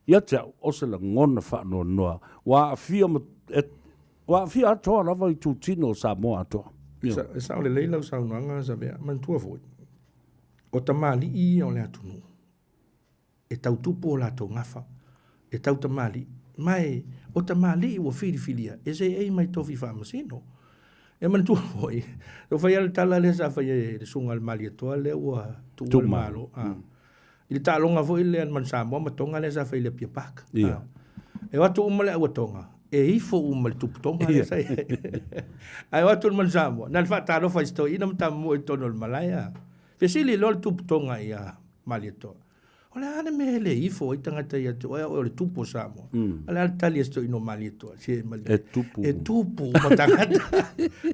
Ia tau, o se la ngona whanua noa, wa afia atoa lava i tūtino sa moa atoa. E sao le leila o sao nanga sa bea, mantua foi. O tamali i o le atunu. E tau tupu o la tau ngafa. E tau tamali. Mai, o tamali i wa whiriwhiria. E se ei mai tofi whamasino. E mantua foi. O whai ala tala le sa whai le sunga al mali atoa le ua tu al malo. I le talonga foi le an mansamo ma tonga le sa whai le pia paka. E watu umale awa tonga. E ifo umale tupu tonga le sa. Ai watu mansamo. Nal fa talo fa isto ina mtamu i tono al malaya. Fesili lol tupu tonga ia mali atoa. O le ane me le ifo i tangata ia tu o le tupu samo. Ale al tali esto ino mali atoa. E tupu. E tupu mo tangata.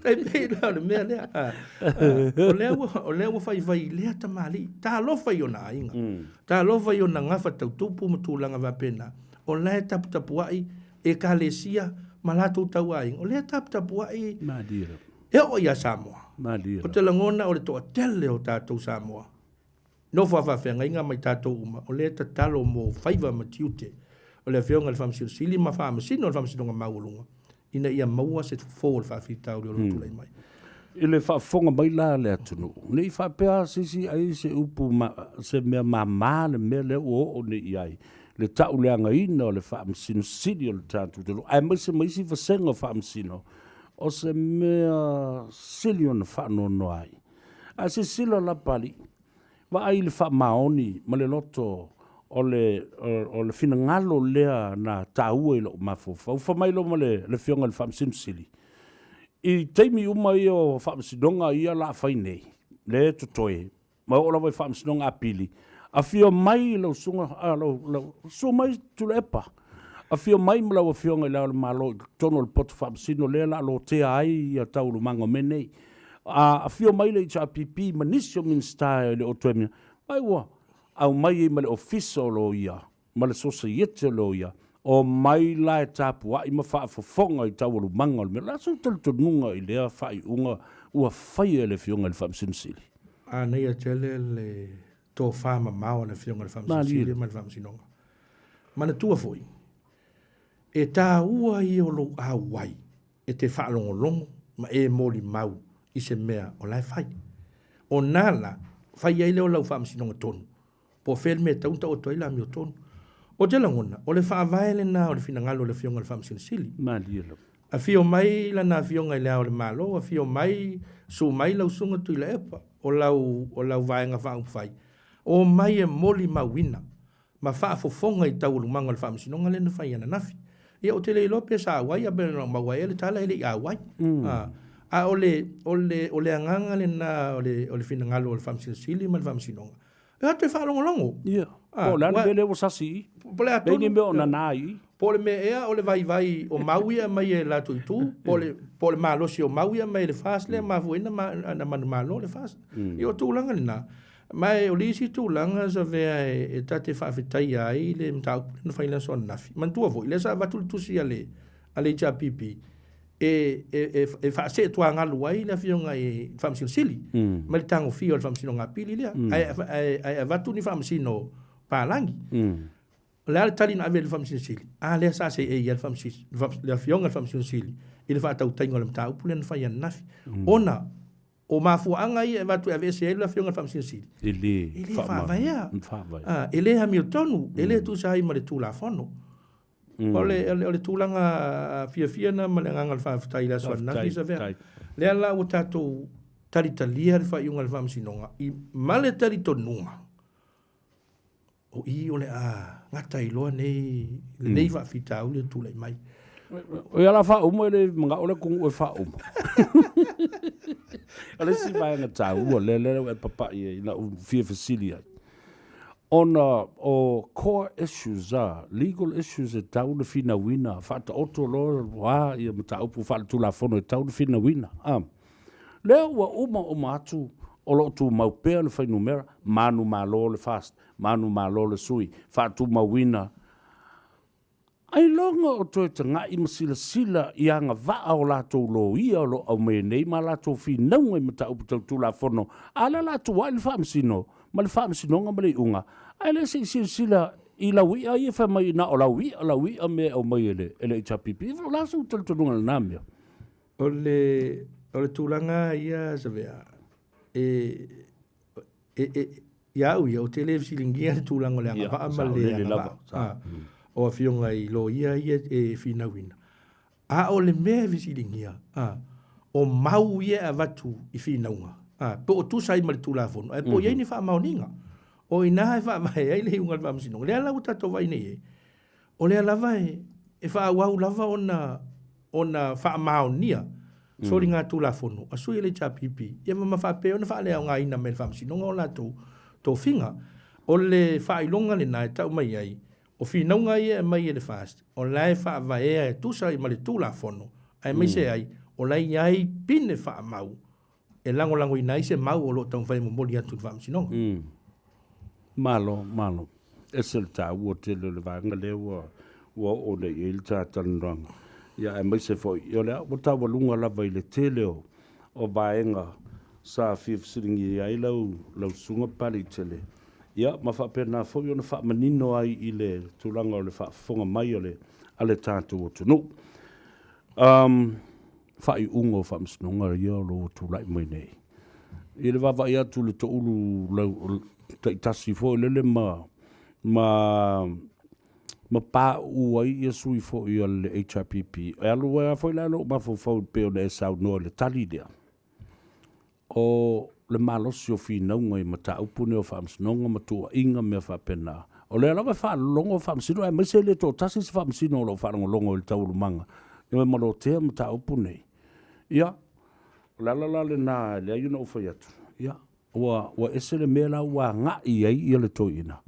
Tai pei la le mea lea. O lea fai vai lea ta mali. Ta alofa i ona inga. Ta alofa i ona ngafa tau tupu mo tūlanga vapena. O lea tapu tapu ai e ka le sia malatu tau ai. O lea tapu tapu ai. Madira. E o ia Samoa. Madira. O te langona o le toa tele o tātou Samoa. No whawhawhenga inga mai tātou uma. O le tatalo mo whaiva matiute. O le whionga le whamsiro sili ma whamasino le whamsino ngā maulunga. Ina ia maua se fō le whawhitau le o rutulai mai. I le whafonga mai la le atunu. Nei whapea sisi ai se upu se mea mamā le mea le o ne iai. Le tau leanga ina o le whamasino sili o le tātou telo. Ai maisi vasenga whamasino. O se mea sili o na whanono ai. A se silo la pali. Wa ai le whamaoni ma le loto o le finangalo lea na tāua i lo mafofa. Ufa mai lo ma le whionga le whamsino sili. I teimi uma i o whamsinonga ia la whai nei. Le tutoe. Ma o la wai whamsinonga apili. A whio mai lau sunga, so mai tula epa. A whio mai mla wa whionga i lau le malo tono le potu whamsino lea la lo te ai i a taulu mango menei. A whio mai le i cha pipi manisio min stai le o tuemia. Ai wa, au mai i ma le ofiso lo ia. Ma le societe lo ia. O mai la e tāpua i ma whaafofonga i tawalu manga o le mea. Laso talutonunga i lea whai unga ua whai e le whionga le whamsinsili. A nei a tele le tō whama maua le whionga le whamsinsili ma le whamsinonga. Mana tua foi. E tā ua i o lo awai. E te whaalongolongo ma e moli mau i se mea o lai whai. O nāla, whai ai leo lau whamsinonga tonu. Po whel me taunta o toila mi o tonu. O te langona, o le whaavaele na o le finangalo le whionga le whamsinsili. Malielo. A whio mai la na whionga i lea o le malo, a whio mai su mai lau sunga tui le epa, o lau vaenga whaangwhai. O mai e moli mawina, ma whaafofonga i tau lumanga le whamsinonga le na whai ana nafi. Ia o te le ilope sa awai, a bena mawai ele tala ele i awai. A o le anganga le na o le finangalo o le whamsinsili ma le whamsinonga. E hatu e whaalongolongo. Ia. O lana bele o sasi. Beni me o nanai. Pole me ea o le vai o mauia mai e la tuitu. Pole malosi o mauia mai le fasle. Ma fuena na manu malo le fasle. I o tūlanga le na. Mai o lisi tūlanga sa vea e tate whawhitai ai le mtau na whaila so nafi. Mantua vo. Ile sa vatul tusi ale cha pipi. E whaase tua ngalu ai la whionga e whamsino sili. Ma le tango fio le whamsino ngā pili lea. Ai vatu ni whamsino pālangi. le ale tali na ave le famsi sili a le sa se e ia famsi le fionga famsi sili ile fa tau tainga le mta upu le fa ia nafi ona o mafu anga ia va tu ave se le fionga famsi sili ile fa va ia ele Hamilton ele tu sai ma le tu la fono ole tulanga fia na ma le nganga fa tai la so nafi sa ve le ala o tato tali talia le fa iunga le famsi nonga I male tali tonunga o I ole ngata I loa nei fa fitau le tu mai o ia la fa umo le mga ole kung o fa umo ale si vai na tau o le papa I na fia facility on o core issues legal issues e tau le fina wina fa ta oto lo wa ia mata upu fa tu la fono e tau le fina wina le wa uma o matu o lo tu mau pe le fa numera manu malo le fast manu malo le sui fa tu mawina ai longa o to tanga I masila sila ia nga va o la to lo ia lo o me nei ma la to fi no e mata upu tu la fono ala la tu wa le fa msino ma le fa msino nga male unga ai le sila I la wi ai fa mai na o la wi a me o mai ele chapipi la su to lunga na me ole tulanga ia savea ia o televisi lingia tulanga le anga va male o fionga I lo ia e fina wina ole me visilingia o mau ia avatu I fina unga po tu sai mal tu la fon po ia ni fa mauninga o ina fa mai ai le unga va msino le ala uta to vai nei o le ala vai e fa wa lava ona fa maunia so ringa tu la fon asu ile cha pipi ia ma fa pe ona fa le nga ina me fa msino ngola to finga o le fa ilonga le nai ta mai ai o fina unga ia mai le fast o lai fa va e tu sai mal tu la fon ai mai se ai o lai ai pine fa mau e lango ina se mau o lo tau fai mo moli atu fa msino malo ese ta wo te le vanga le wo o le il ta tanrang ya e mai se foi yo le o ta wo lunga la vai le tele o vaenga sa fif siringi ai lo sunga pali tele ya ma fa pena foi ona fa manino ai ile tulanga o le fa fonga mai ole ale tatu o tunu fa I ungo fa msnonga yo lo tu lai mai nei ile va vai atu le to ulu lo tasi fo le ma pa u ai sui fo I le HRPP alu wa fo la lo ma fo pe le sau no le talidia o le malo sio fina ngai mata upune o fams nonga matua inga me fa pena o le lava fa longo fams no ma se le to tasi fams no lo fa longo le tau manga e ma lo te mata upune ya la le na le you know for yet ya wa ese le mela wa nga I ai le toina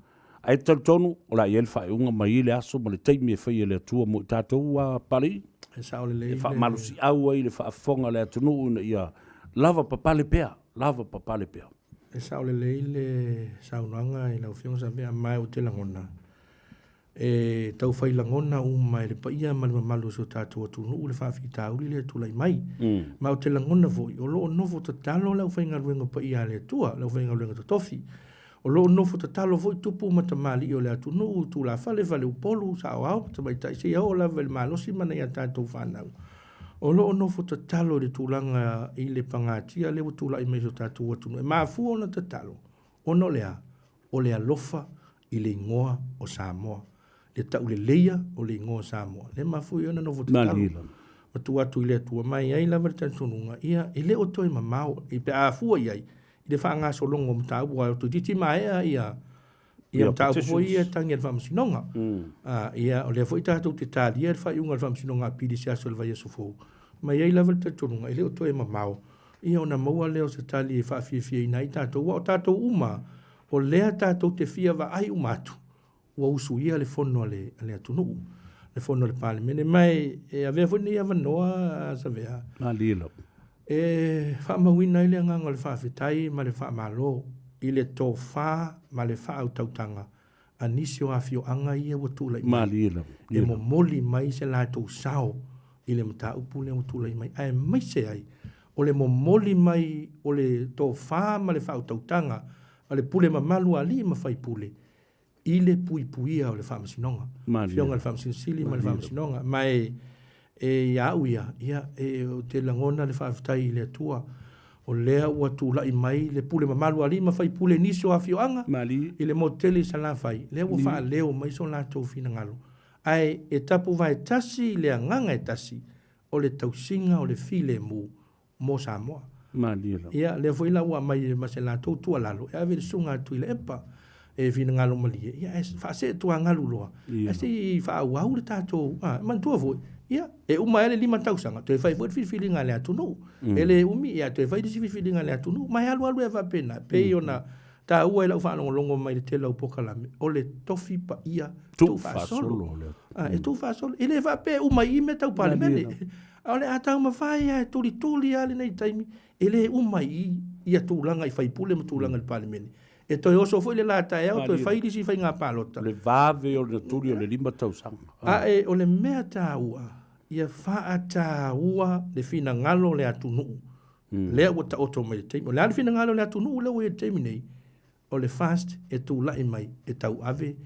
ai tonu o la yel fa unga mai le aso mo le taimi fa le tua mo tato wa pali e sa le fa malusi au ai le fa fonga le tonu ia lava papale pea e sa le sa unanga I la fiong sa vea mai o te langona e tau fai langona mai le paia malu so tato tu no le fa fita uli le tu lai mai ma o te langona vo o lo novo tatalo le fai ngaluenga paia le tua le fai ngaluenga tofi o lo novo tatalo vo tupu mata mali o le tu no tu la fale vale u polu sa au te mai tai se o la vel malo si mana ya tato fanau o lo novo tatalo le tulanga I le pangatia le tu lai mai so tato tu no ma fu ona tatalo ono lea o le alofa I le ngoa o Samoa le tau le leia o le ngoa Samoa le mafu I ona novo tatalo ma tu atu I le atua mai ai lava le tantununga ia I le o toi mamao I pe a fua iai I le whaanga solongo mta ua o tu titi mai ia mta ua ia tangi al whamsinonga ia o le fo I tātou te tālia le whaiunga al whamsinonga pili se aso le vai aso fōu mai ai lava le tantununga I le o toi mamao ia ona maua leo se tali I whaafia ina I tātou o tātou uma o lea tātou te fia wa ai umatu ua usu ia le fono ale atunu le fono le pale mene mai e avea fo ni avanoa sa vea malilo e fa mawina ile nganga le fa fitai ma le fa malo ile to fa ma le fa autautanga anisio afio anga ia wotula malilo e mo moli mai se la to sao ile mta upule wotula mai ai mai se ai o le mo moli mai o le to fa ma le fa autautanga ma le pule ma malu ali ma fai pule i le puipuia o le whaamasinonga. Fionga le whaamasinsili ma le whaamasinonga. Mai ia o te langona le whaafitai i le atua o lea ua tūla i mai le pule mamalu alima fai pule niso a fioanga i le moteli sa la fai. Lea ua wha leo mai so la tau fina ngalo. Ai e tapu vai tasi le anganga e tasi o le tausinga o le file mu mo Samoa. Ia le foi la ua mai ma se la tau tua lalo. Ia vele sunga tu i le epa e fina ngalo malie. Ia e wha se tua ngalu loa. E si wha au au le tātou. Man tua foi. Ia, e uma ele 5 tausanga, te fai fo filinga le atunu. Ele umi ia te fai disi filinga le atunu, mai alu e va pena. Pe ona ta ua ela fa longo mai le tela upokalame. O le tofi pa ia tu fa solo. E tu fa solo. Ele va pe uma i me tau pale mene. Ole ata uma fai e tuli ale nei taimi. Ele uma i ia tulanga I fai pule ma tulanga le pale mene. E toi oso foi le lata e au toi fai disi fai ngā palota. Le vave o le tuli o le 5 tausanga. O le mea tā ua. Ia wha tā ua le fina ngalo le atunu. Lea ua ta oto mai le teimi. O le fina ngalo le atunu le ua e teimi nei. O le fast e tū lai mai e tau ave.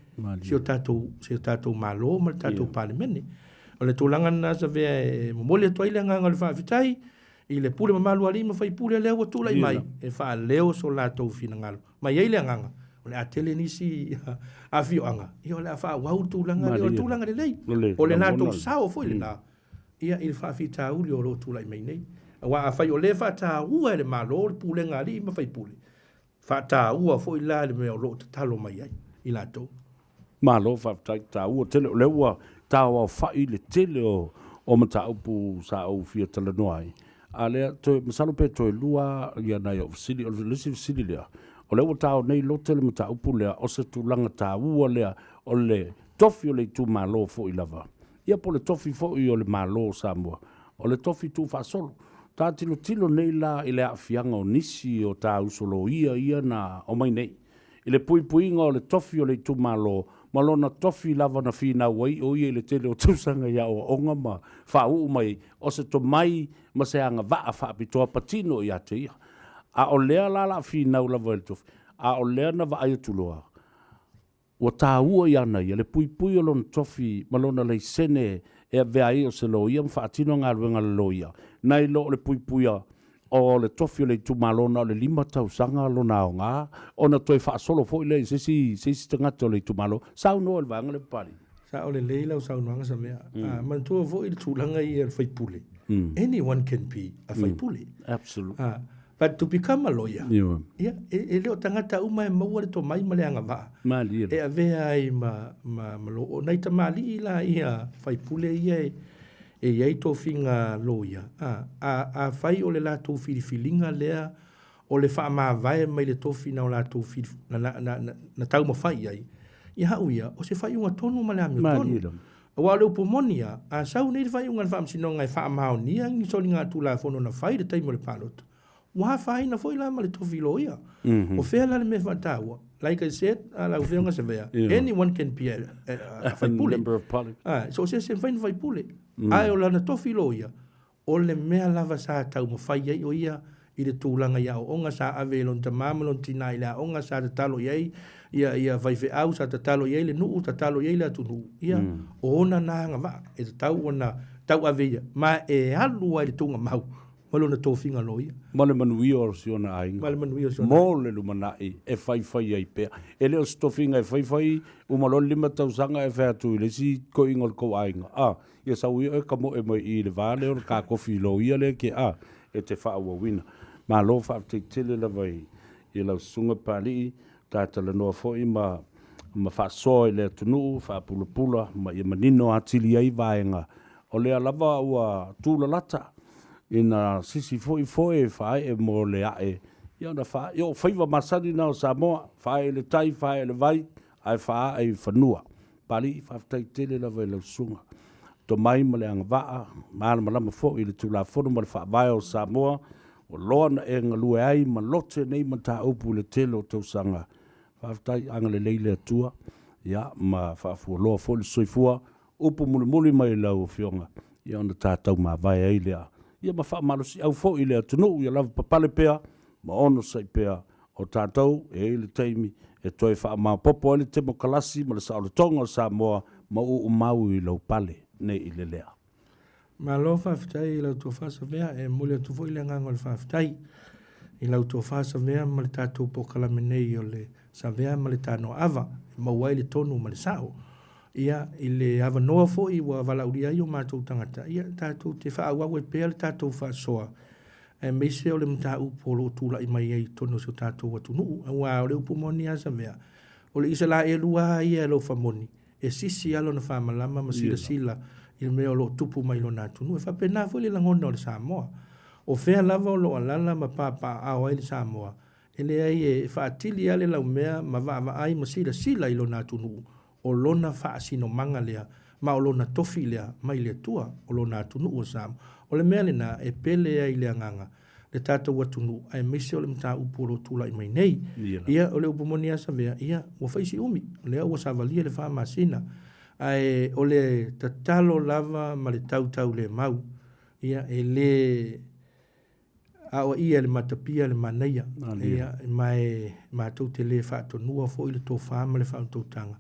Si o tātou malo ma le tātou pale mene. O le tūlanga na sa vea e momole atua i le nganga le whaafitai. I le pule mamalu alima fai pule lea ua tū lai mai. E wha leo so lātou fina ngalo. Mai ei le nganga. O le atele nisi a fio anga. I o le a wha wau tūlanga le o tūlanga le lei. O le lātou sao foi le nā. Ia il whaafita uli o lo tūlai mai nei. Wa a whai o le whata ua le malo le pule ngari ma whai pule. Whata ua fo i la le mea o lo te talo mai ai. I lātou. Malo whafta ua tele o le ua tāua whai le tele o mata upu sa au fia tala noai. A lea toi masalo pe toi lua ia nai o visili o lisi visili lea. O le ua tāo nei lo tele mata upu lea o se tūlanga tā ua lea o le tofi o le tū malo fo i lava. Ia po le tofi fo i o le malo Samoa. O le tofi tu fa solo. Tā tilo nei la i le afianga o nisi o tā usolo ia na o mai nei. I le puipuinga o le tofi o le tu malo. Malona tofi lava na fina wai o i le tele o tūsanga ia o onga ma wha uu mai. O se to mai ma se anga vaa wha apitoa patino i ate ia. A o lea la fina u lava le tofi. A o lea na va aia tuloa. Ua tā ua i ana ia le pui o lona tofi malona lei sene e vea i o se lo ia mwhaatino ngā ruenga le lo ia. Nai lo le pui o le tofi o le tu malona o le 5 tausanga lona o ngā. O na toi whaasolo fo i le sesi tangata o le tu malo. Sau noa le vanga le pari. Sa o le leila o sau noanga sa mea. Mantua fo i le tūlanga i le whaipule. Anyone can be a whaipule. Absolutely. But to become a lawyer, e leo tangata uma e maua le to mai ma le anga vaa. E a vea ai ma lo o nei ta mali ila ia fai pule ia e iei to finga lawyer. A fai o le la to filinga lea o le wha maa vai mai le tofi na o la to na tau ma fai ai. Ia hau ia, o se fai unga tonu ma le ami o tonu. Wa le upomonia, a sau nei fai unga le wha amsinonga e wha amao nia, ngi soli ngā tūla fono na fai le taimo le palota. Wa fai na foi la ma le tofi lo ia. O fea la le me fatawa. Like I said, la ufeonga se vea. Anyone can be a faipule. Member of parliament. So se fain faipule. Ai o la na tofi lo ia. O le mea lava sa tau ma fai ai o ia i le tūlanga ia o onga sa ave lon ta mamalon tina i la onga sa te talo iei. Ia vai fe au sa te talo iei le nuu ta talo iei la tunu. Ia o ona nanga va. E te tau ona tau ave ia. Ma e alu ai le tunga mau. Malo na tofinga loia. Male manuia o siona ai. Male manuia o siona. Mo le lumanai e fai ai pea. E leo stofinga e fai o malo 5 tausanga e fea tu le si ko ingol ko ainga. Ia sa ui e kamo e mai i le vale o ka kofi loia le ke e te wha ua wina. Ma lo wha te tele la vai i lau sunga pali ta tala noa foi ma wha soa i le tunu, wha pula ma i manino atili ai vaenga. O lea lava ua tūla lata. Ina sisi foi fai e mo le ae. Ia na fa, yo faiva masani na o Samoa, fai le tai, fai le vai, ai fa ai fanua. Pali fa tai tele la vai le sunga. To mai mo le anga vaa, mana malama fo i le tula fono mo le fa vai o Samoa, o loa na e ngalue ai, ma lote nei ma ta upu le tele o tau sanga. Fa tai anga le leile atua, ia ma fa fu loa fo le soifua, upu muli mai lau fionga. Ia ona tātau ma vai ai lea. Ia ma wha malosi au fo i lea tunu, ia lava papale pea, ma ono sai pea, o tātou e le taimi e toi wha ma popo le te mo kalasi ma le sa o le tonga o Samoa ma o mau I lau pale ne I le lea. Ma lo whawhitai I lau tō whasa mea e mole atu fo I le nganga le whawhitai. I lau tō whasa mea ma le tātou po kalame nei o le sa mea ma le tāno ava ma wai le tonu ma le sao. Ia I le ava noa fo I wa wala uri ai o mātou tangata. Ia tātou te wha awa e pēr le tātou wha soa. E meise o le mta upolo tula I mai ai tonu so tātou watu nuu. Awa o le upumoni asa mea. O le isa la e lua ia lo famoni. E sisi alo na whamalama ma sila sila. I le mea o lo tupu mai lo nātu nuu. E whapena fo le langona o le Samoa. O whea lava o lo alala ma pāpā au ai le Samoa. E le ai e whaatili ale lau mea ma vaa ai ma sila sila I lo nātu nuu. O lona whaasino manga lea. Ma o lona tofi lea mai le tua o lo nātu nuu o Samoa. O le mea lena e pele ai le anganga. Le tātou watunu ai meise o le mta upolo tula I mai nei. Ia o le upomoni asa mea, ia ua whaisi umi. Lea ua savalia le whamasina. Ai o le tatalo lava ma le tautau le mau. Ia e le awa ia le matapia le manaia. Ia mai mātou te le whaatonua fo I le tō whaama le whautautanga.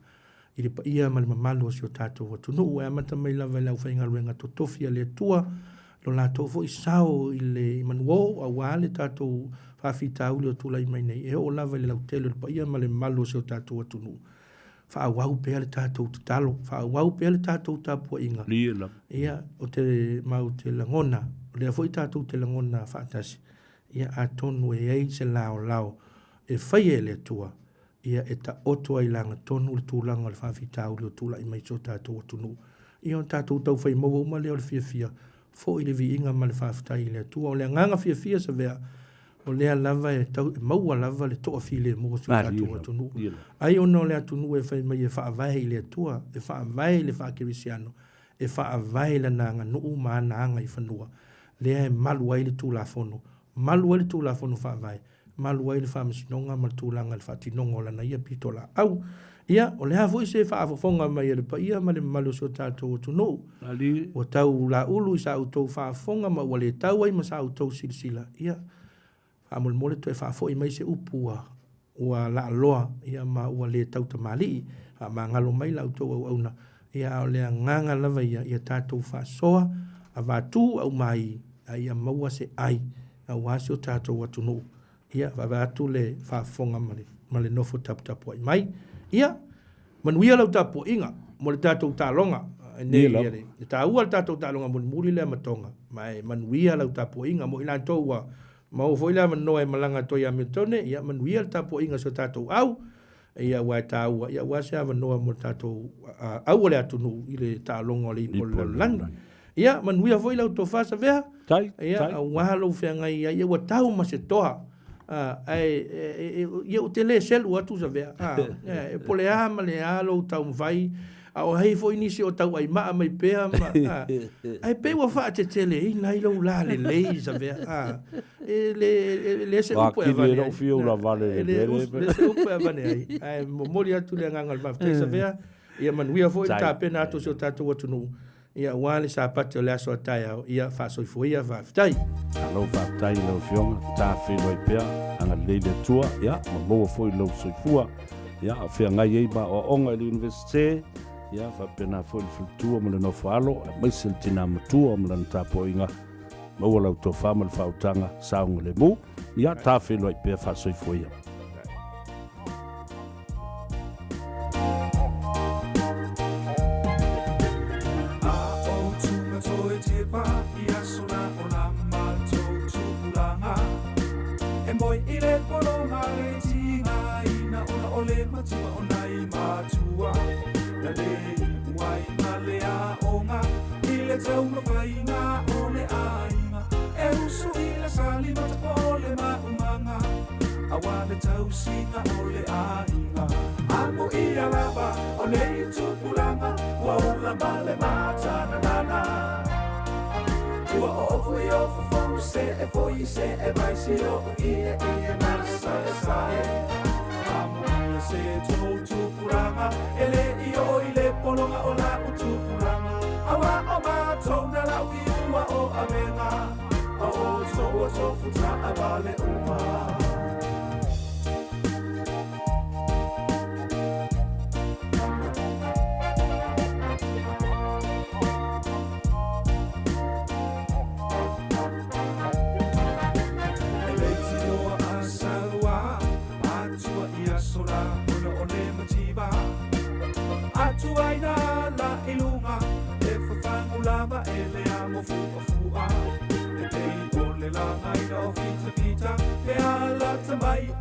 I le pa ia ma le mamalu o si o tātou watunu. Ua amata mai lava lau whainga ruenga totofia le tua. Lo la to fo isao I le manuo a wale tatou whawhitau le o tula I mai nei. E o lava le lau telo le pa ia ma le malo se o tatou atunu. Wha wau pea le tatou tatalo. Wha wau pea le tatou tapua inga. Ia o te mau te langona. Le a fo I tatou te langona whaatasi. Ia a tonu e ei se lao lao. E whai e le tua. Ia e ta oto ai langa tonu le tūlanga le whawhitau le o tula I mai se o tatou atunu. Ia o tatou tau whai maua uma leo le fia fia. Fo I le vi inga ma le whawhitai le tua. O le nganga fia fia sa vea. O lea lava e tau, maua lava le toa fi le mua su tātou atunu. Ai ono le atunu e whai mai e whaavai le tua. E whaavai le whaakirisiano. E whaavai le nanga nuu maa nanga I whanua. Lea e malu ai le tūla fono. Malu ai le tūla fono whaavai. Malu ai le whaamasinonga ma le tūlanga le whaatinonga o lana ia pitola. Au, ia, o le hafo I se whaafafonga mai e le pa ia ma le malu so tātou atunu. O tau la ulu I sa autou whaafonga ma ua le tau ai ma sa autou silisila. Ia, whaamole mole to e whaafo I mai se upua. Ua la aloa, ia ma ua le tau tamali. Ma ngalo mai la autou au auna. Ia o le nganga lava ia tātou whaasoa. A vātū au mai, a ia maua se ai. A wasi o tātou atunu. Ia, vātū le whaafonga ma le nofo tapu ai mai. Ia, manuia lau tapu inga, mo le tātou tālonga. Ne tā ua le tātou tālonga mo muri lea matonga. Mai manuia lau tapu inga, mo ila toua. Ma o foila manoa e malanga toi a metone, ia manuia le tapu inga so tātou au. Ia wai tā ua, ia wase ava noa mo le tātou au le atunu I le tālonga o le ipo le langi. Ia, manuia foila o tō whasa vea. Ia, wahalo whenga ia, ia wa tau ma se toha. Ia o te le selu atu sa vea. E pole ama le alo tau mwhai. O hei fo inisi o tau ai maa mai pēa. Ai pē wa wha te tele. I nai lau la le lei sa vea. Le se upo e vane ai. Le se upo e vane ai. Ai mori atu le ngangal mafte sa vea. Ia manuia fo I tā pēna atu se o tātou atunu. Ia wale sa pate o le aso atai au. Ia whasoi ia whaftai. Alo whaftai lau fionga. Tā whenua I pēa. Anga leile tua. Ia, ma moa foi lau soifua. Ia, a whea ngai eiba o onga I universite. Ia, whapena foi le filtua ma le nofo alo. Maise le tina matua ma le ntapo inga. Maua lau tō whama le whautanga. Saunga le mu. Ia, tā whenua I pēa whasoifua ia.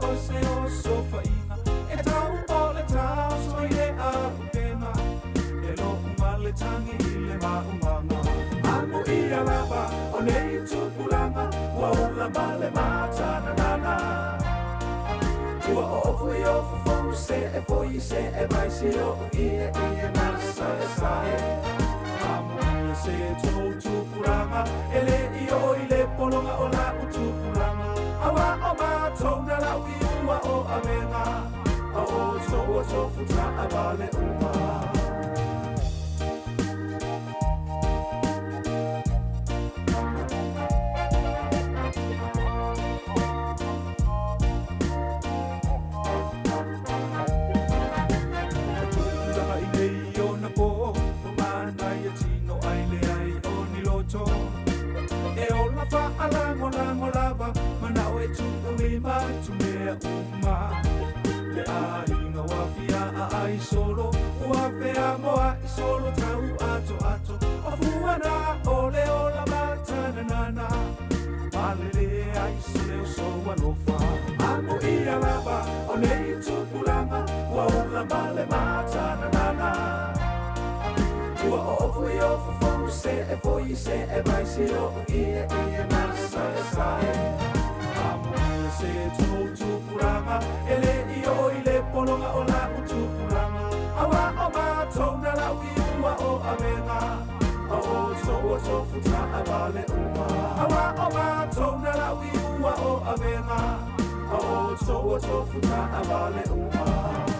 o se o sofa inga e tau o le tau so i le a upenga e lo umale tangi i le maumanga amo i a lava o nei tupulanga wa ula male mata na nana ua o ofu i ofu fonu se e foi se e vai se o i e nasa e sae amo i se tau tupulanga e le i o i le polonga o la utupulanga awa o mātou na lau i ua o amenga a o tō o tō futa a vale uma Tūlanga i nei o na po o mana i a tino ai le ai o ni loto e o la wha alango lango lava mana o e tupu lima tu mea uma le a inga wafia a ai solo ua whea moa i solo tau ato ato o fuana o le o la matana nana male le ai se leo so alofa amo i a lava o nei tupu langa ua ula male matana nana ua o ofu i ofu fonu se e foi se e vai se o i e nasa e sae amo i se tau tupuranga e le i o i le polonga o la utupuranga awa o mātou na lau i ua o amenga a o tō o tō futa a vale uma awa o mātou na lau i ua o amenga a o tō o tō futa a vale uma